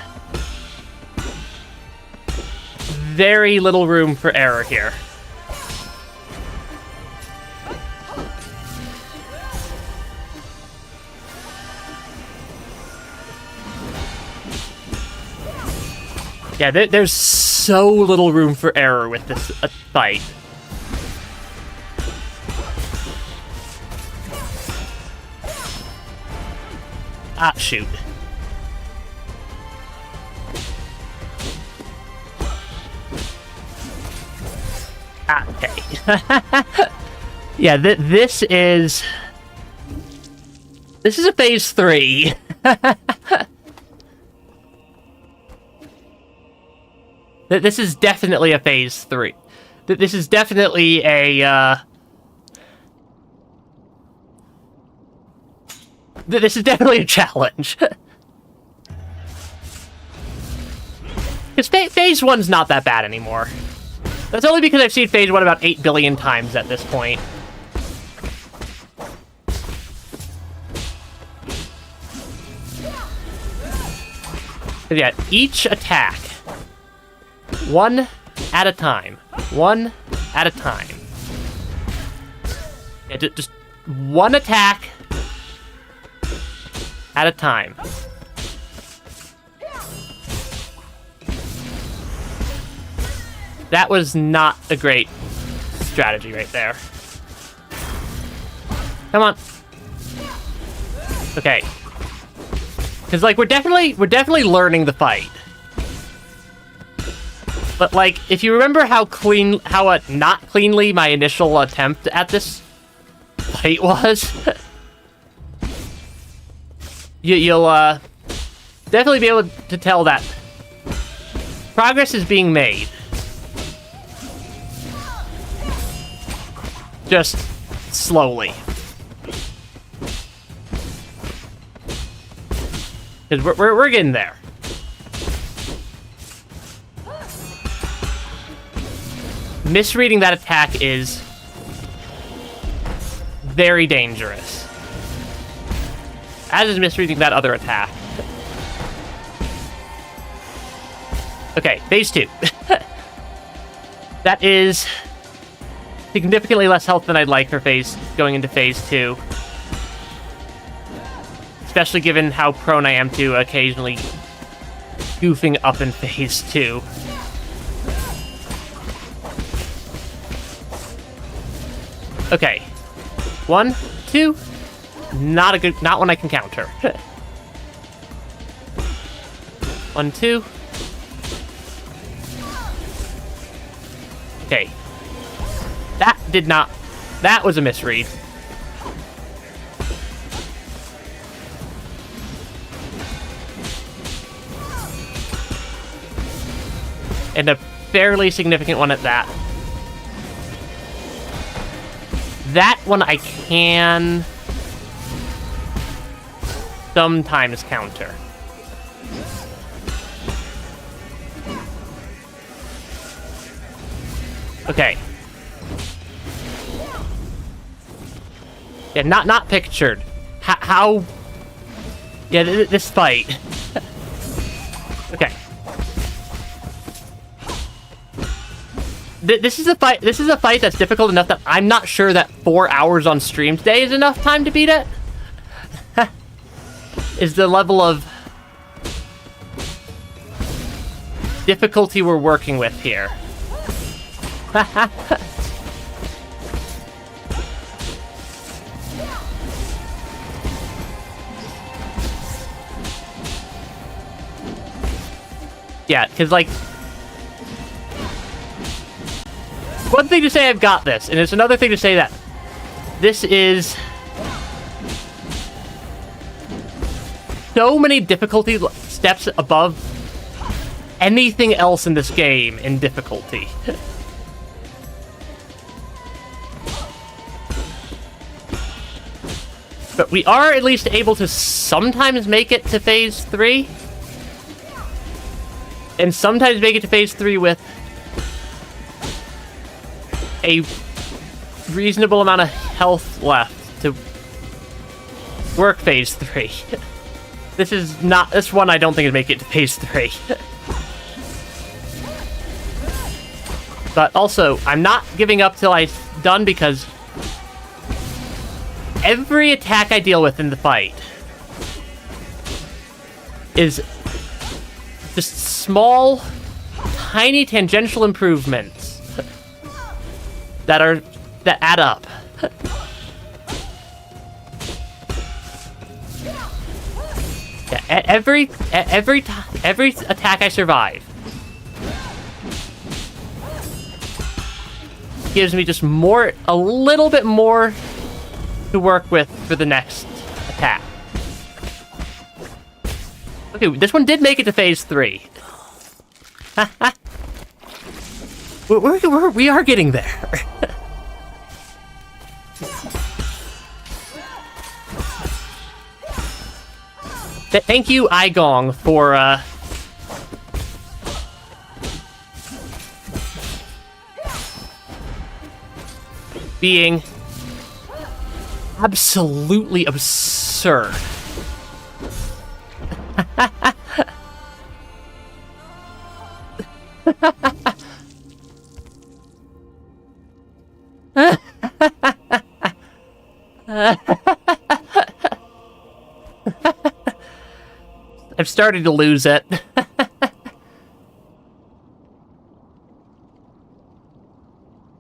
very little room for error here. Yeah, there's so little room for error with this fight. Ah, shoot. Ah, okay. Yeah, this is a phase 3. This is definitely a phase 3. This is definitely a, this is definitely a challenge. Because phase 1's not that bad anymore. That's only because I've seen phase 1 about 8 billion times at this point. But yeah, each attack... one at a time. One at a time. Yeah, just one attack at a time. That was not a great strategy right there. Come on. Okay. Because, like, we're definitely learning the fight. But, like, if you remember how not cleanly my initial attempt at this fight was, you'll definitely be able to tell that progress is being made. Just slowly. Because we're getting there. Misreading that attack is very dangerous. As is misreading that other attack. Okay, phase 2. That is significantly less health than I'd like for going into phase 2. Especially given how prone I am to occasionally goofing up in phase 2. Okay. 1, 2. Not one I can counter. 1, 2. Okay. That did not... That was a misread. And a fairly significant one at that. That one I can sometimes counter. Okay. Yeah, not pictured. How? Yeah, this fight. Okay. This is a fight. This is a fight that's difficult enough that I'm not sure that 4 hours on stream today is enough time to beat it. Is the level of difficulty we're working with here. Yeah, because, like, one thing to say I've got this, and it's another thing to say that this is so many difficulty steps above anything else in this game in difficulty. But we are at least able to sometimes make it to Phase 3. And sometimes make it to Phase 3 with a reasonable amount of health left to work Phase 3. This one I don't think is make it to Phase 3. But also, I'm not giving up till I'm done because every attack I deal with in the fight is just small, tiny tangential improvements that add up. Yeah, every attack I survive gives me just a little bit more to work with for the next attack. Okay, this one did make it to Phase 3. We are getting there. Thank you, Eigong, for being absolutely absurd. I've started to lose it.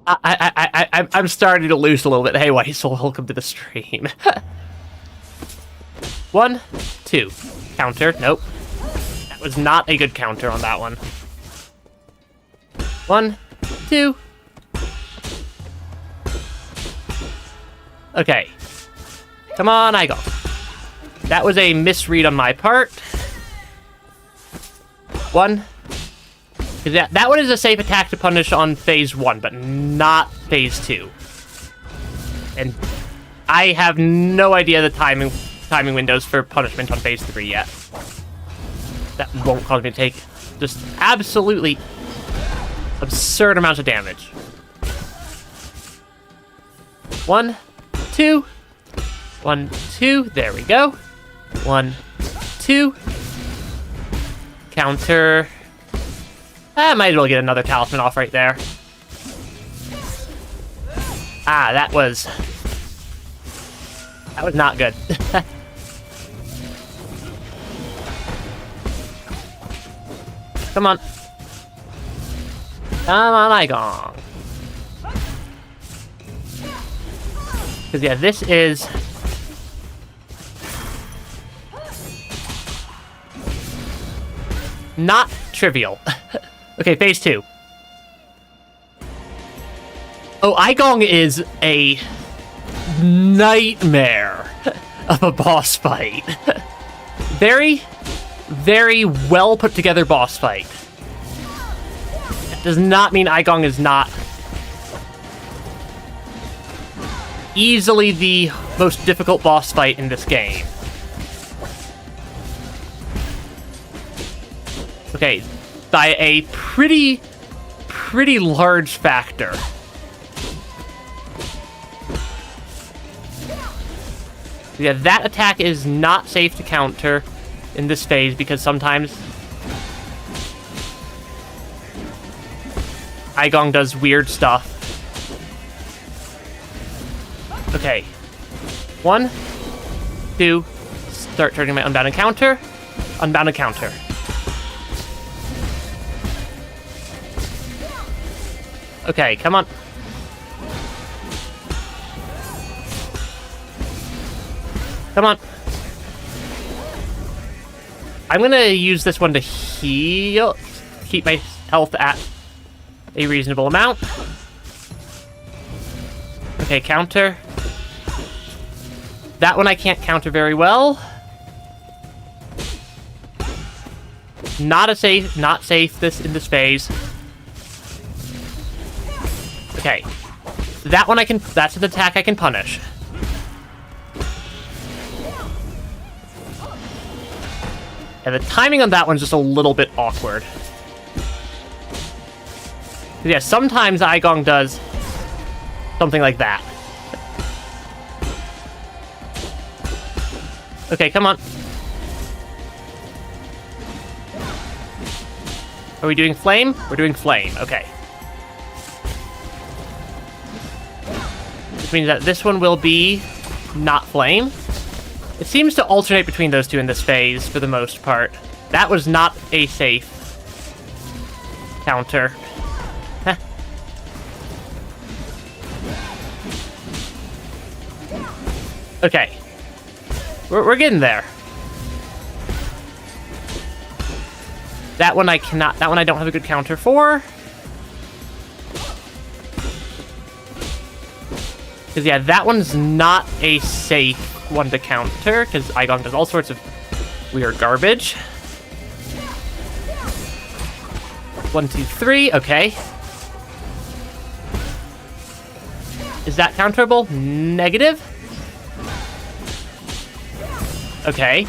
I'm starting to lose a little bit. Hey, Weisel, welcome to the stream. 1, 2. Counter. Nope. That was not a good counter on that one. 1, 2. Okay. Come on, Eigong. That was a misread on my part. 1. That one is a safe attack to punish on Phase 1, but not Phase 2. And I have no idea the timing windows for punishment on Phase 3 yet. That won't cause me to take just absolutely absurd amounts of damage. 1, 2. 1, 2. There we go. 1, 2. Counter. I might as well get another talisman off right there. Ah, that was not good. Come on. Come on, Eigong. Because, yeah, this is not trivial. Okay, Phase 2. Oh, Eigong is a nightmare of a boss fight. Very, very well put together boss fight. That does not mean Eigong is not easily the most difficult boss fight in this game. Okay, by a pretty large factor. Yeah, that attack is not safe to counter in this phase because sometimes Eigong does weird stuff. Okay. 1, 2, start turning my unbounded counter. Unbounded counter. Okay, come on. Come on. I'm gonna use this one to heal. Keep my health at a reasonable amount. Okay, counter. That one I can't counter very well. Not safe in this phase. Okay. That one that's an attack I can punish. And the timing on that one's just a little bit awkward. Yeah, sometimes Eigong does something like that. Okay, come on. Are we doing flame? We're doing flame, okay. Which means that this one will be not flame. It seems to alternate between those two in this phase for the most part. That was not a safe counter. Okay. We're getting there. That one I cannot... That one I don't have a good counter for. Because, yeah, that one's not a safe one to counter, because Eigong does all sorts of weird garbage. 1, 2, 3, okay. Is that counterable? Negative? Okay.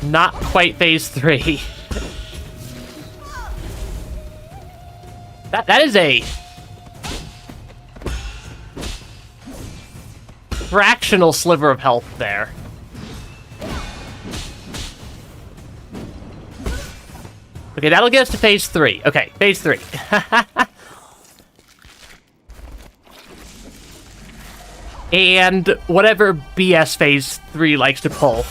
Not quite phase 3. That is a fractional sliver of health there. Okay, that'll get us to phase 3. Okay, phase 3. And whatever BS phase 3 likes to pull.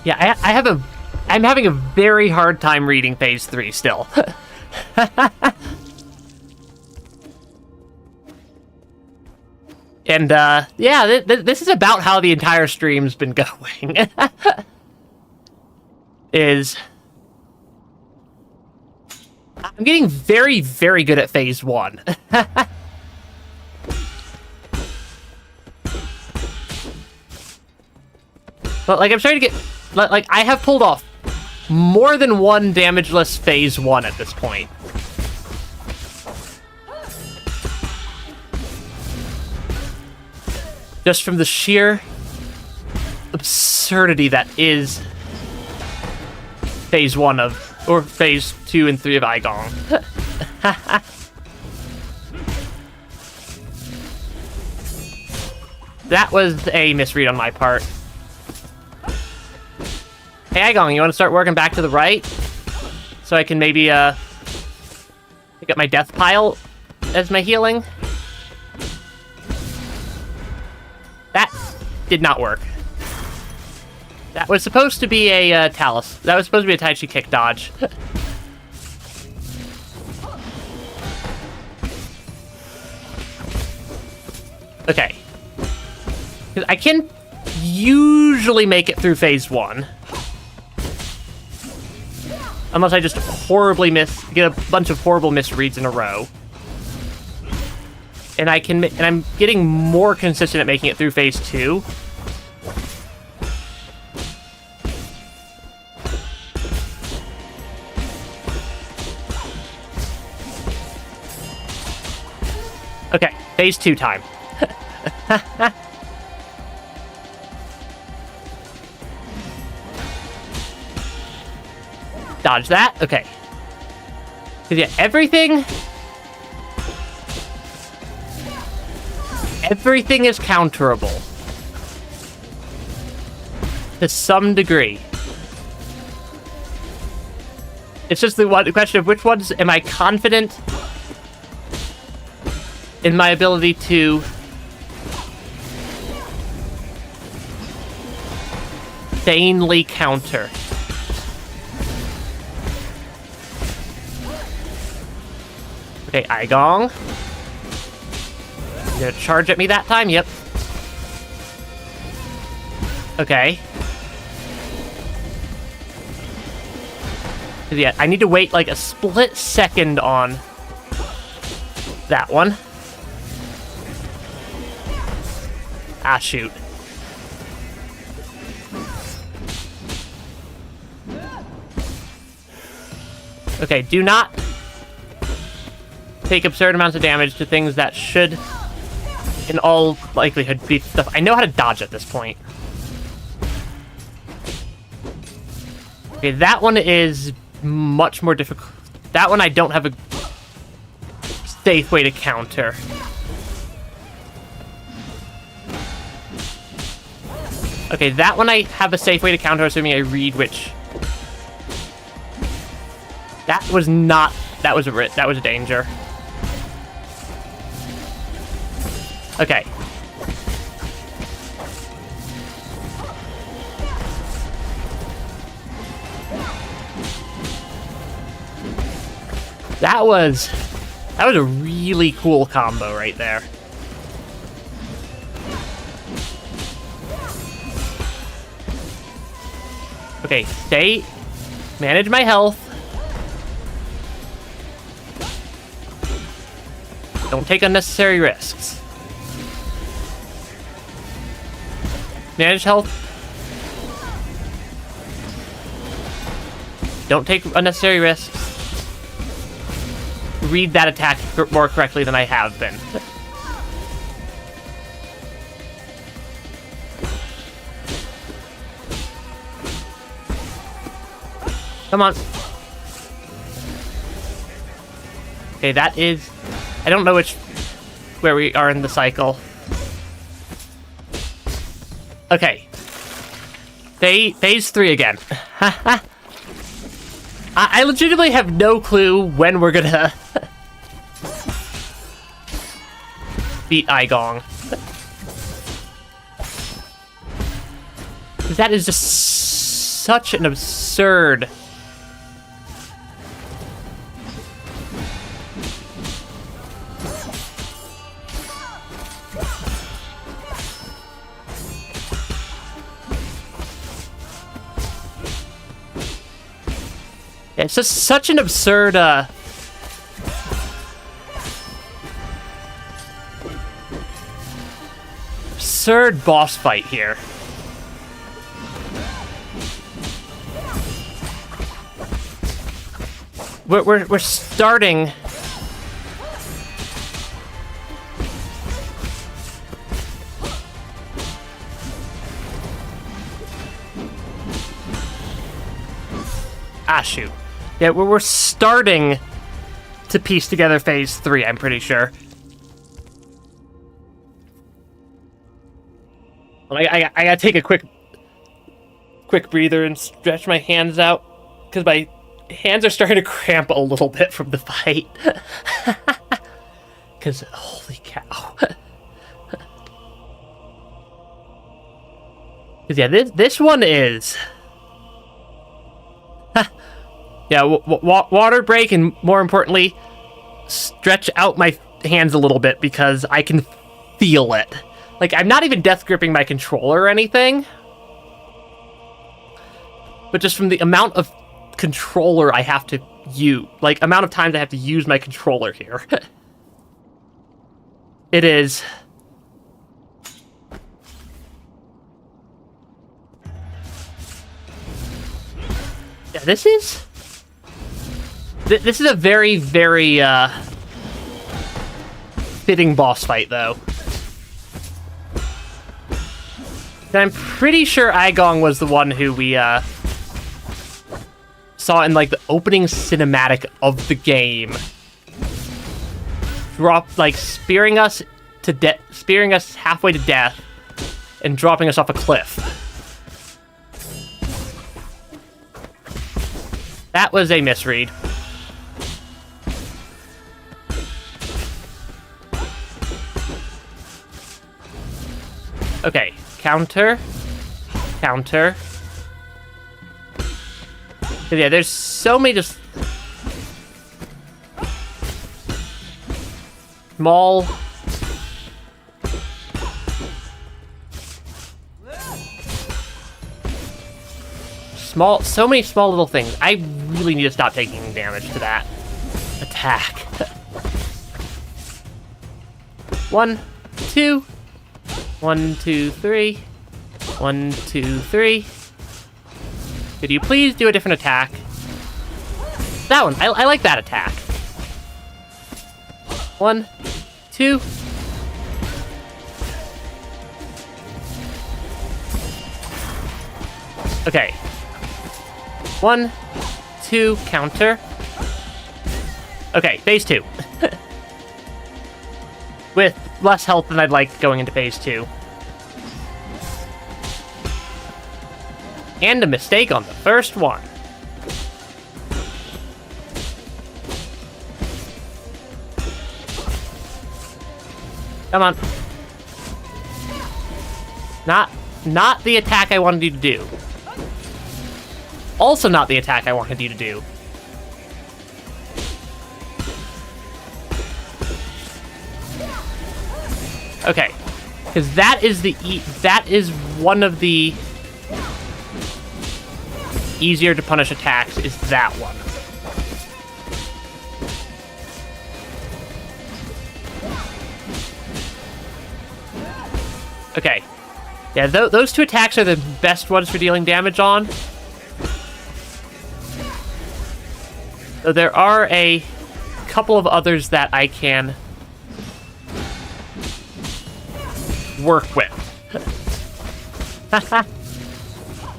Yeah, I'm having a very hard time reading phase 3 still. And, yeah, this is about how the entire stream's been going. I'm getting very, very good at phase 1. But, like, I'm starting to get... Like, I have pulled off more than one damageless phase 1 at this point. Just from the sheer absurdity that is phase 1 of... Or phase 2 and 3 of Eigong. That was a misread on my part. Hey, Eigong, you want to start working back to the right? So I can maybe, pick up my death pile as my healing? That did not work. That was supposed to be a, Talus. That was supposed to be a Tai Chi kick dodge. Okay. 'Cause I can usually make it through phase 1. Unless I just get a bunch of horrible misreads in a row. And I'm getting more consistent at making it through phase 2. Okay, phase 2 time. Dodge that. Okay. 'Cause yeah, everything is counterable. To some degree. It's just the question of which ones am I confident in my ability to sanely counter. Okay, Eigong. You gonna charge at me that time? Yep. Okay. Yeah, I need to wait like a split second on that one. Ah, shoot. Okay, do not take absurd amounts of damage to things that should, in all likelihood, be stuff. I know how to dodge at this point. Okay, that one is much more difficult. That one I don't have a safe way to counter. Okay, that one I have a safe way to counter, assuming I read which. That was not. That was a danger. Okay. That was a really cool combo right there. Okay, manage my health. Don't take unnecessary risks. Manage health. Don't take unnecessary risks. Read that attack more correctly than I have been. Come on. Okay, that is... I don't know where we are in the cycle. Okay. Phase 3 again. I legitimately have no clue when we're gonna beat Eigong. That is just such an absurd... It's just such an absurd, absurd boss fight here. We're starting... Ah, shoot. Yeah, we're starting to piece together phase 3, I'm pretty sure. I gotta take a quick breather and stretch my hands out, because my hands are starting to cramp a little bit from the fight. Because, holy cow. Because, yeah, this one is... Yeah, water break, and more importantly, stretch out my hands a little bit, because I can feel it. Like, I'm not even death gripping my controller or anything. But just from the amount of controller I have to use, like, amount of times I have to use my controller here. It is... Yeah, this is... This is a very, very, fitting boss fight, though. And I'm pretty sure Eigong was the one who we, saw in, like, the opening cinematic of the game. Like, spearing us halfway to death, and dropping us off a cliff. That was a misread. Okay, counter. Counter. But yeah, there's so many just... small... so many small little things. I really need to stop taking damage to that attack. 1, 2. 1, 2, 3. 1, 2, 3. Could you please do a different attack? That one. I like that attack. 1, 2. Okay. 1, 2, counter. Okay, phase 2. With less health than I'd like going into phase 2. And a mistake on the first one. Come on. Not the attack I wanted you to do. Also not the attack I wanted you to do. Okay. Because that is one of the easier to punish attacks, is that one. Okay. Yeah, those two attacks are the best ones for dealing damage on. So there are a couple of others that I can work with.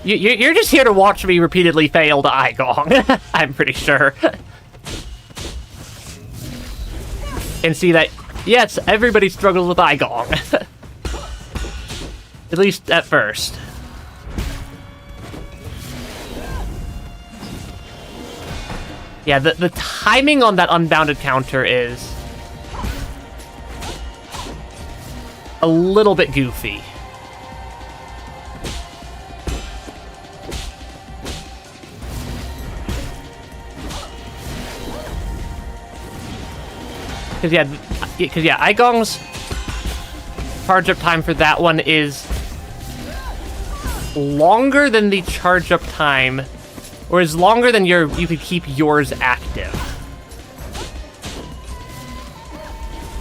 You're just here to watch me repeatedly fail to Eigong, I'm pretty sure. And see that, yes, everybody struggles with Eigong. At least at first. Yeah, the timing on that unbounded counter is a little bit goofy. Because yeah, Eigong's charge up time for that one is longer than the charge up time, or is longer than you could keep yours active.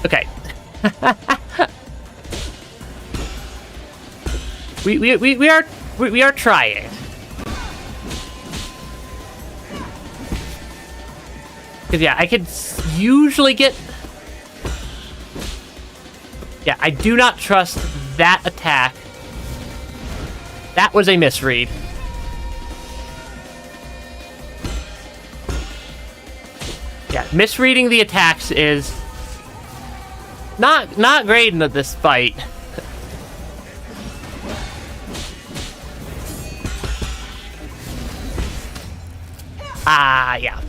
Okay. we are trying. Because yeah, I could usually get... Yeah, I do not trust that attack. That was a misread. Yeah, misreading the attacks is not great in this fight. Yeah.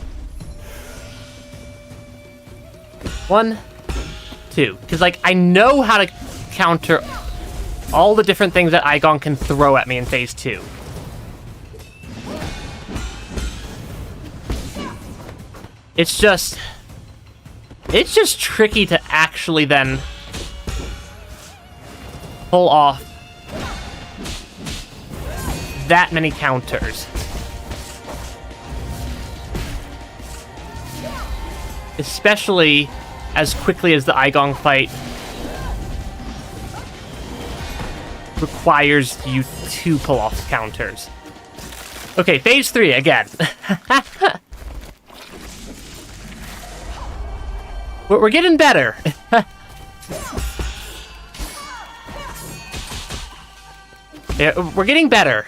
1, 2. Because, like, I know how to counter all the different things that Eigong can throw at me in phase 2. It's just tricky to actually then pull off that many counters. Especially as quickly as the Eigong fight requires you to pull off counters. Okay, phase 3 again. We're getting better. Yeah, we're getting better.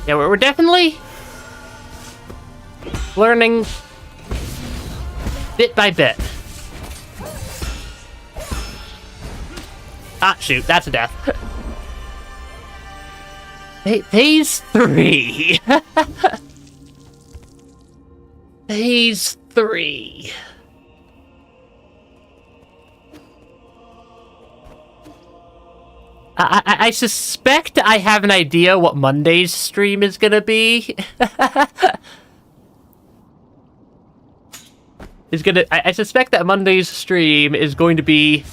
Yeah, we're definitely learning bit by bit. Ah, shoot, that's a death. Phase 3. Phase 3. I suspect I have an idea what Monday's stream is gonna be. I suspect that Monday's stream is going to be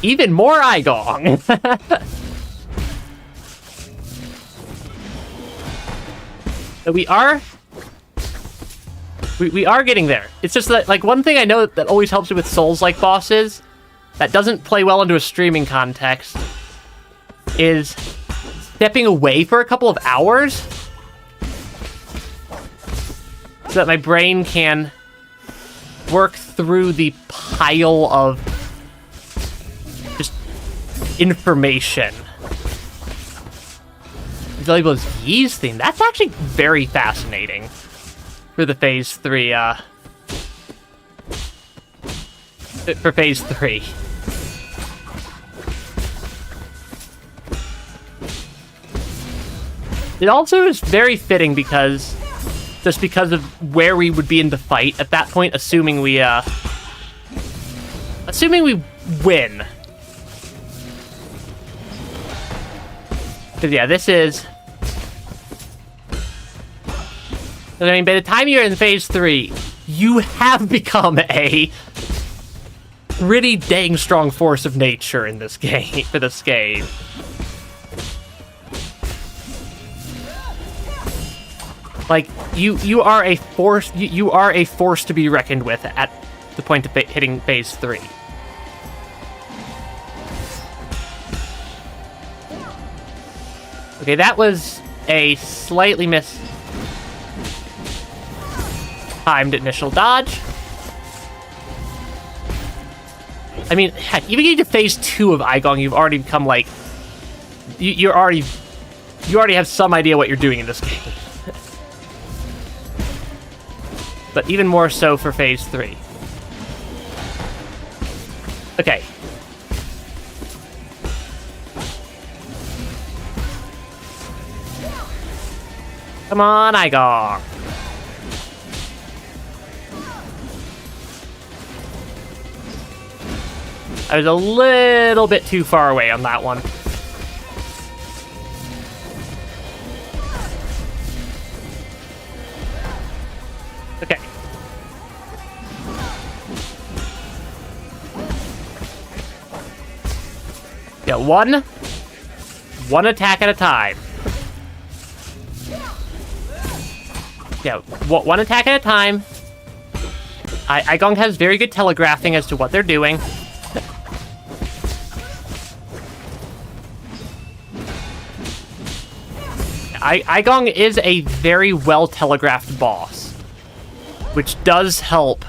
even more Eigong. we are getting there. It's just that, like, one thing I know that always helps me with Souls-like bosses that doesn't play well into a streaming context is stepping away for a couple of hours so that my brain can work through the pile of just information. Valuable's Yee's theme, that's actually very fascinating for the phase 3, for phase 3. It also is very fitting because of where we would be in the fight at that point, assuming we win. Because yeah, this is. I mean, by the time you're in phase 3, you have become a pretty dang strong force of nature in this game, for this game. Like, you are a force, you are a force to be reckoned with at the point of hitting phase 3. Okay, that was a slightly timed initial dodge. I mean, heck, even getting to phase 2 of Eigong, you've already become like, you already have some idea what you're doing in this game. But even more so for phase 3. Okay. Come on, Eigong. I was a little bit too far away on that one. Okay. Yeah, one attack at a time. Yeah, one attack at a time. Eigong has very good telegraphing as to what they're doing. Eigong is a very well telegraphed boss, which does help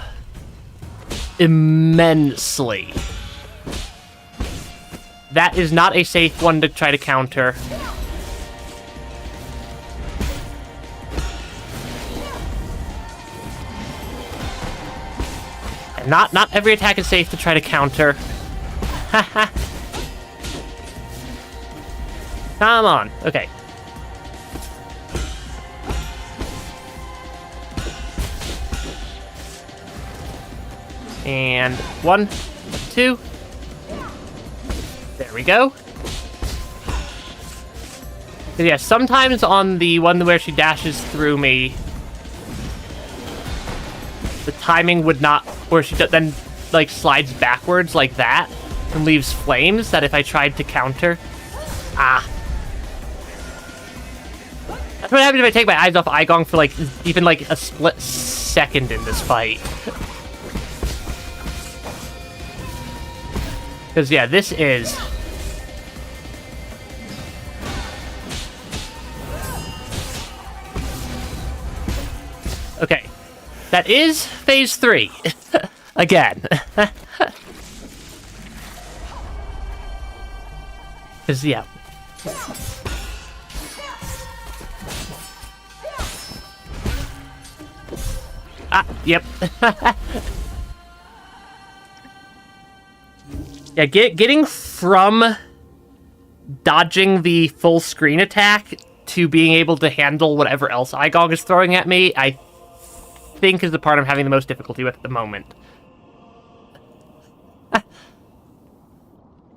immensely. That is not a safe one to try to counter. And not every attack is safe to try to counter. Haha. Come on. Okay. And 1, 2. There we go. Yeah, sometimes on the one where she dashes through me, the timing would not, where she then like slides backwards like that and leaves flames that if I tried to counter, That's what happens if I take my eyes off Eigong for like even like a split second in this fight. Because yeah, this is... Okay, that is phase 3. Again. Because, yeah. Yep. Yeah, getting from dodging the full screen attack to being able to handle whatever else Eigong is throwing at me, I think is the part I'm having the most difficulty with at the moment.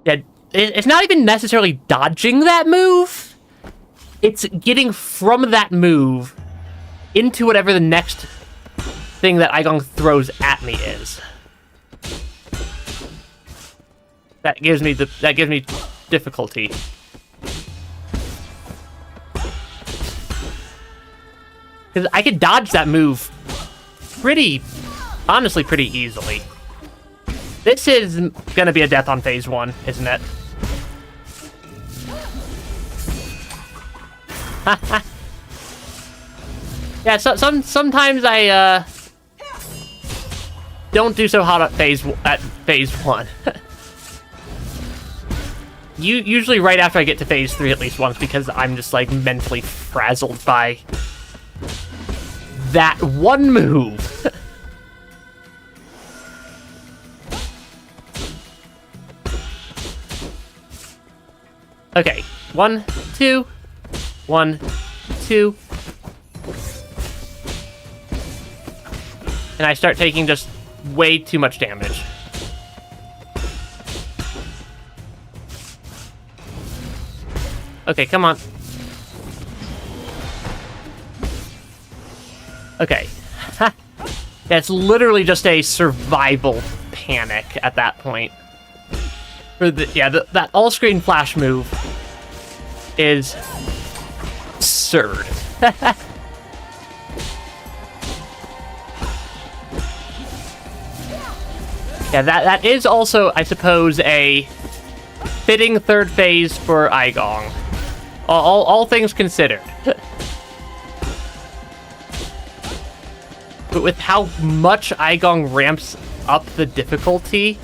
Yeah, it's not even necessarily dodging that move. It's getting from that move into whatever the next thing that Eigong throws at me is. That gives me difficulty. Because I could dodge that move honestly pretty easily. This is gonna be a death on phase 1, isn't it? Yeah, sometimes I don't do so hot at phase 1. Usually right after I get to phase 3 at least once, because I'm just like mentally frazzled by that one move. Okay, 1, 2, 1, 2. And I start taking just way too much damage. Okay, come on. Okay. Yeah, it's literally just a survival panic at that point. That all-screen flash move is absurd. Yeah, that is also, I suppose, a fitting third phase for Eigong. All things considered. But with how much Eigong ramps up the difficulty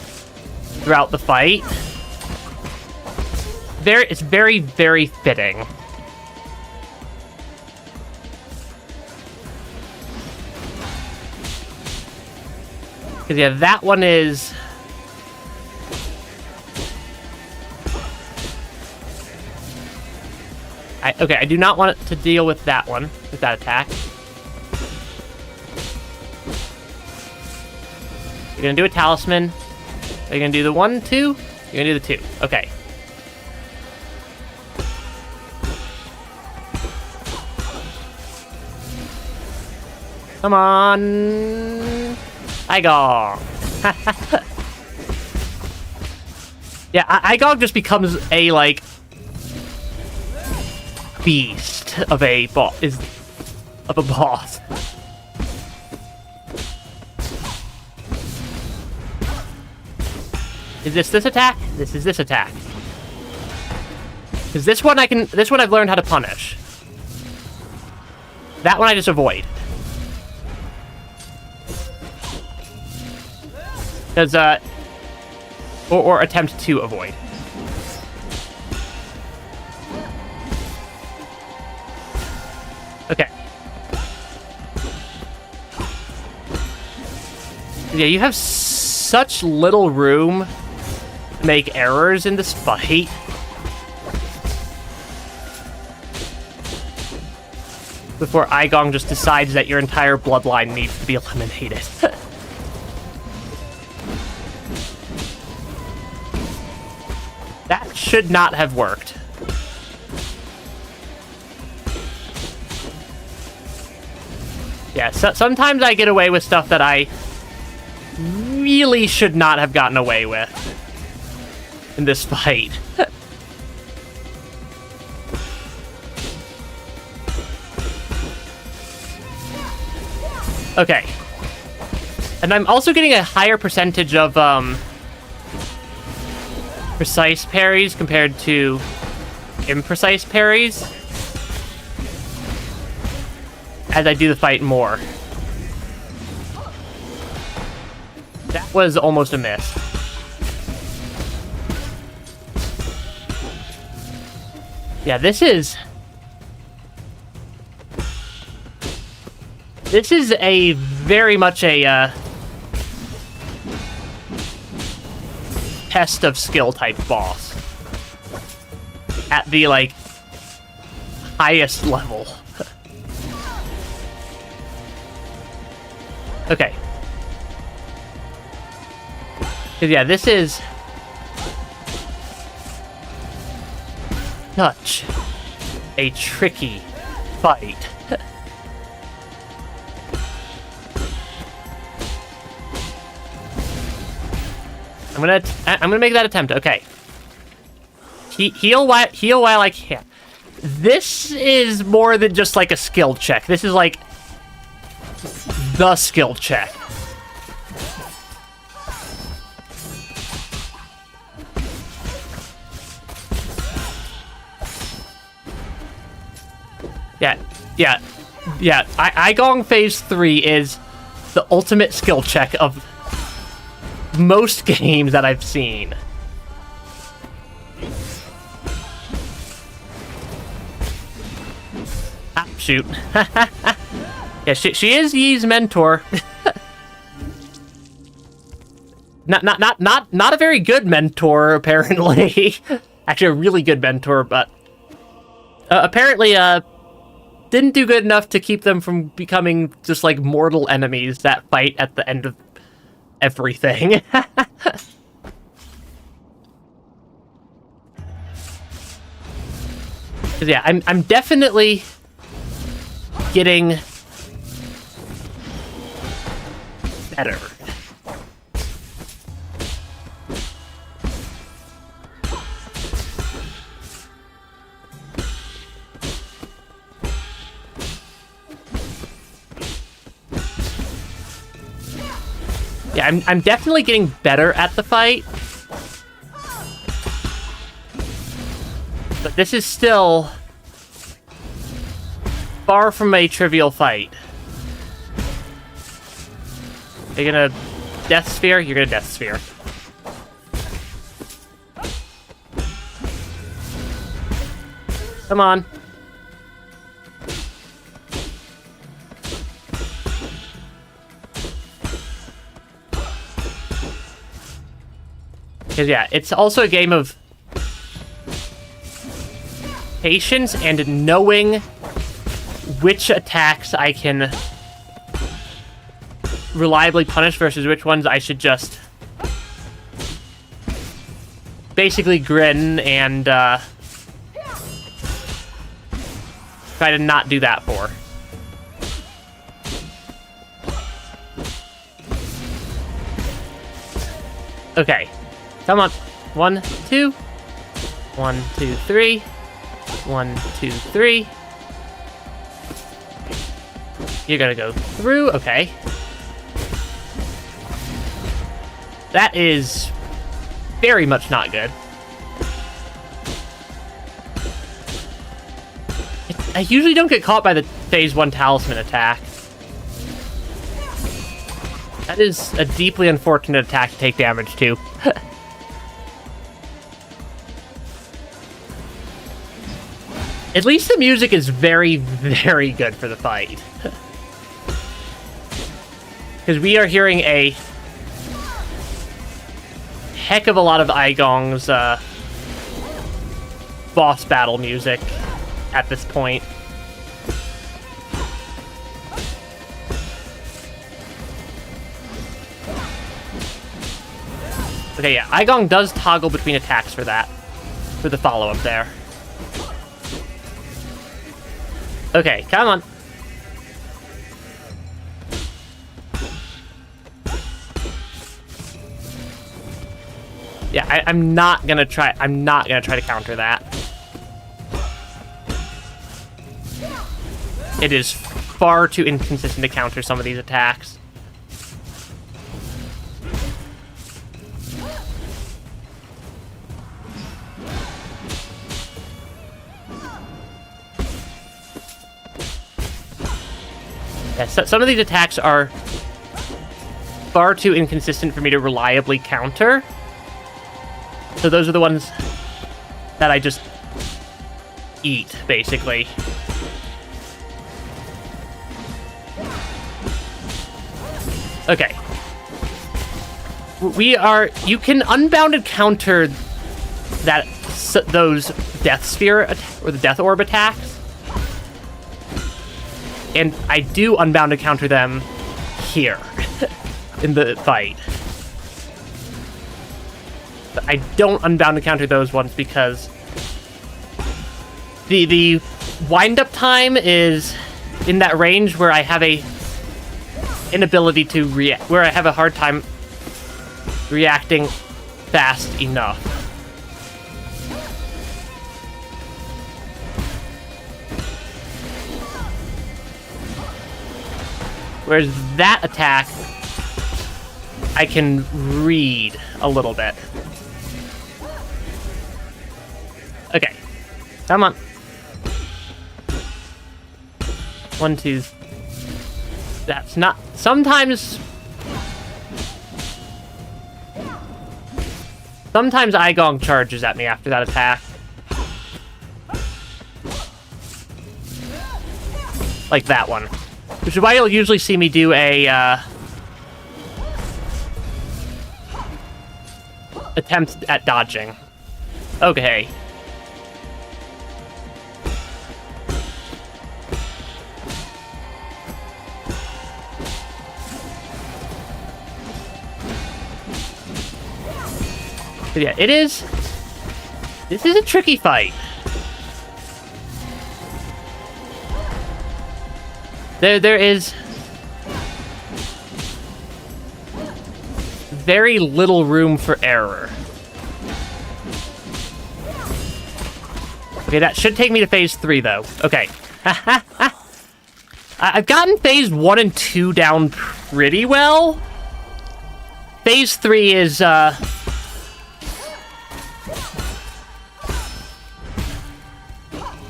throughout the fight, it's very, very fitting. Because, yeah, that one is... Okay, I do not want it to deal with that one, with that attack. You're gonna do a talisman. Are you gonna do the 1, 2? You're gonna do the 2. Okay. Come on. Eigong. Yeah, Eigong just becomes a, like, beast of a boss. Is this attack? This is this attack. Because this one I've learned how to punish. That one I just avoid. Because, or attempt to avoid. Okay. Yeah, you have such little room to make errors in this fight. Before Eigong just decides that your entire bloodline needs to be eliminated. That should not have worked. Yeah, so sometimes I get away with stuff that I really should not have gotten away with in this fight. Okay. And I'm also getting a higher percentage of precise parries compared to imprecise parries as I do the fight more. That was almost a miss. Yeah, this is a very much a test of skill type boss at the like highest level. Okay. Cause yeah, this is such a tricky fight. I'm gonna make that attempt. Okay. Heal while I can. This is more than just like a skill check. This is like the skill check. Yeah. Eigong Phase 3 is the ultimate skill check of most games that I've seen. Ah, shoot. Yeah, she is Yi's mentor. Not a very good mentor, apparently. Actually, a really good mentor, but apparently didn't do good enough to keep them from becoming just like mortal enemies that fight at the end of everything. Cause yeah, I'm definitely getting better. Yeah, I'm definitely getting better at the fight. But this is still far from a trivial fight. You're gonna Death Sphere? You're gonna Death Sphere. Come on. Because, yeah, it's also a game of patience and knowing which attacks I can reliably punish versus which ones I should just basically grin and try to not do that for. Okay. Come on. 1, 2. 1, 2, 3. 1, 2, 3. You're gonna go through. Okay. That is very much not good. I usually don't get caught by the Phase 1 Talisman attack. That is a deeply unfortunate attack to take damage to. At least the music is very, very good for the fight. Because we are hearing a heck of a lot of Eigong's boss battle music at this point. Okay, yeah, Eigong does toggle between attacks for that. For the follow-up there. Okay, come on. Yeah, I'm not gonna try to counter that. It is far too inconsistent to counter some of these attacks. Yeah, so some of these attacks are far too inconsistent for me to reliably counter. So those are the ones that I just eat, basically. Okay. You can unbounded counter those Death Sphere or the Death Orb attacks. And I do unbounded counter them here in the fight. But I don't unbounded counter those ones because the wind-up time is in that range where I have a inability to react, where I have a hard time reacting fast enough. Whereas that attack, I can read a little bit. Okay. Come on. 1, 2. That's not... Sometimes Eigong charges at me after that attack. Like that one. Which is why you'll usually see me do a, attempt at dodging. Okay. But yeah, this is a tricky fight. There is very little room for error. Okay, that should take me to phase 3, though. Okay. I've gotten phase 1 and 2 down pretty well. Phase 3 is,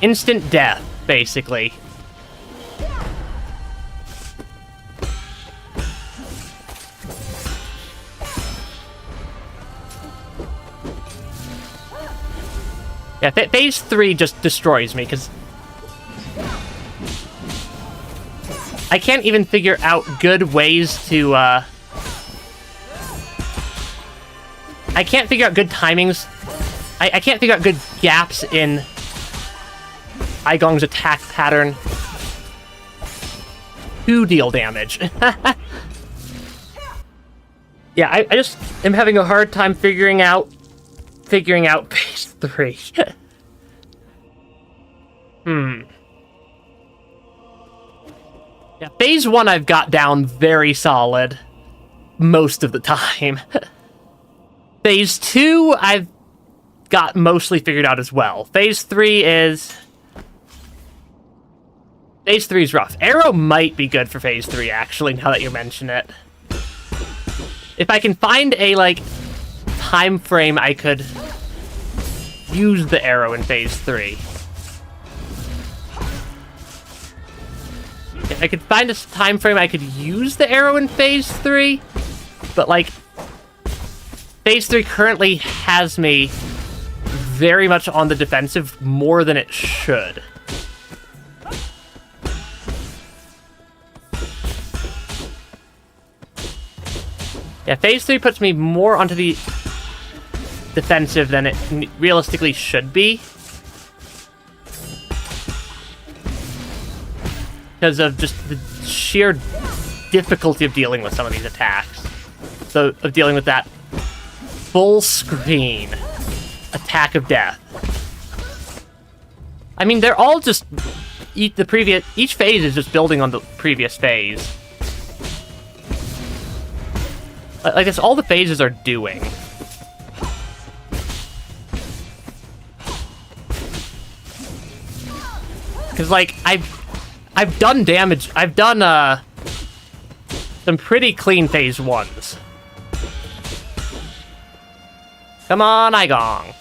instant death, basically. Yeah, phase 3 just destroys me, because I can't even figure out good ways to, I can't figure out good timings. I can't figure out good gaps in Eigong's attack pattern to deal damage. Yeah, I just am having a hard time figuring out phase 3. Yeah, phase 1 I've got down very solid most of the time. Phase 2 I've got mostly figured out as well. Phase 3 is rough. Arrow might be good for phase 3, actually, now that you mention it. If I can find a, like, time frame I could use the arrow in phase 3. If I could find a time frame I could use the arrow in phase 3, but, like, phase 3 currently has me very much on the defensive more than it should. Yeah, phase 3 puts me more onto the defensive than it realistically should be. Because of just the sheer difficulty of dealing with some of these attacks. So, of dealing with that full screen attack of death. I mean, they're all just... Each phase is just building on the previous phase. Like, that's all the phases are doing. Because, like, I've done damage. I've done, some pretty clean phase 1s. Come on, Eigong.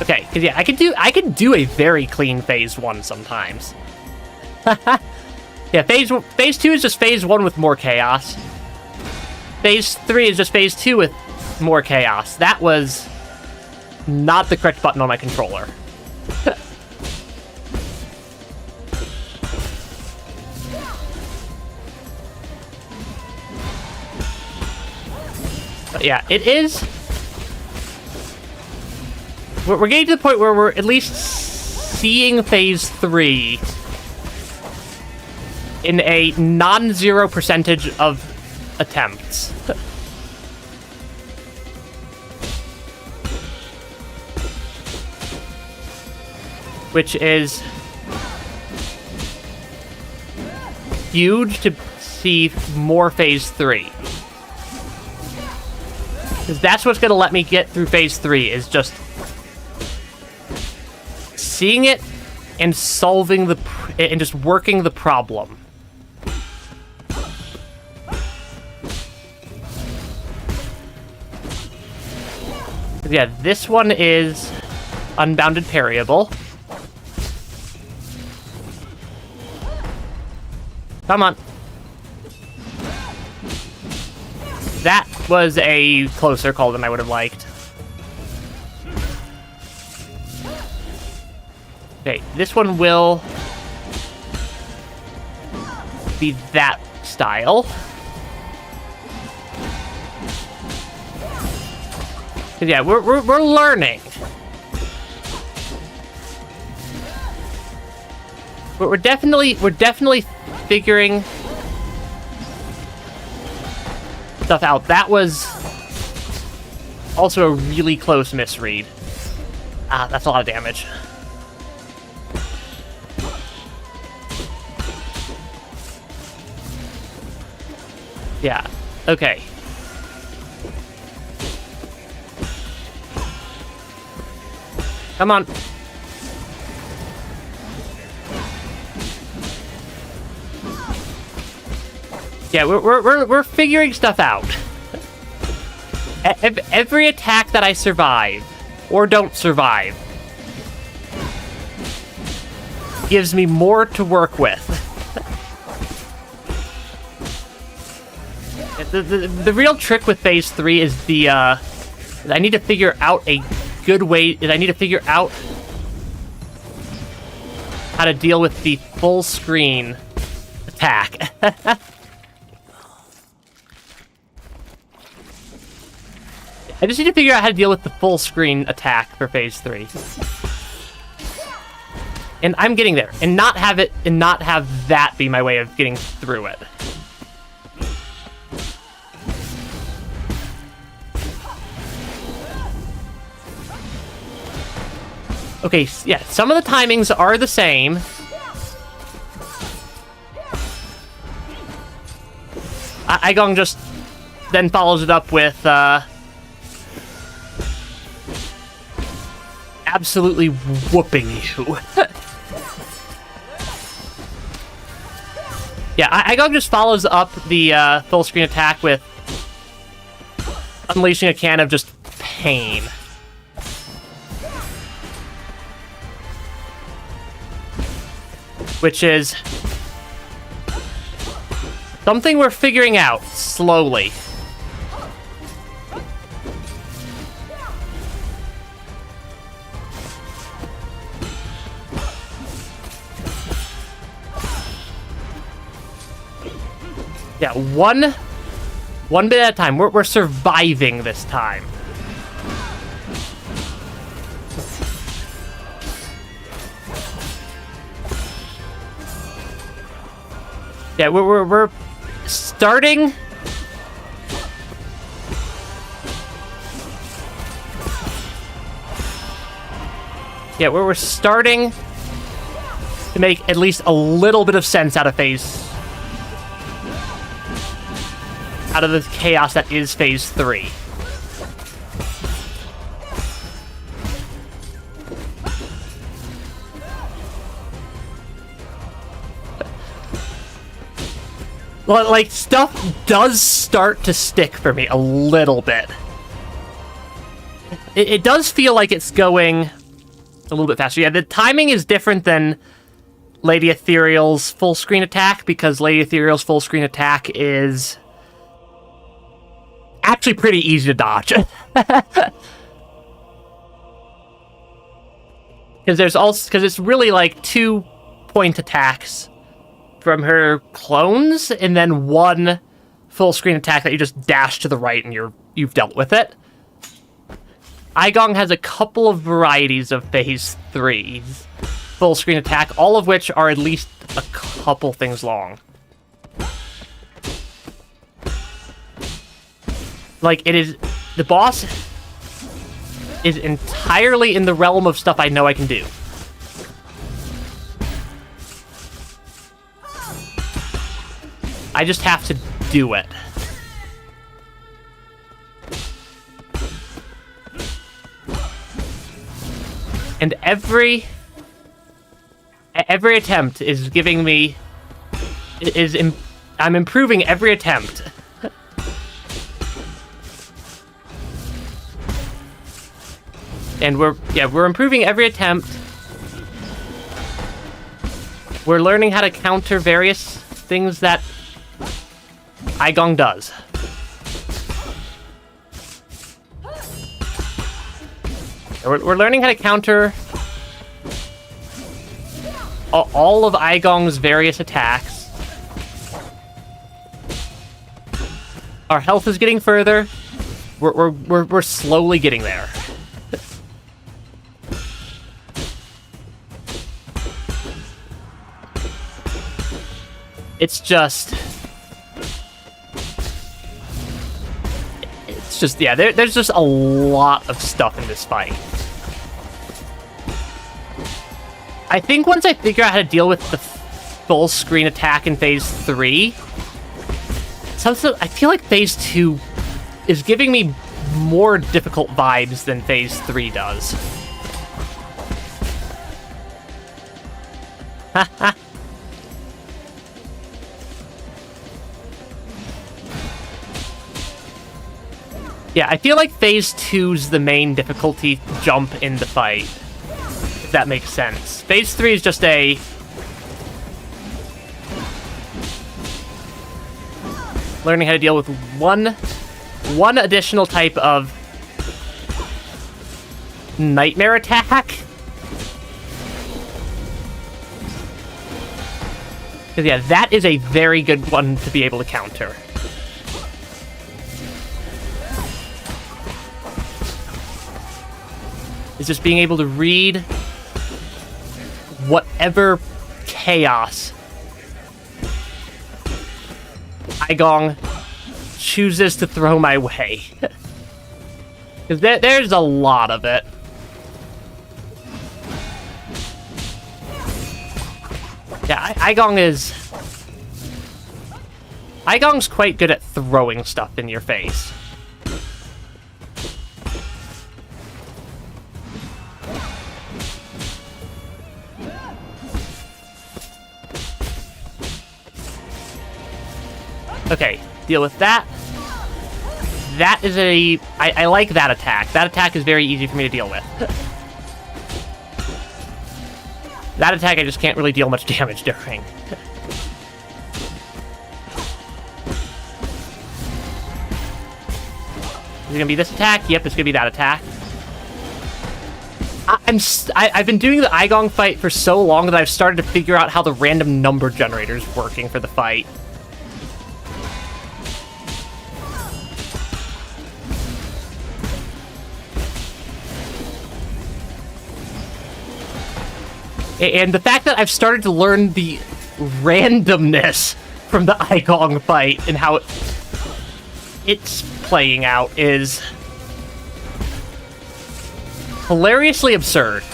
Okay, because yeah, I can do a very clean phase 1 sometimes. Yeah, phase 2 is just phase 1 with more chaos. Phase 3 is just phase 2 with more chaos. That was not the correct button on my controller. But yeah, it is. We're getting to the point where we're at least seeing phase 3 in a non-zero percentage of attempts. Which is huge to see more phase 3. Because that's what's going to let me get through phase 3, is just seeing it and solving and just working the problem. Yeah, this one is unbounded parryable. Come on. That was a closer call than I would have liked. Okay, this one will be that style. Yeah, we're learning. We're definitely figuring stuff out. That was also a really close misread. Ah, that's a lot of damage. Yeah, okay. Come on. Yeah, we're figuring stuff out. Every attack that I survive or don't survive gives me more to work with. The real trick with phase 3 is I need to figure out a good way. I need to figure out how to deal with the full screen attack. I just need to figure out how to deal with the full screen attack for phase 3. And I'm getting there. And not have that be my way of getting through it. Okay, yeah, some of the timings are the same. Eigong just then follows it up with, absolutely whooping you. Yeah, Eigong just follows up the full screen attack with unleashing a can of just pain. Which is something we're figuring out slowly. Yeah, one bit at a time. We're surviving this time. Yeah, we're starting. Yeah, we're starting to make at least a little bit of sense out of phase. out of the chaos that is Phase 3. Well, like, stuff does start to stick for me a little bit. It does feel like it's going a little bit faster. Yeah, the timing is different than Lady Ethereal's full screen attack, because Lady Ethereal's full screen attack is actually pretty easy to dodge. Because it's really like 2-point attacks from her clones, and then one full screen attack that you just dash to the right and you've dealt with it. Eigong has a couple of varieties of Phase 3's full screen attack, all of which are at least a couple things long. Like, the boss is entirely in the realm of stuff I know I can do. I just have to do it. And every attempt is giving me... I'm improving every attempt. And we're improving every attempt. We're learning how to counter various things that Eigong does. We're learning how to counter all of Eigong's various attacks. Our health is getting further. We're slowly getting there. It's just, yeah, there's just a lot of stuff in this fight. I think once I figure out how to deal with the full screen attack in Phase 3, I feel like Phase 2 is giving me more difficult vibes than Phase 3 does. Haha. Yeah, I feel like Phase 2's the main difficulty jump in the fight, if that makes sense. Phase 3 is just a... learning how to deal with one additional type of nightmare attack. Because, yeah, that is a very good one to be able to counter. Is just being able to read whatever chaos Eigong chooses to throw my way. Because there's a lot of it. Yeah, Eigong's quite good at throwing stuff in your face. Okay, deal with that. That is I like that attack. That attack is very easy for me to deal with. That attack I just can't really deal much damage during. Is it gonna be this attack? Yep, it's gonna be that attack. I've been doing the Eigong fight for so long that I've started to figure out how the random number generator is working for the fight. And the fact that I've started to learn the randomness from the Eigong fight and how it's playing out is hilariously absurd.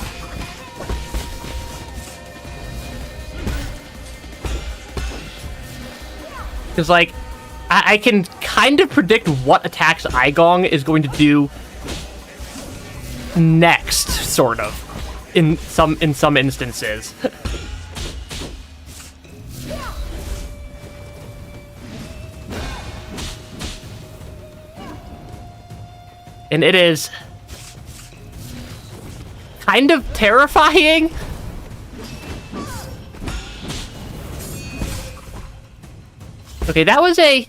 Because, like, I can kind of predict what attacks Eigong is going to do next, sort of, in some instances. And it is kind of terrifying. Okay, that was a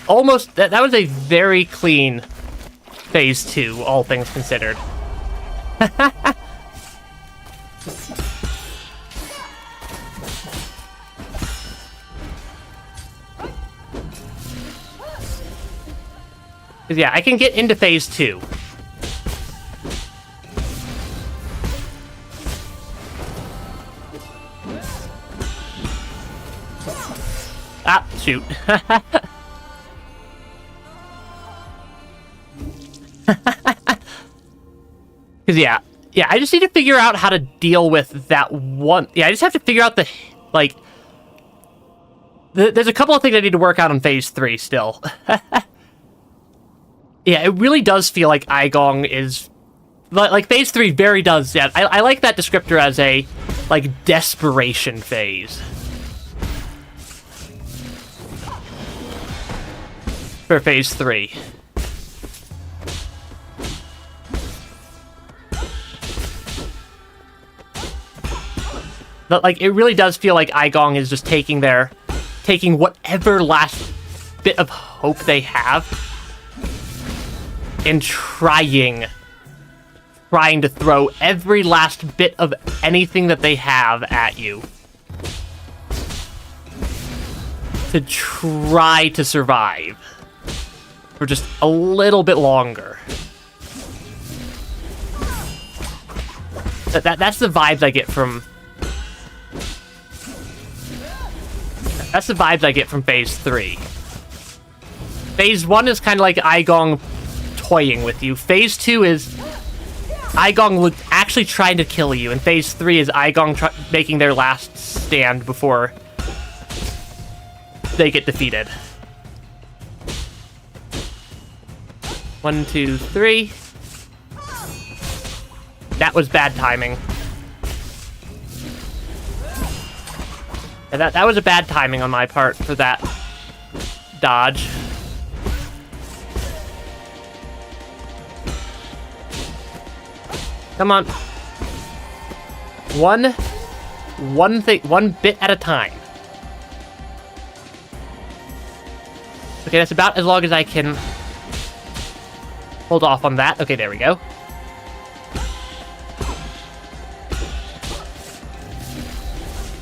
almost that was a very clean phase 2, all things considered. Yeah, I can get into phase 2. Ah, shoot. Because, yeah, I just need to figure out how to deal with that one. Yeah, I just have to figure out the, like, there's a couple of things I need to work out on phase 3 still. Yeah, it really does feel like Eigong is... Like, phase 3 very does... Yeah, I like that descriptor as a, like, desperation phase. For phase 3. But, like, it really does feel like Eigong is just taking whatever last bit of hope they have and trying to throw every last bit of anything that they have at you to try to survive for just a little bit longer. That's the vibes I get from... That's the vibes I get from phase 3. Phase 1 is kind of like Eigong toying with you. Phase 2 is Eigong actually trying to kill you, and phase 3 is Eigong making their last stand before they get defeated. 1, 2, 3. That was bad timing. And that was a bad timing on my part for that dodge. Come on. One bit at a time. Okay, that's about as long as I can hold off on that. Okay, there we go.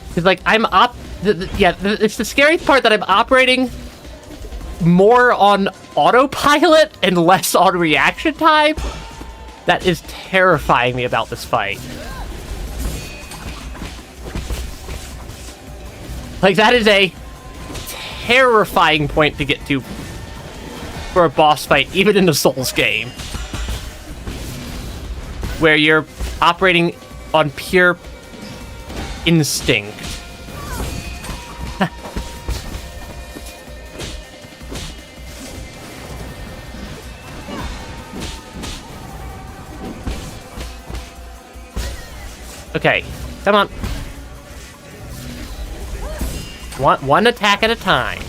Because, like, it's the scary part that I'm operating more on autopilot and less on reaction time. That is terrifying me about this fight. Like, that is a terrifying point to get to for a boss fight, even in a Souls game, where you're operating on pure instinct. Okay, come on. One attack at a time.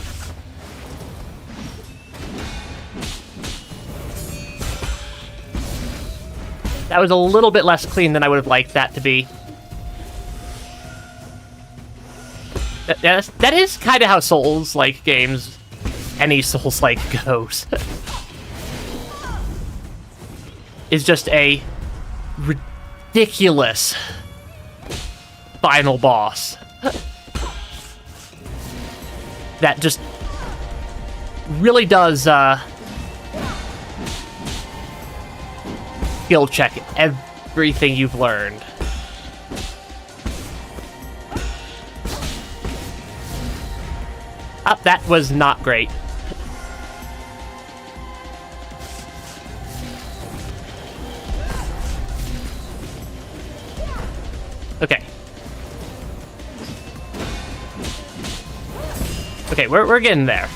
That was a little bit less clean than I would have liked that to be. That is kind of how Souls-like games, any Souls-like goes. Is just a ridiculous final boss that just really does skill check everything you've learned. That was not great. Okay. Okay, we're getting there.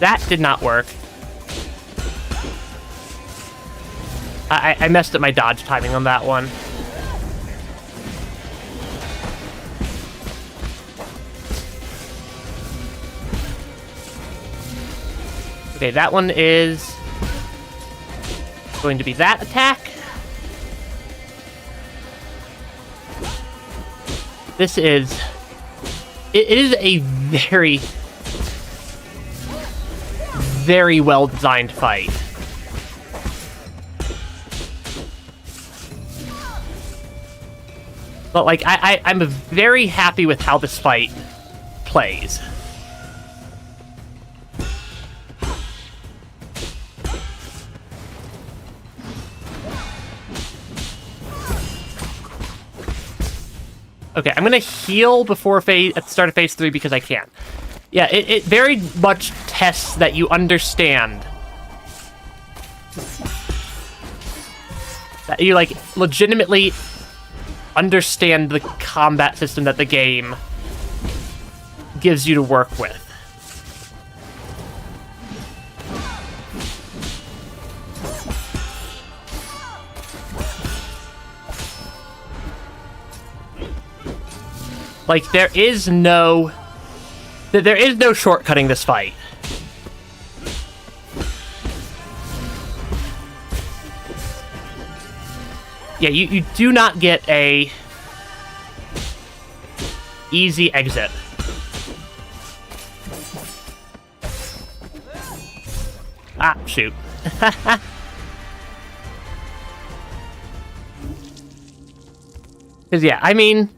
that did not work. I messed up my dodge timing on that one. Okay, that one is going to be that attack. This is... It is a very, very well-designed fight. But, like, I'm very happy with how this fight plays. Okay, I'm gonna heal before at the start of phase 3 because I can. Yeah, it very much tests that you understand. That you, like, legitimately understand the combat system that the game gives you to work with. Like, there is no shortcutting this fight. Yeah, you do not get a easy exit. Ah, shoot. Because, yeah, I mean...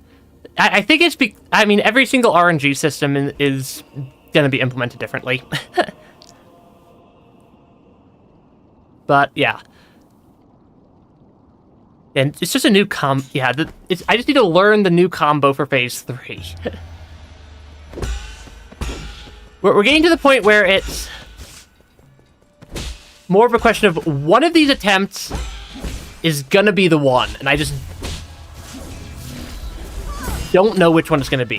I think it's... every single RNG system is going to be implemented differently. But, yeah. And it's just a new yeah, I just need to learn the new combo for phase 3. We're getting to the point where it's more of a question of one of these attempts is going to be the one, and I just... don't know which one it's going to be.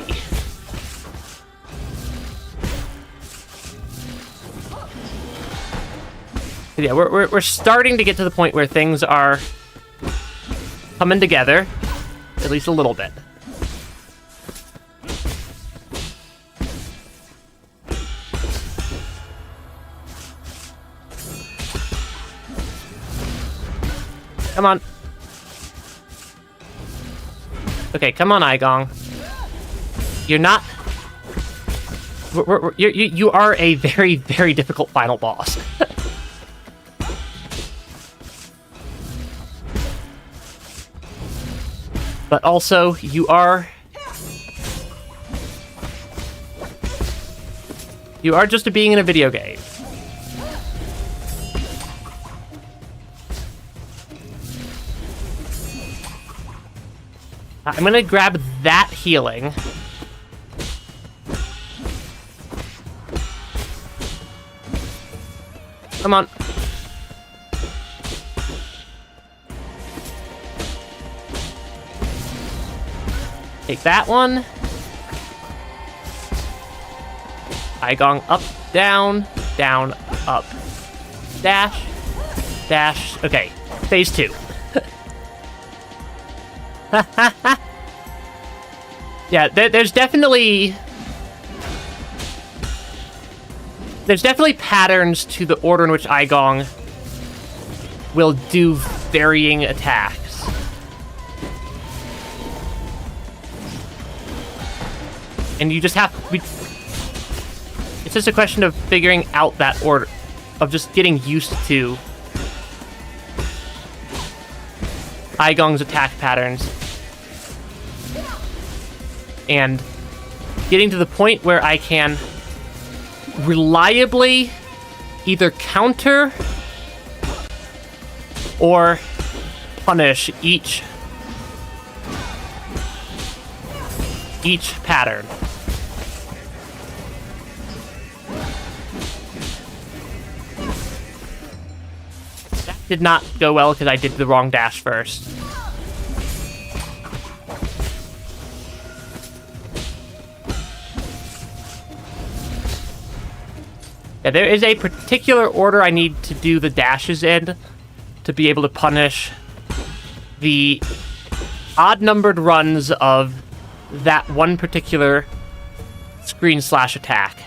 But yeah, we're starting to get to the point where things are coming together, at least a little bit. Come on. Okay, come on, Eigong. You're not... You are a very, very difficult final boss. But also, you are just a being in a video game. I'm gonna grab that healing. Come on. Take that one. Eigong up, down, down, up. Dash, dash. Okay, phase 2. Yeah, there's definitely patterns to the order in which Eigong will do varying attacks. And you just have to... It's just a question of figuring out that order, of just getting used to Eigong's attack patterns. And getting to the point where I can reliably either counter or punish each pattern. That did not go well because I did the wrong dash first. Yeah, there is a particular order I need to do the dashes in to be able to punish the odd-numbered runs of that one particular screen slash attack.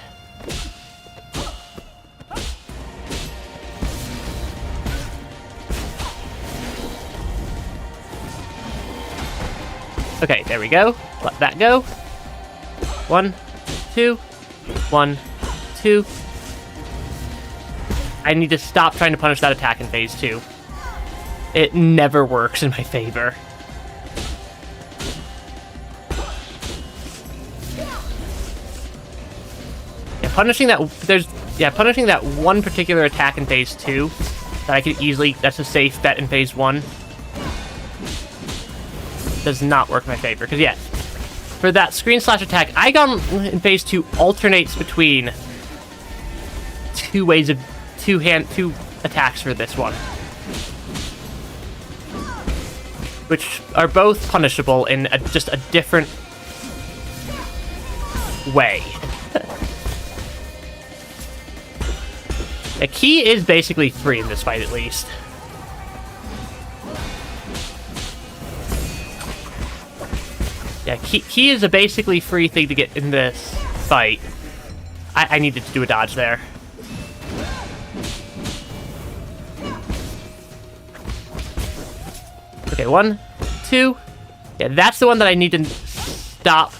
Okay, there we go. Let that go. 1, 2, 1, 2. I need to stop trying to punish that attack in phase 2. It never works in my favor. Yeah, punishing that one particular attack in phase 2 that I could easily, that's a safe bet in phase 1, does not work in my favor. Because yeah, for that screen slash attack, Eigone in phase 2 alternates between two attacks for this one, which are both punishable in just a different way. The key is basically free in this fight, at least. Yeah, key is a basically free thing to get in this fight. I needed to do a dodge there. Okay, 1, 2. Yeah, that's the one that I need to stop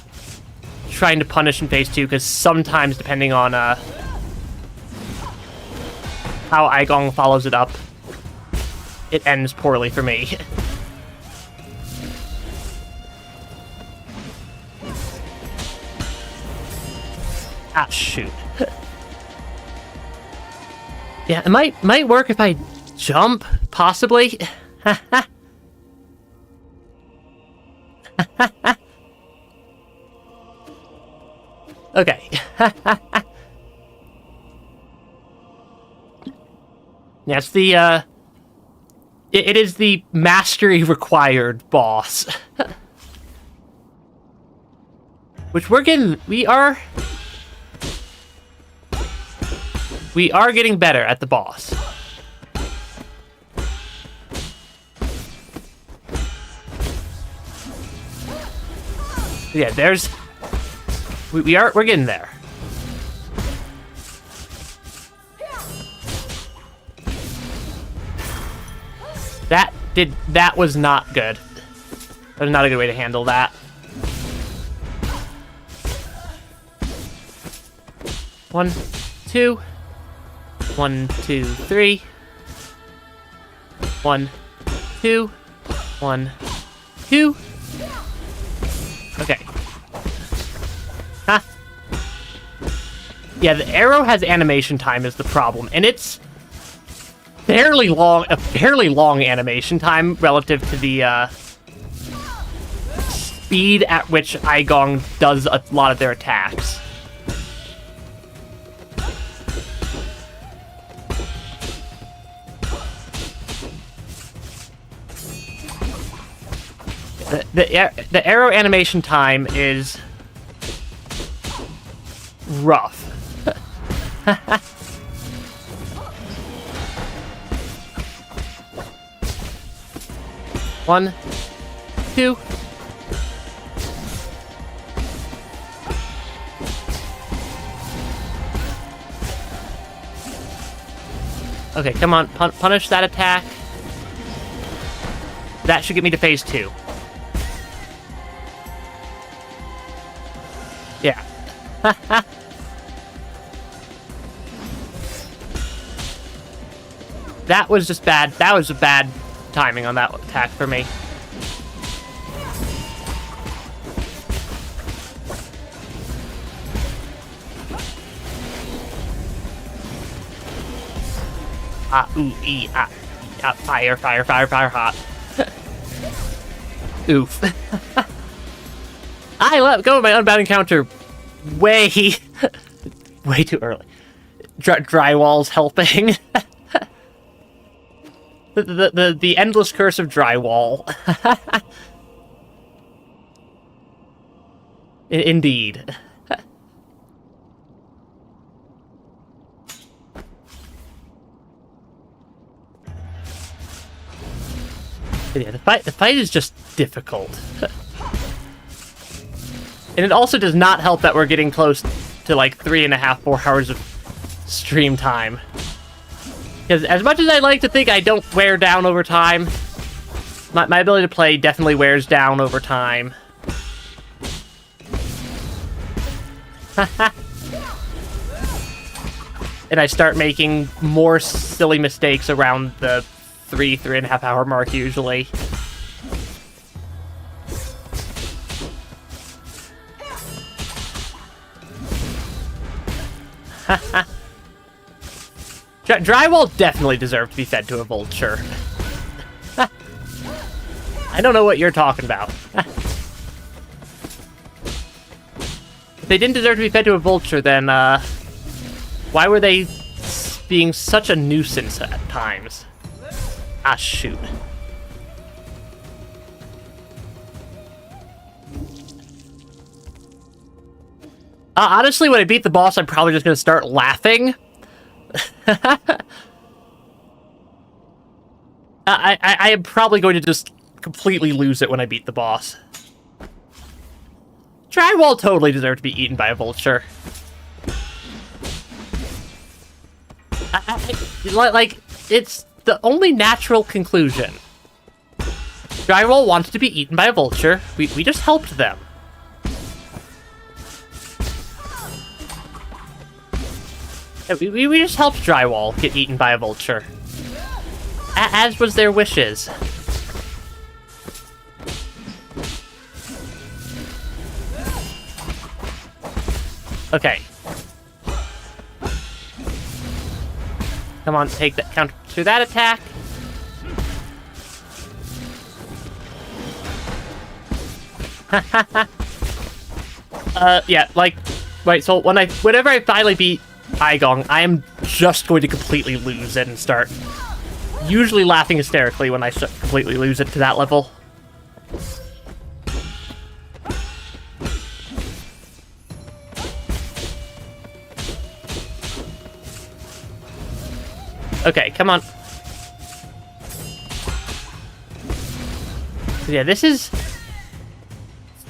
trying to punish in phase 2, because sometimes, depending on how Eigong follows it up, it ends poorly for me. Ah, shoot. Yeah, it might work if I jump, possibly. Okay. Yes, it is the mastery required boss. Which we are getting better at the boss. Yeah, we're getting there. That was not good. That was not a good way to handle that. 1, 2. 1, 2, 3. 1, 2. 1, 2. Okay. Ha. Yeah, the arrow has animation time is the problem, and it's a fairly long animation time relative to the speed at which Eigong does a lot of their attacks. The arrow animation time is rough. 1, 2. Okay, come on, punish that attack. That should get me to phase 2. Yeah. That was just bad. That was a bad timing on that attack for me. Fire, hot. Oof. I let go of my unbound encounter way too early. Drywall's helping. The endless curse of drywall. But yeah, the fight is just difficult. And it also does not help that we're getting close to like 3.5, 4 hours of stream time. Because as much as I like to think I don't wear down over time, my ability to play definitely wears down over time. And I start making more silly mistakes around the 3.5 hour mark usually. Drywall definitely deserved to be fed to a vulture. I don't know what you're talking about. If they didn't deserve to be fed to a vulture, then, why were they being such a nuisance at times? Ah, shoot. Honestly, when I beat the boss, I'm probably just gonna start laughing. I am probably going to just completely lose it when I beat the boss. Drywall totally deserved to be eaten by a vulture. Like, it's the only natural conclusion. Drywall wanted to be eaten by a vulture. We just helped them. We just helped Drywall get eaten by a vulture. As was their wishes. Okay. Come on, take that counter to that attack. Yeah, like, right, so whenever I finally beat Eigong, I am just going to completely lose it and start usually laughing hysterically when I completely lose it to that level. Okay, come on. Yeah, this is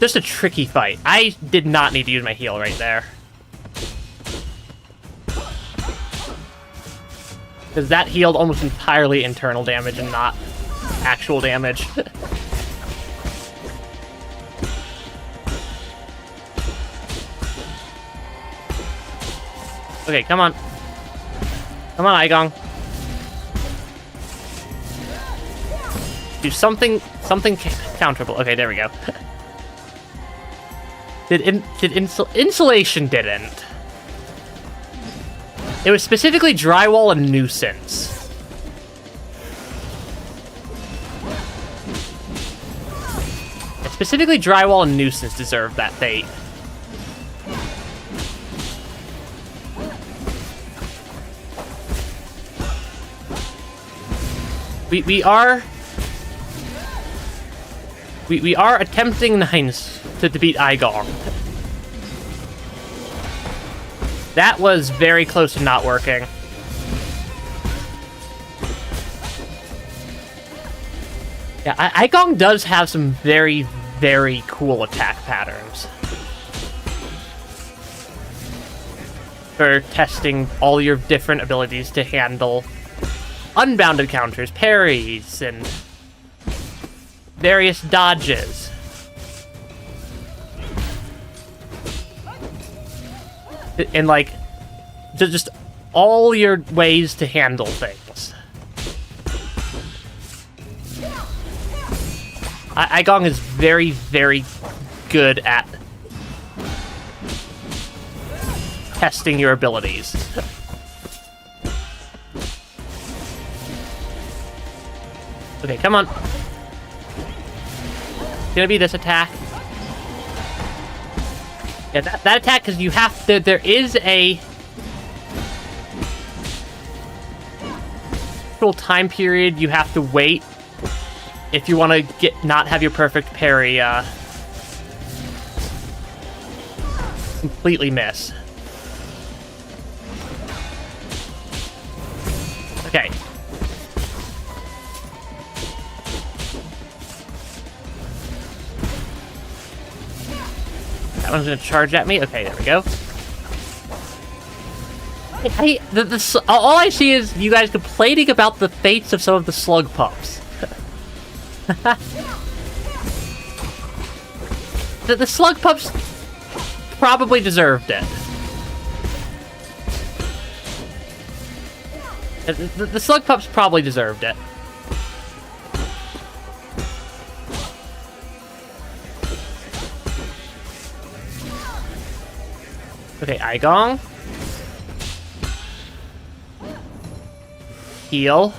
just a tricky fight. I did not need to use my heal right there. Because that healed almost entirely internal damage and not actual damage. Okay, come on. Come on, Eigong. Do something counterable. Okay, there we go. Insulation didn't. It was specifically Drywall and Nuisance. And specifically Drywall and Nuisance deserved that fate. We are attempting nines to beat Eigong. That was very close to not working. Yeah, Eigong does have some very, very cool attack patterns for testing all your different abilities to handle unbounded counters, parries, and various dodges. And, like, just all your ways to handle things. Eigong is very, very good at testing your abilities. Okay, come on. It's gonna be this attack. Yeah, that attack, because you have to, there is a actual time period you have to wait if you want to not have your perfect parry completely miss. Okay. That one's gonna charge at me. Okay, there we go. All I see is you guys complaining about the fates of some of the slug pups. The slug pups probably deserved it. The slug pups probably deserved it. Okay, Eigong. Heal.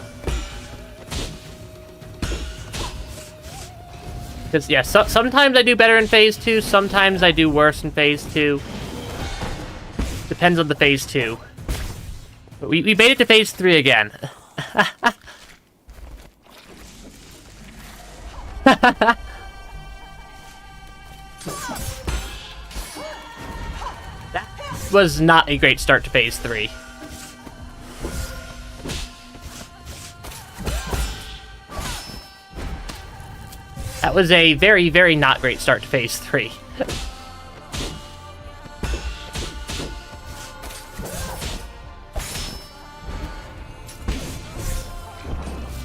Because, yeah, sometimes I do better in Phase 2, sometimes I do worse in Phase 2. Depends on the Phase 2. But we made it to Phase 3 again. That was not a great start to Phase 3. That was a very, very not great start to Phase 3.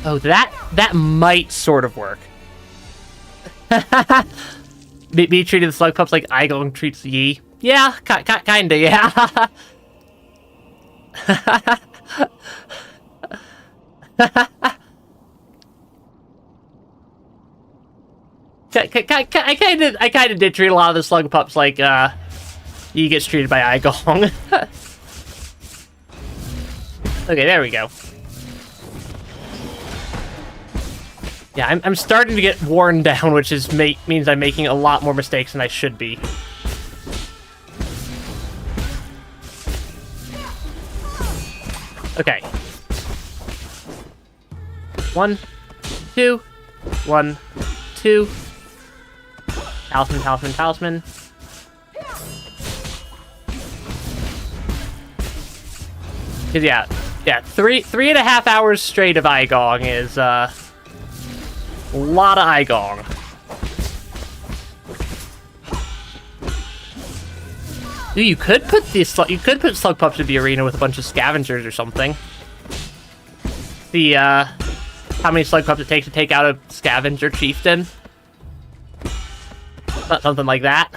Oh, that might sort of work. Me treating the slug pups like Eigong treats Yi. Yeah, kinda, yeah. I kinda did treat a lot of the slug pups like Yi gets treated by Eigong. Okay, there we go. Yeah, I'm starting to get worn down, which is means I'm making a lot more mistakes than I should be. Okay. 1, 2, 1, 2. Talisman, talisman, talisman. Cause yeah, 3.5 hours straight of Eigong is a lot of Eigong. Ooh, you could put slug pups in the arena with a bunch of scavengers or something. See how many slug pups it takes to take out a scavenger chieftain. Not something like that.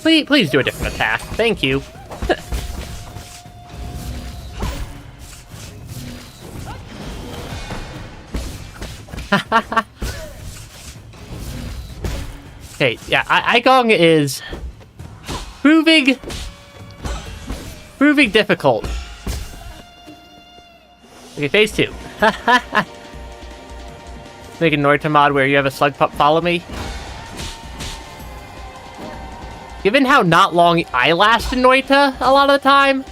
Please do a different attack. Thank you. Okay, yeah, Eigong is proving difficult. Okay, Phase 2. Make a Noita mod where you have a slug pup follow me. Given how not long I last in Noita a lot of the time,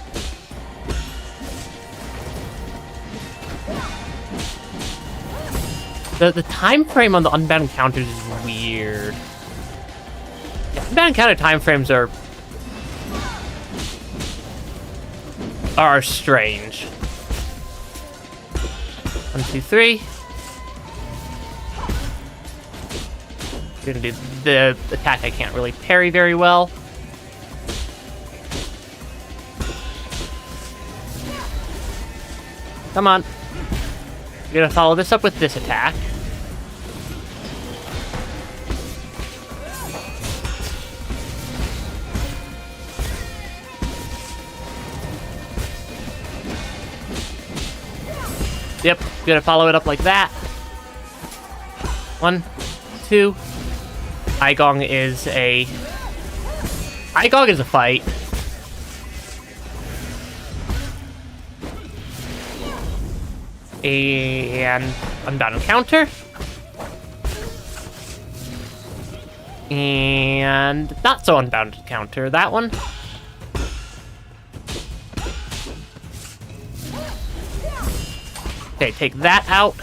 the time frame on the unbound counters is weird. Yeah, unbound counter time frames are strange. 1, 2, 3. We're gonna do the attack I can't really parry very well. Come on. We're gonna follow this up with this attack. Yep, gonna follow it up like that. 1, 2. Eigong is a fight. And unbound encounter. And not so unbound encounter, that one. Okay, take that out.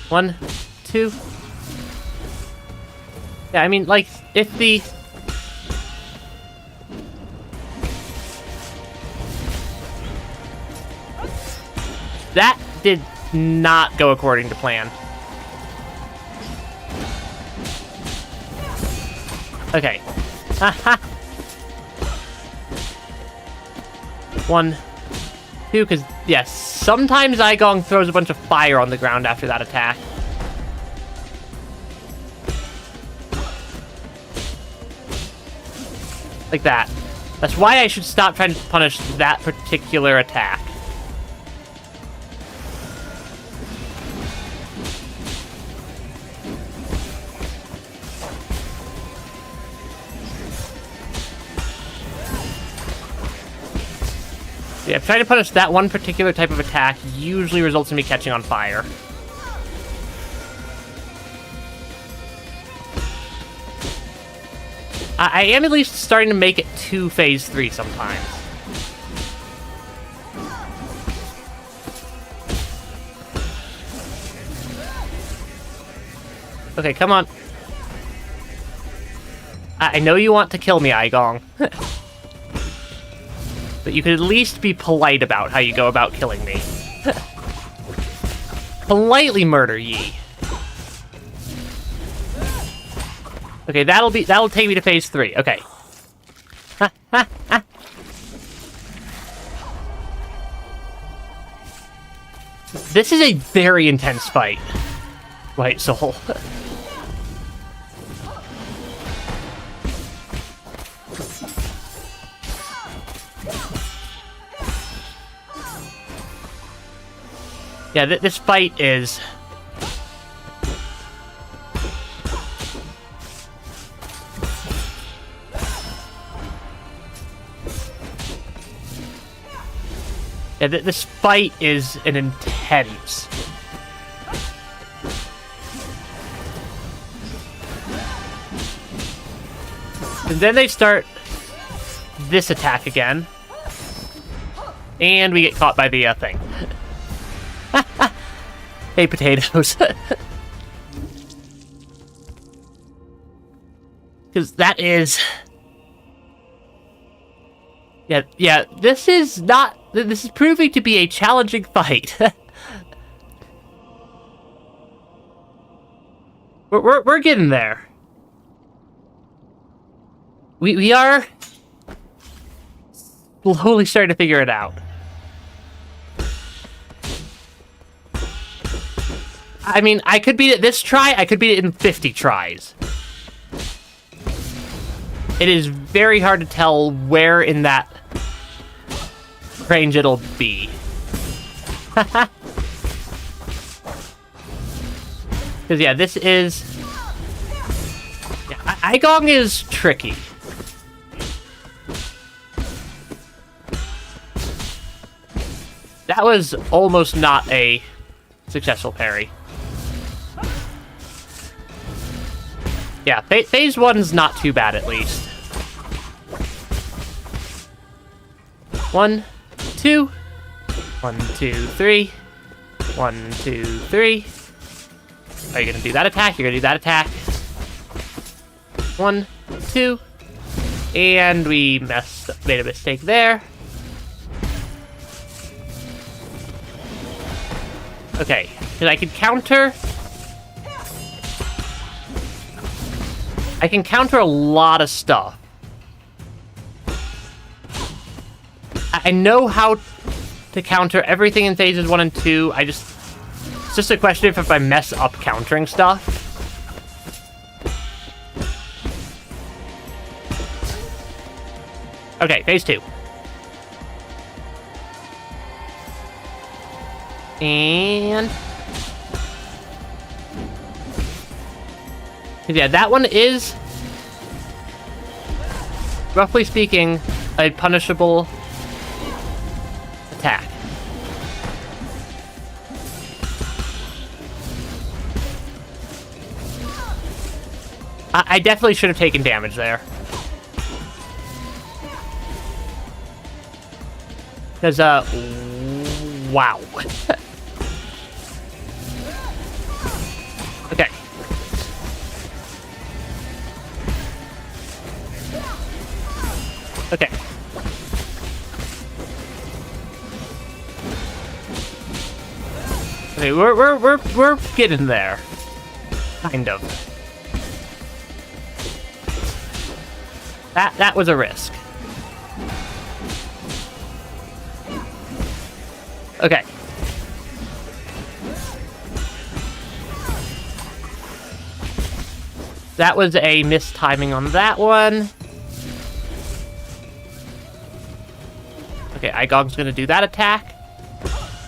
1, 2. Yeah, I mean, like, if the... That did not go according to plan. Okay. Haha. 1, 2, because, yes, sometimes Eigong throws a bunch of fire on the ground after that attack. Like that. That's why I should stop trying to punish that particular attack. Yeah, trying to punish that one particular type of attack usually results in me catching on fire. I am at least starting to make it to phase 3 sometimes. Okay, come on. I know you want to kill me, Eigong. But you could at least be polite about how you go about killing me. Politely murder ye. Okay, that'll take me to phase 3. Okay. This is a very intense fight, White Soul. Yeah, this fight is... Yeah, this fight is an intense. And then they start this attack again. And we get caught by the thing. Hey, potatoes. Because that is... Yeah, this is not... This is proving to be a challenging fight. We're getting there. We are slowly starting to figure it out. I mean, I could beat it this try, I could beat it in 50 tries. It is very hard to tell where in that range it'll be. Because, yeah, this is... Yeah, Eigong is tricky. That was almost not a successful parry. Yeah, phase 1's not too bad, at least. 1, 2. 1, 2, 3. 1, 2, 3. Are you gonna do that attack? You're gonna do that attack. 1, 2. And we made a mistake there. Okay, because I can counter... I can counter a lot of stuff. I know how to counter everything in phases 1 and 2. It's just a question of if I mess up countering stuff. Okay, phase 2. And... yeah, that one is, roughly speaking, a punishable attack. I definitely should have taken damage there. Because, wow. Okay. Okay. Okay, we're getting there. Kind of. That was a risk. Okay. That was a mistiming on that one. Okay, Eigong's gonna do that attack.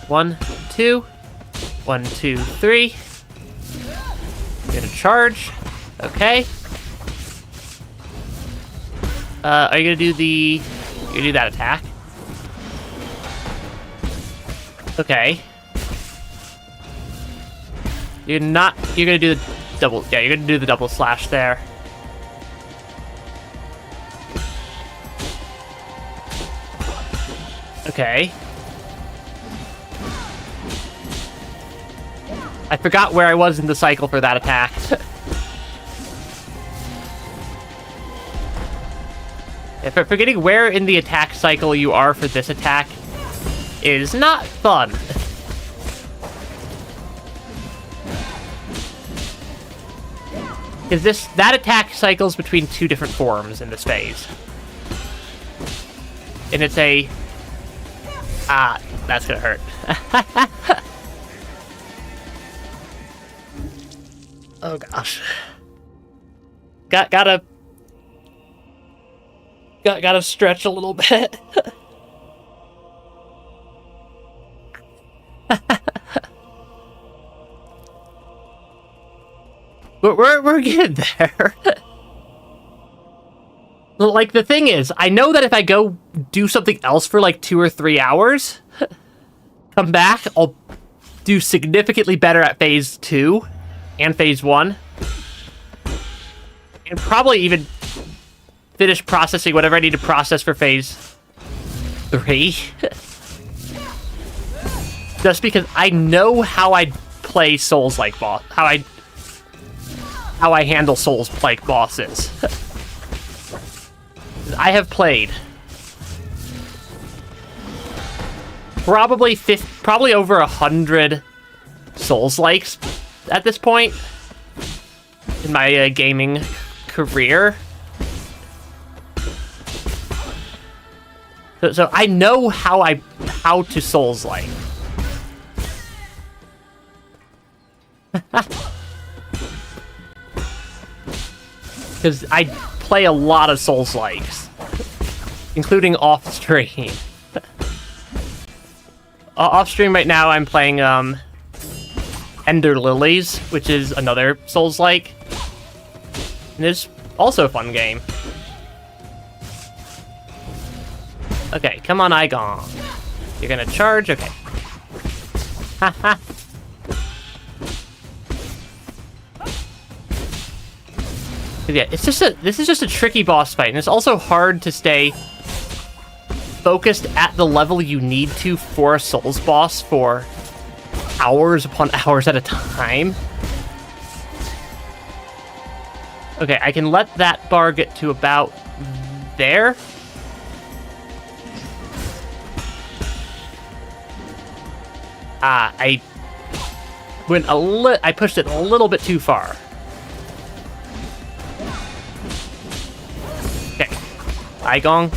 1, 2. 1, 2, 3. Gonna charge. Okay. Are you gonna do the... You're gonna do that attack. Okay. You're not... You're gonna do the double... Yeah, you're gonna do the double slash there. Okay. I forgot where I was in the cycle for that attack. Forgetting where in the attack cycle you are for this attack is not fun. Because that attack cycles between 2 different forms in this phase. And it's a... Ah, that's gonna hurt. Oh gosh. Gotta stretch a little bit. We're getting there. Like, the thing is, I know that if I go do something else for like 2 or 3 hours, come back, I'll do significantly better at phase 2 and phase 1. And probably even finish processing whatever I need to process for phase 3. Just because I know how I play Souls-like boss, how I handle Souls-like bosses. I have played probably over 100 Souls-likes at this point in my gaming career. So I know how to Souls-like. Because I play a lot of Souls-likes, including off-stream. Off-stream right now, I'm playing Ender Lilies, which is another Souls-like. And it's also a fun game. Okay, come on, Eigong. You're gonna charge? Okay. Haha. Yeah, this is just a tricky boss fight, and it's also hard to stay focused at the level you need to for a Souls boss for hours upon hours at a time. Okay, I can let that bar get to about there. I pushed it a little bit too far. Okay, Eigong,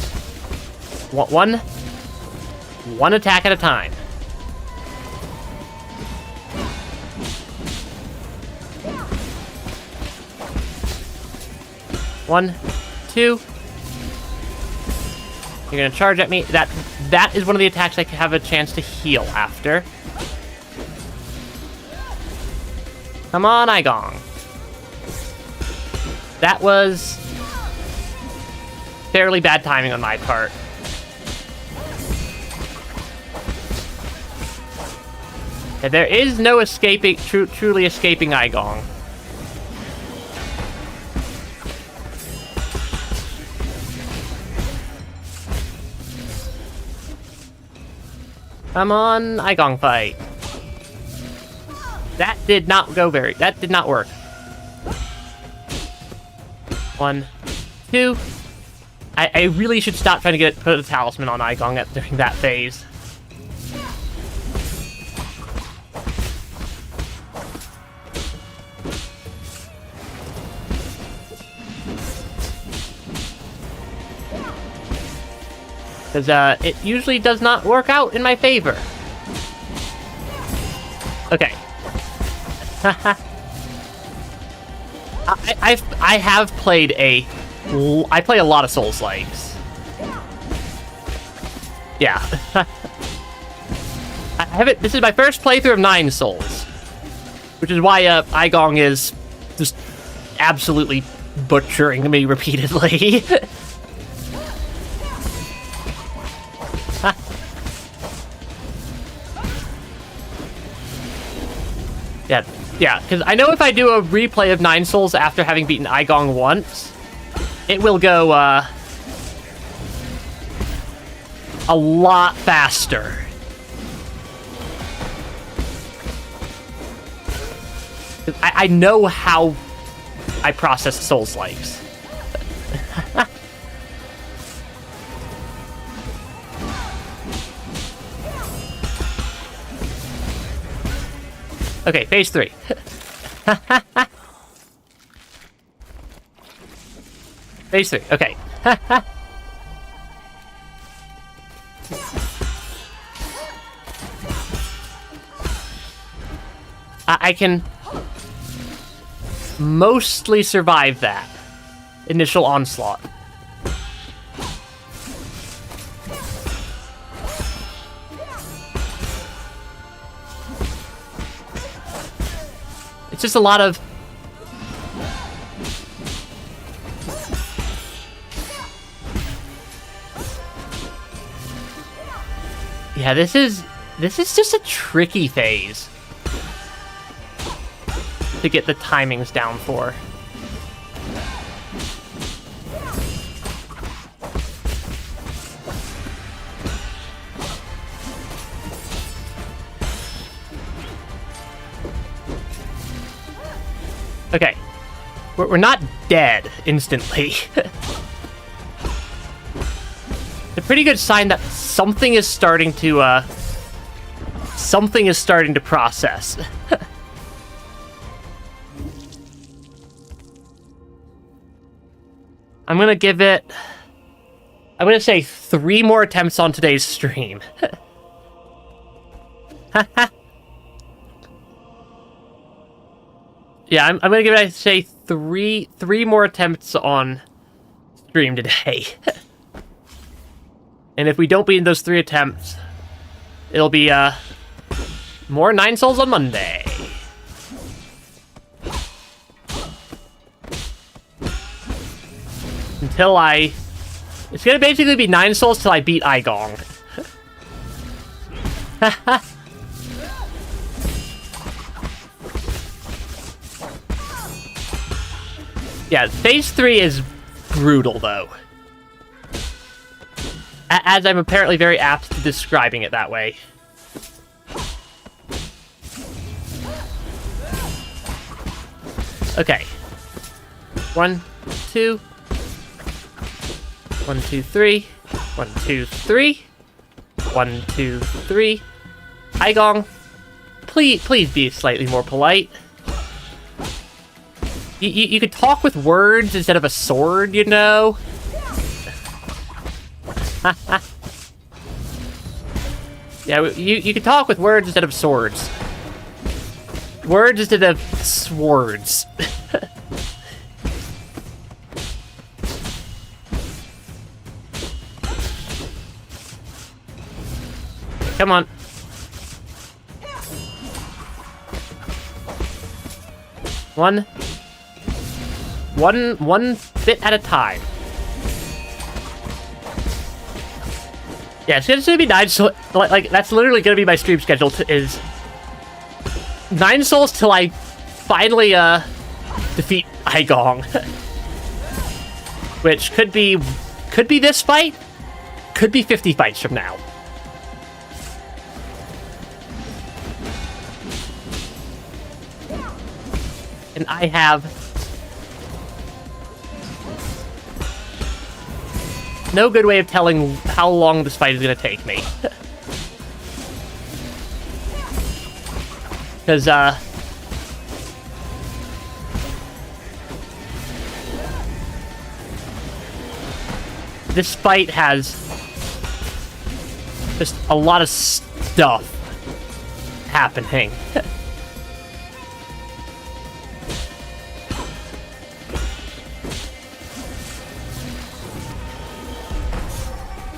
one attack at a time. One, two. You're gonna charge at me. That is one of the attacks I can have a chance to heal after. Come on, Eigong. That was fairly bad timing on my part. And there is no escaping, truly escaping Eigong. Come on, Eigong fight. That did not work. One, two. I really should stop trying to put a talisman on Eigong during that phase. Because it usually does not work out in my favor. Okay. I have played I play a lot of Souls-likes. Yeah. I haven't. This is my first playthrough of 9 Souls, which is why Eigong is just absolutely butchering me repeatedly. Yeah, because I know if I do a replay of 9 Souls after having beaten Eigong once, it will go a lot faster. I know how I process Souls-likes. Okay, phase 3. Phase 3, okay. I can mostly survive that initial onslaught. It's just a lot of... Yeah, this is just a tricky phase to get the timings down for. Okay, we're not dead instantly. It's a pretty good sign that something is starting to process. I'm gonna give it... I'm gonna say 3 more attempts on today's stream. Yeah, I'm gonna give it, I'd say, three more attempts on stream today. And if we don't beat those 3 attempts, it'll be, more 9 Souls on Monday. Until it's gonna basically be 9 Souls till I beat Eigong. Yeah, phase 3 is brutal, though. As I'm apparently very apt to describing it that way. Okay. 1, 2. 1, 2, 3. 1, 2, 3. 1, 2, 3. Eigong, please be slightly more polite. You could talk with words instead of a sword, you know? Yeah, you could talk with words instead of swords. Words instead of swords. Come on. One bit at a time. Yeah, it's gonna be 9 Souls. Like that's literally gonna be my stream schedule. Is 9 Souls till I finally defeat Eigong, which could be this fight, could be 50 fights from now. And I have no good way of telling how long this fight is going to take me. Because, this fight has Just a lot of stuff happening.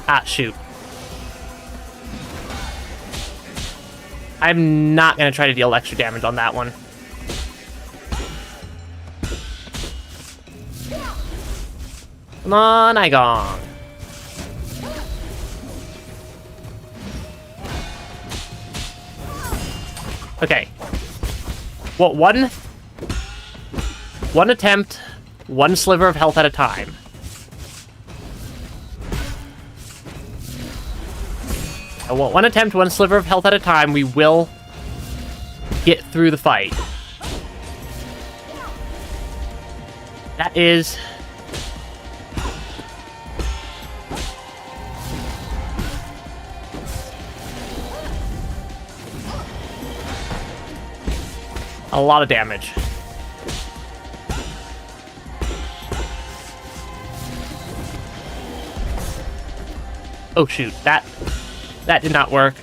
Ah, shoot. I'm not going to try to deal extra damage on that one. Come on, Eigong. Okay. Well, one attempt, one sliver of health at a time. Well, one attempt, one sliver of health at a time. We will get through the fight. That is... a lot of damage. Oh shoot, that did not work.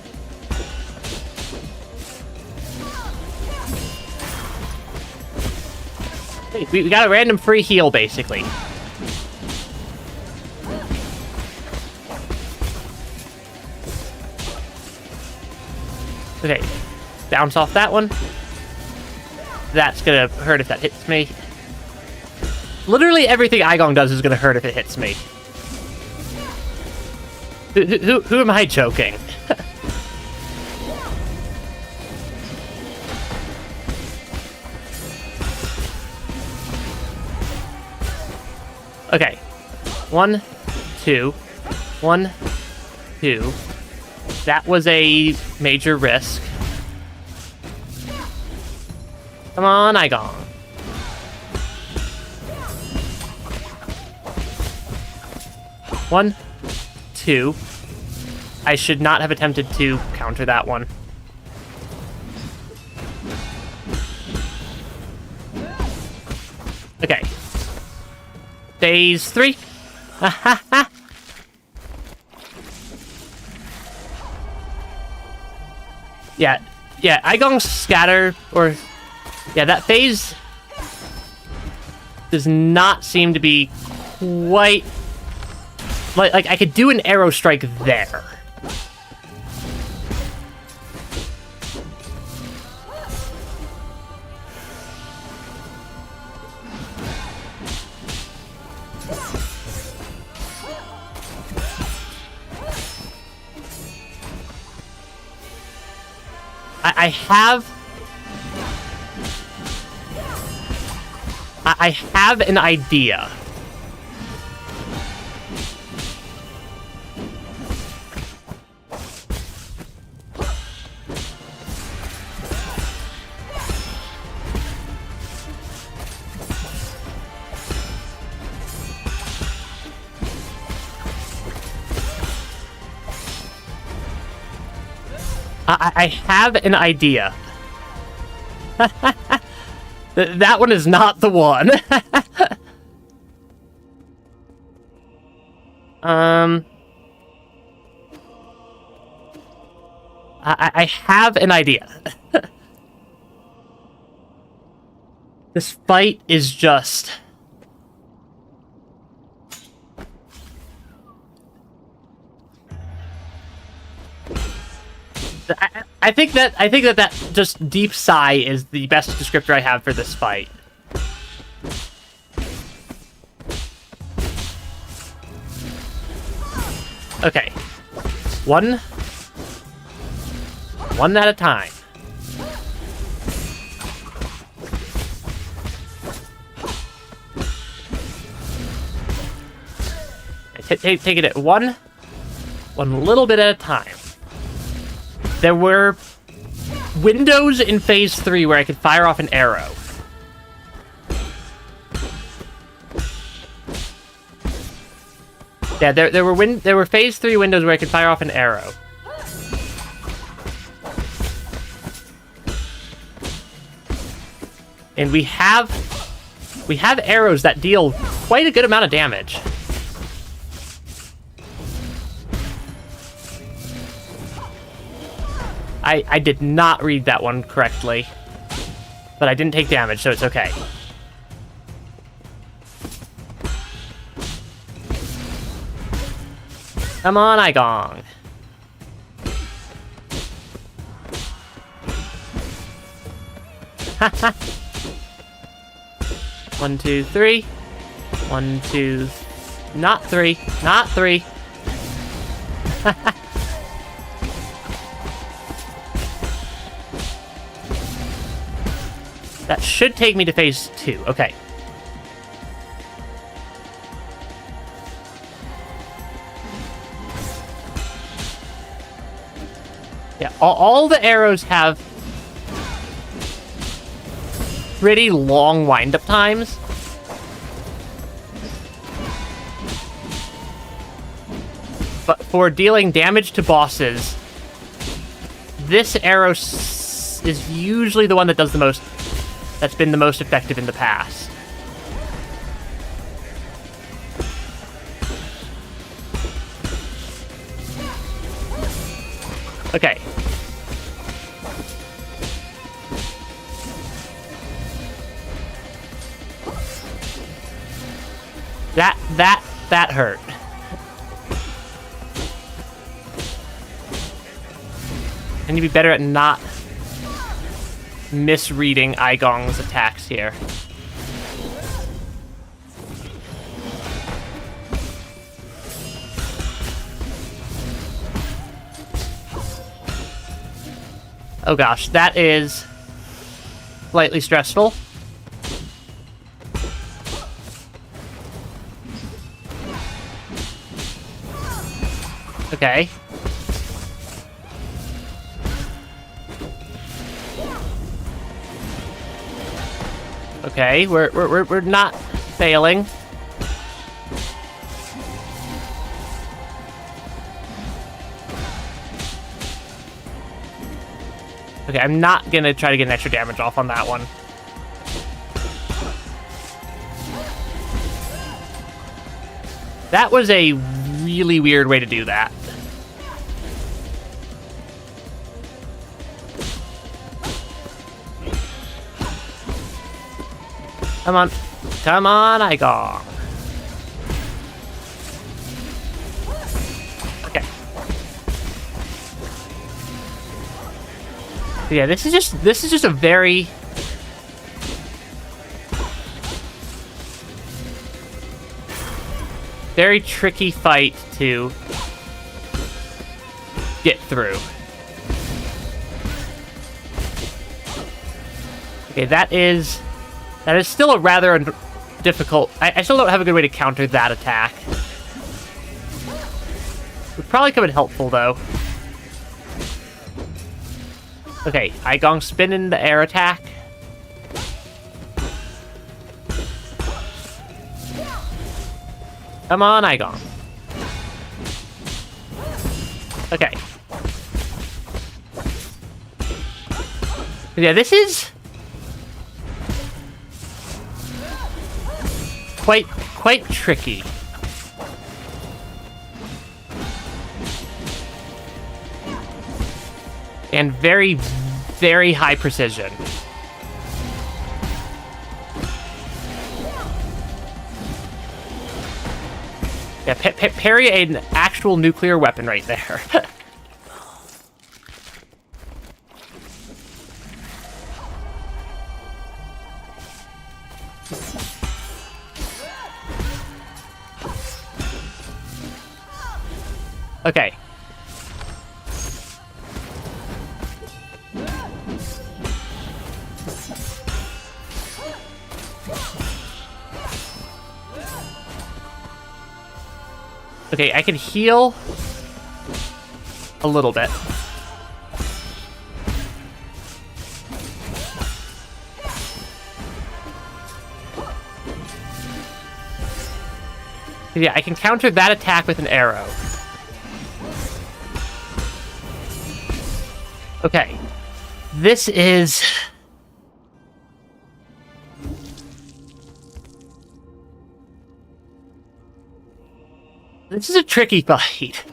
Hey, we got a random free heal, basically. Okay, bounce off that one. That's gonna hurt if that hits me. Literally everything Eigong does is gonna hurt if it hits me. Who am I joking? Okay. 1, 2. 1, 2. That was a major risk. Come on, Eigong. One, two. I should not have attempted to counter that one. Okay. Phase 3. Yeah, Eigong's scatter, or... yeah, that phase does not seem to be quite... Like I could do an arrow strike there. I have an idea. I have an idea. That one is not the one. I have an idea. This fight is just... I think that just deep sigh is the best descriptor I have for this fight. Okay. One at a time. Take it at one little bit at a time. There were windows in Phase 3 where I could fire off an arrow. Yeah, there were Phase 3 windows where I could fire off an arrow. And we have arrows that deal quite a good amount of damage. I did not read that one correctly. But I didn't take damage, so it's okay. Come on, Eigong. Haha. 1, 2, 3. 1, 2. Not 3. Not 3. That should take me to phase 2. Okay. Yeah, all the arrows have pretty long wind-up times. But for dealing damage to bosses, this arrow is usually the one that does the most, that's been the most effective in the past. Okay. That hurt. I need to be better at not misreading Eigong's attacks here. Oh gosh, that is slightly stressful. Okay. Okay, we're not failing. Okay, I'm not gonna try to get an extra damage off on that one. That was a really weird way to do that. Come on. Come on, Eigong. Okay. Yeah, this is just a very tricky fight to get through. Okay, that is still a rather difficult... I still don't have a good way to counter that attack. Would probably come in helpful, though. Okay, Eigong spinning the air attack. Come on, Eigong. Okay. Yeah, this is... quite tricky. And very, very high precision. Yeah, parry an actual nuclear weapon right there. Okay. Okay, I can heal a little bit. Yeah, I can counter that attack with an arrow. Okay. This is... This is a tricky fight.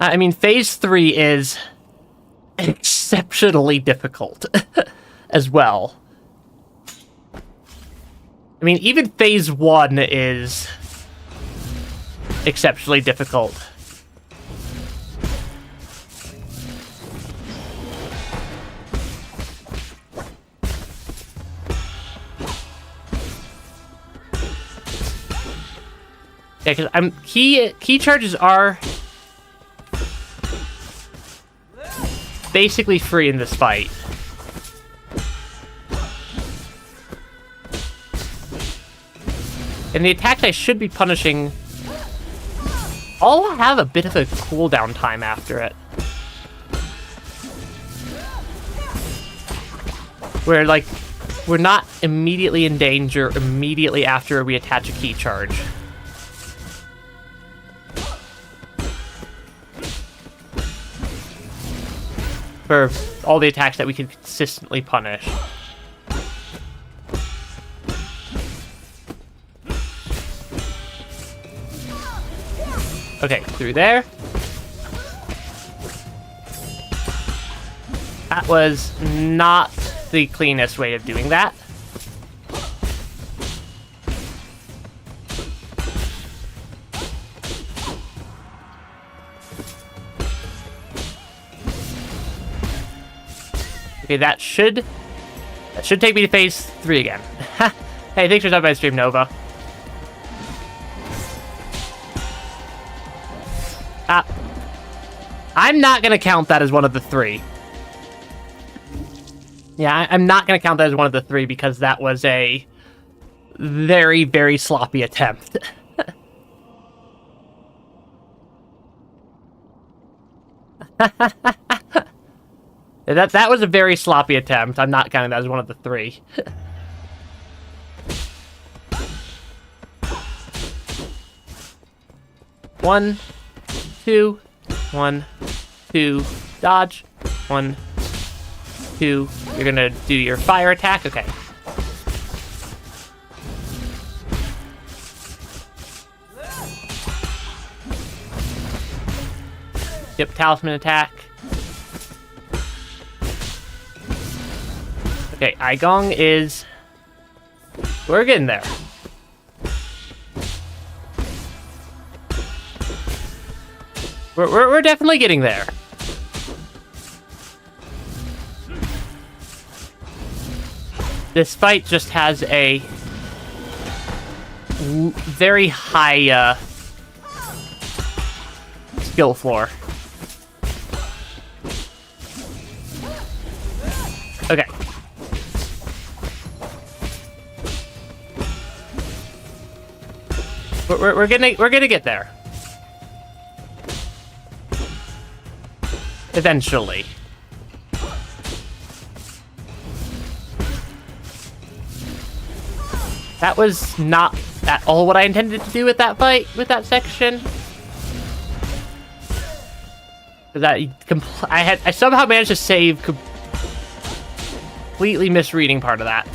I mean, phase 3 is exceptionally difficult as well. I mean, even phase 1 is exceptionally difficult. Yeah, because key charges are basically free in this fight. And the attacks I should be punishing all have a bit of a cooldown time after it. Where, like, we're not immediately in danger immediately after we attach a key charge. For all the attacks that we can consistently punish. Okay, through there. That was not the cleanest way of doing that. Okay, that should take me to phase 3 again. Hey, thanks for stopping by stream, Nova. I'm not gonna count that as one of the 3. Yeah, I'm not gonna count that as one of the 3 because that was a very, very sloppy attempt. That was a very sloppy attempt. I'm not counting that as one of the 3. One, two, 1, 2, dodge. 1, 2. You're gonna do your fire attack. Okay. Yep, talisman attack. Okay, Eigong is... We're getting there. We're definitely getting there. This fight just has a very high skill floor. Okay. We're gonna get there. Eventually. That was not at all what I intended to do with that fight, with that section. I somehow managed to save completely misreading part of that.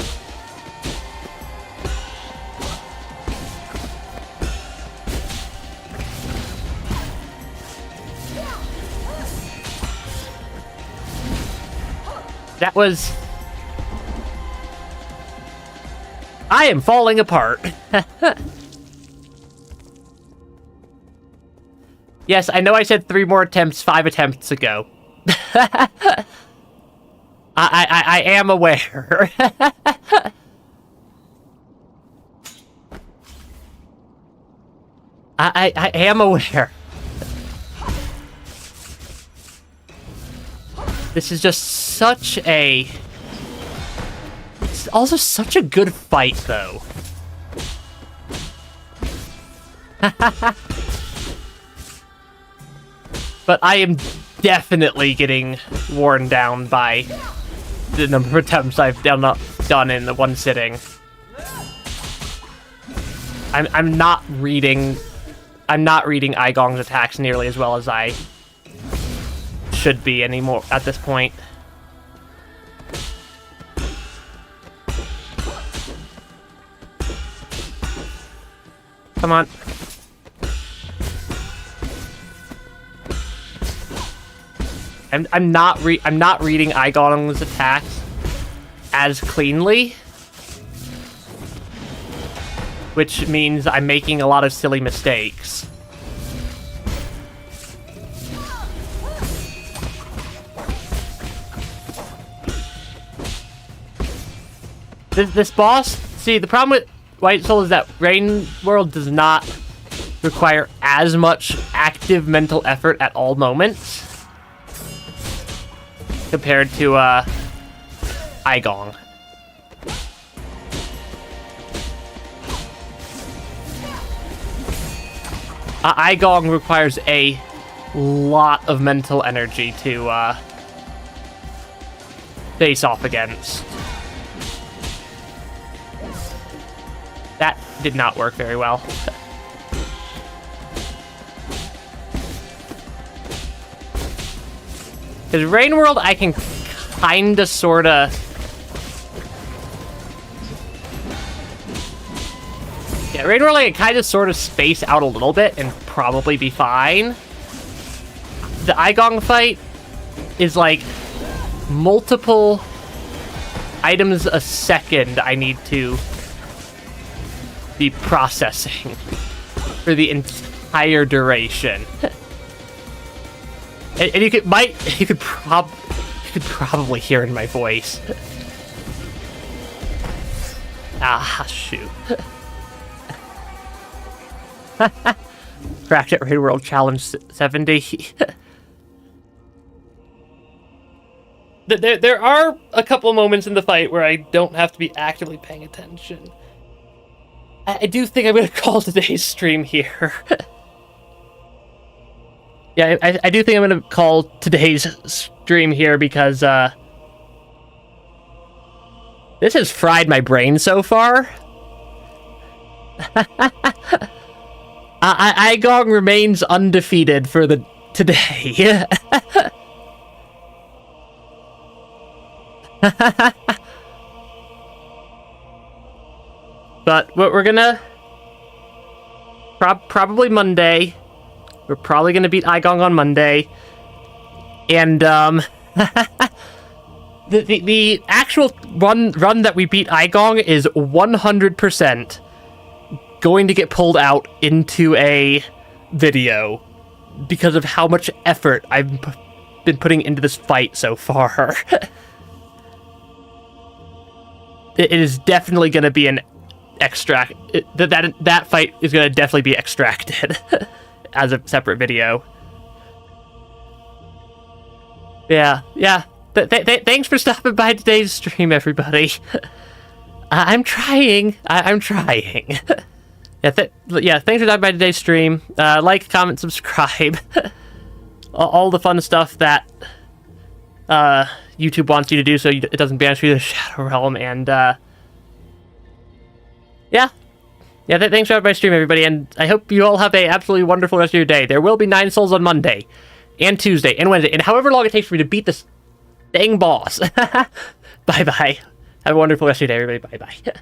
That was... I am falling apart. Yes, I know I said 3 more attempts 5 attempts ago. I am aware. I am aware. This is just such a... It's also such a good fight, though. But I am definitely getting worn down by the number of attempts I've done in the one sitting. I'm not reading Eigong's attacks nearly as well as I should be anymore at this point. Come on. I'm not reading Eigone's attacks as cleanly, which means I'm making a lot of silly mistakes. This boss, see, the problem with White Soul is that Rain World does not require as much active mental effort at all moments compared to Eigong. Eigong requires a lot of mental energy to face off against. That did not work very well. Because Rain World, I can kinda sorta... Yeah, Rain World, I can kinda sorta space out a little bit and probably be fine. The Eigong fight is like multiple items a second I need to be processing for the entire duration. And you could probably hear in my voice. Ah, shoot. Cracked at Raid World Challenge 70. There are a couple moments in the fight where I don't have to be actively paying attention. I do think I'm going to call today's stream here. Yeah, I do think I'm going to call today's stream here because this has fried my brain so far. Eigong remains undefeated for today. But what we're gonna... probably Monday. We're probably gonna beat Eigong on Monday. And, the actual run that we beat Eigong is 100% going to get pulled out into a video because of how much effort I've been putting into this fight so far. It is definitely gonna be an extract. That fight is going to definitely be extracted as a separate video. Yeah. Thanks for stopping by today's stream, everybody. I'm trying. I'm trying. Yeah, thanks for stopping by today's stream. Like, comment, subscribe. All the fun stuff that YouTube wants you to do so it doesn't banish you to the Shadow Realm, and yeah, thanks for my stream, everybody, and I hope you all have a absolutely wonderful rest of your day. There will be 9 souls on Monday, and Tuesday, and Wednesday, and however long it takes for me to beat this dang boss. Bye-bye. Have a wonderful rest of your day, everybody. Bye-bye.